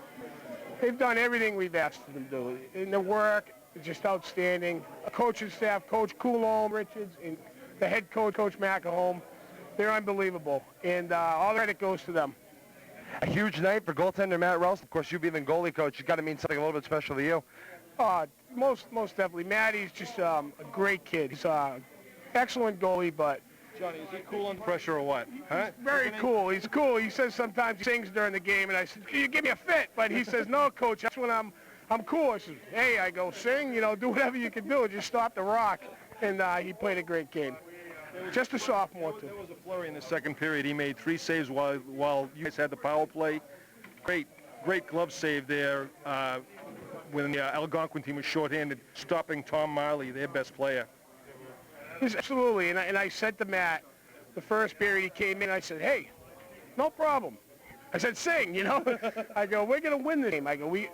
They've done everything we've asked them to do. And the work is just outstanding. Coaching staff, Coach Coulombe, Richards, and the head coach, Coach McElholm, they're unbelievable. And all the credit goes to them. A huge night for goaltender Matt Rels. Of course, you being the goalie coach, it's got to mean something a little bit special to you. Most definitely. Matty's just a great kid. He's an excellent goalie, but Johnny, is he cool on pressure or what? Huh? very cool. He's cool. He says sometimes he sings during the game, and I said, "Can you give me a fit?" But he says, "No, coach. That's when I'm cool." I said, "Hey," I go, "sing. You know, do whatever you can do. Just stop the rock." And he played a great game. Just a sophomore, too. There was a flurry in the second period. He made 3 saves while you guys had the power play. Great glove save there when the Algonquin team was shorthanded, stopping Tom Marley, their best player. Yes, absolutely. And I said to Matt, the first period he came in, I said, "Hey, no problem." I said, "Sing, you know." I go, "We're going to win this game." I go, we're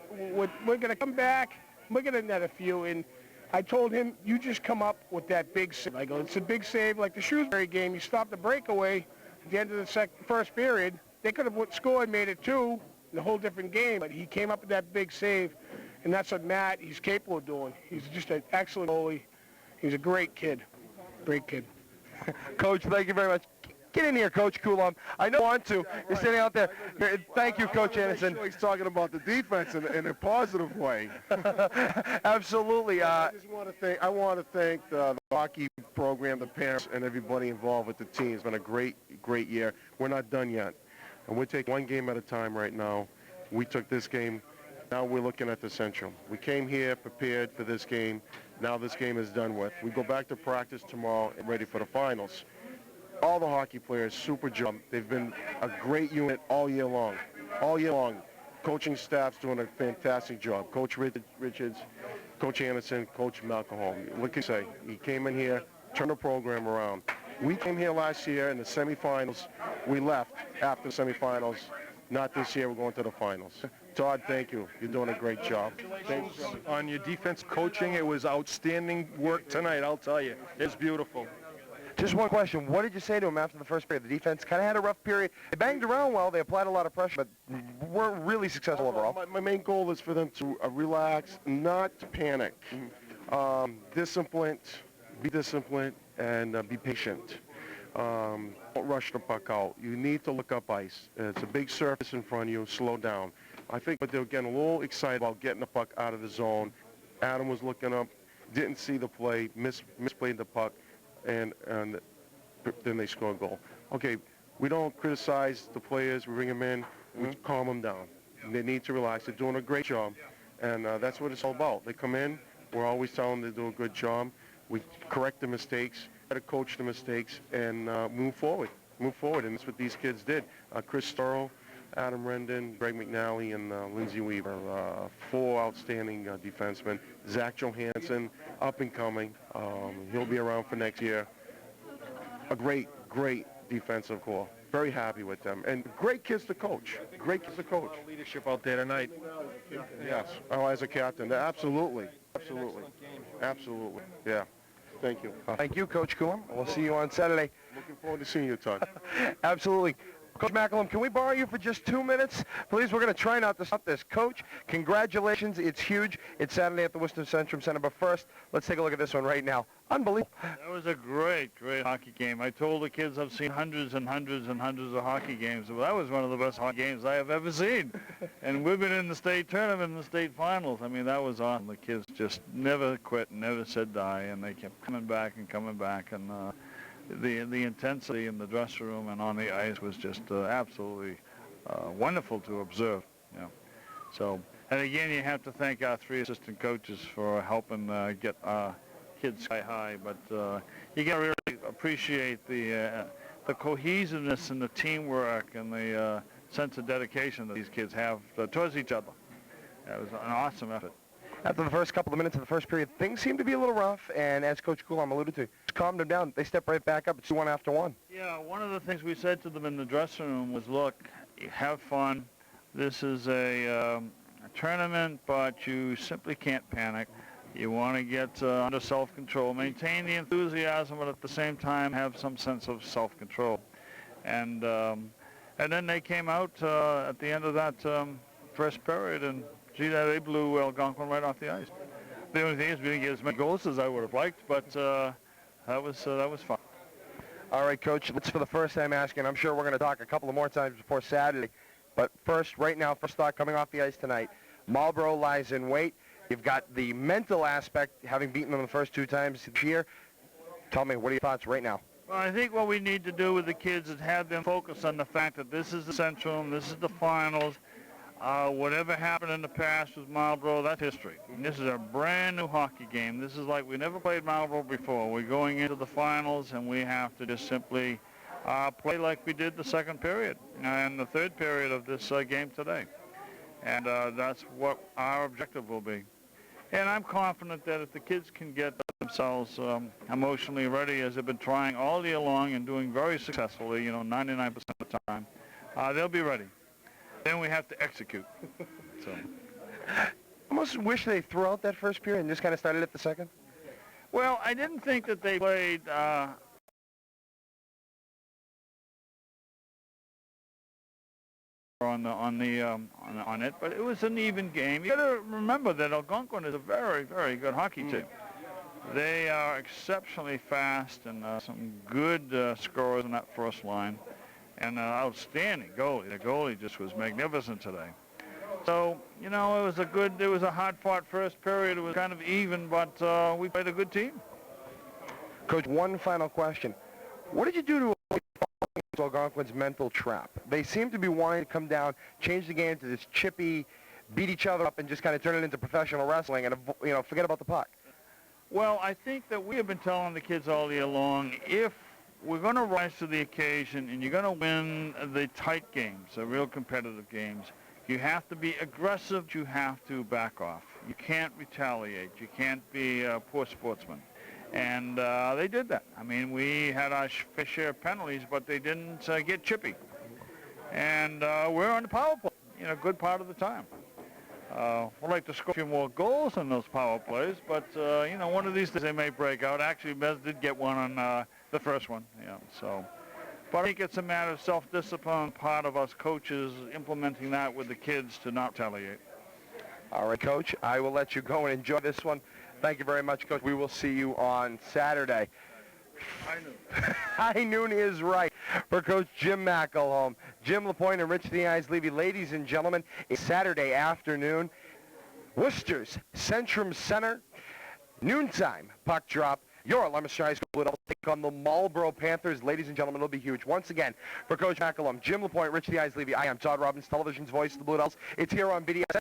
going to come back. We're going to net a few. And I told him, "You just come up with that big save." I go, "It's a big save like the Shrewsbury game. You stopped the breakaway at the end of the first period. They could have scored, made it 2 in a whole different game, but he came up with that big save, and that's what Matt, he's capable of doing. He's just an excellent goalie. He's a great kid. Great kid." Coach, thank you very much. Get in here, Coach Coulombe. I know you want to. You're sitting out there. Thank you, Coach Anderson. He's talking about the defense in a positive way. Absolutely. I want to thank the hockey program, the parents, and everybody involved with the team. It's been a great year. We're not done yet, and we're taking one game at a time right now. We took this game. Now we're looking at the Central. We came here prepared for this game. Now this game is done with. We go back to practice tomorrow and ready for the finals. All the hockey players, super job. They've been a great unit all year long. All year long. coaching staff's doing a fantastic job. Coach Richards, Coach Anderson, Coach Malcolm. What can you say? He came in here, turned the program around. We came here last year in the semifinals. We left after the semifinals. Not this year. We're going to the finals. Todd, thank you. You're doing a great job. Thanks. On your defense coaching, it was outstanding work tonight, I'll tell you. It's beautiful. Just one question. What did you say to him after the first period? The defense kind of had a rough period. They banged around well. They applied a lot of pressure, but weren't really successful overall. My main goal is for them to relax, not panic. Be disciplined, and be patient. Don't rush the puck out. You need to look up ice. It's a big surface in front of you. Slow down. I think they were getting a little excited about getting the puck out of the zone. Adam was looking up, didn't see the play, misplayed the puck, and then they score a goal. Okay, we don't criticize the players. We bring them in. We calm them down. They need to relax. They're doing a great job, and that's what it's all about. They come in. We're always telling them they do a good job. We correct the mistakes, try to coach the mistakes, and move forward. And that's what these kids did. Chris Storrow, Adam Rendon, Greg McNally, and Lindsey Weaver. 4 outstanding defensemen. Zach Johansson, up and coming. He'll be around for next year. A great defensive core. Very happy with them. And great kids to coach. Great kids to coach. Leadership out there tonight. Yes. Oh, as a captain. Absolutely. Yeah. Thank you. Thank you, Coach Coulomb. We'll see you on Saturday. Looking forward to seeing you, Todd. Absolutely. Coach McCallum, can we borrow you for just 2 minutes? Please, we're going to try not to stop this. Coach, congratulations. It's huge. It's Saturday at the Worcester Centrum Center. But first, let's take a look at this one right now. Unbelievable. That was a great hockey game. I told the kids I've seen hundreds and hundreds and hundreds of hockey games. Well, that was one of the best hockey games I have ever seen. And we've been in the state tournament and the state finals. I mean, that was awesome. The kids just never quit, never said die, and they kept coming back. And the intensity in the dressing room and on the ice was just absolutely wonderful to observe. You know. So, and again, you have to thank our 3 assistant coaches for helping get kids sky high. But you got to really appreciate the cohesiveness and the teamwork and the sense of dedication that these kids have towards each other. It was an awesome effort. After the first couple of minutes of the first period, things seemed to be a little rough, and as Coach Coulomb alluded to, calmed them down. They stepped right back up. It's 1 after 1. Yeah, one of the things we said to them in the dressing room was, look, have fun. This is a tournament, but you simply can't panic. You want to get under self-control. Maintain the enthusiasm, but at the same time have some sense of self-control. And then they came out at the end of that first period, and gee, they blew Algonquin right off the ice. The only thing is we didn't get as many goals as I would have liked, but that was fun. All right, Coach, let's for the first time asking. I'm sure we're going to talk a couple of more times before Saturday. But first, right now, first thought coming off the ice tonight, Marlborough lies in wait. You've got the mental aspect, having beaten them the first 2 times this year. Tell me, what are your thoughts right now? Well, I think what we need to do with the kids is have them focus on the fact that this is the Centrum, this is the finals. Whatever happened in the past with Marlborough, that's history. And this is a brand new hockey game. This is like we never played Marlborough before. We're going into the finals, and we have to just simply play like we did the second period and the third period of this game today. And that's what our objective will be. And I'm confident that if the kids can get themselves emotionally ready, as they've been trying all year long and doing very successfully, 99% of the time, they'll be ready. Then we have to execute. So. I almost wish they threw out that first period and just kind of started at the second. Well, I didn't think that they played on it, but it was an even game. You got to remember that Algonquin is a very, very good hockey team. They are exceptionally fast and some good scorers in that first line. And an outstanding goalie. The goalie just was magnificent today. So, it was a hard-fought first period. It was kind of even, but we played a good team. Coach, one final question. What did you do to avoid falling into Algonquin's mental trap? They seem to be wanting to come down, change the game to this chippy, beat each other up, and just kind of turn it into professional wrestling and, forget about the puck. Well, I think that we have been telling the kids all year long, if we're going to rise to the occasion and you're going to win the tight games, the real competitive games, You have to be aggressive. You have to back off. You can't retaliate. You can't be a poor sportsman. And they did that. I mean, we had our fair share of penalties, but they didn't get chippy. And we're on the power play, you know, a good part of the time. We'd like to score a few more goals in those power plays, but, you know, one of these days they may break out. Actually, Bez did get one on the first one, yeah, so. But I think it's a matter of self-discipline, part of us coaches implementing that with the kids to not retaliate. All right, Coach, I will let you go and enjoy this one. Thank you very much, Coach. We will see you on Saturday. High noon. High noon is right for Coach Jim McElhone. Jim LaPointe and Rich the Eyes Levy. Ladies and gentlemen, it's Saturday afternoon. Worcester's Centrum Center, noontime puck drop. Your Leominster High School will take on the Marlborough Panthers. Ladies and gentlemen, it'll be huge. Once again, for Coach McElhone, Jim LaPointe, Rich the Eyes Levy. I am Todd Robbins, television's voice of the Blue Devils. It's here on BDSN.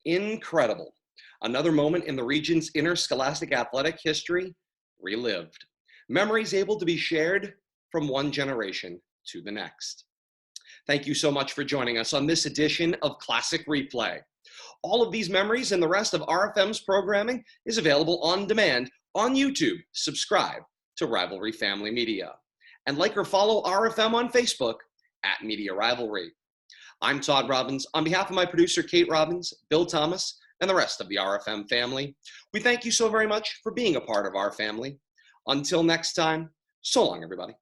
Incredible. Another moment in the region's interscholastic athletic history relived. Memories able to be shared from one generation to the next. Thank you so much for joining us on this edition of Classic Replay. All of these memories and the rest of RFM's programming is available on demand on YouTube. Subscribe to Rivalry Family Media. And like or follow RFM on Facebook at Media Rivalry. I'm Todd Robbins. On behalf of my producer, Kate Robbins, Bill Thomas, and the rest of the RFM family, we thank you so very much for being a part of our family. Until next time, so long, everybody.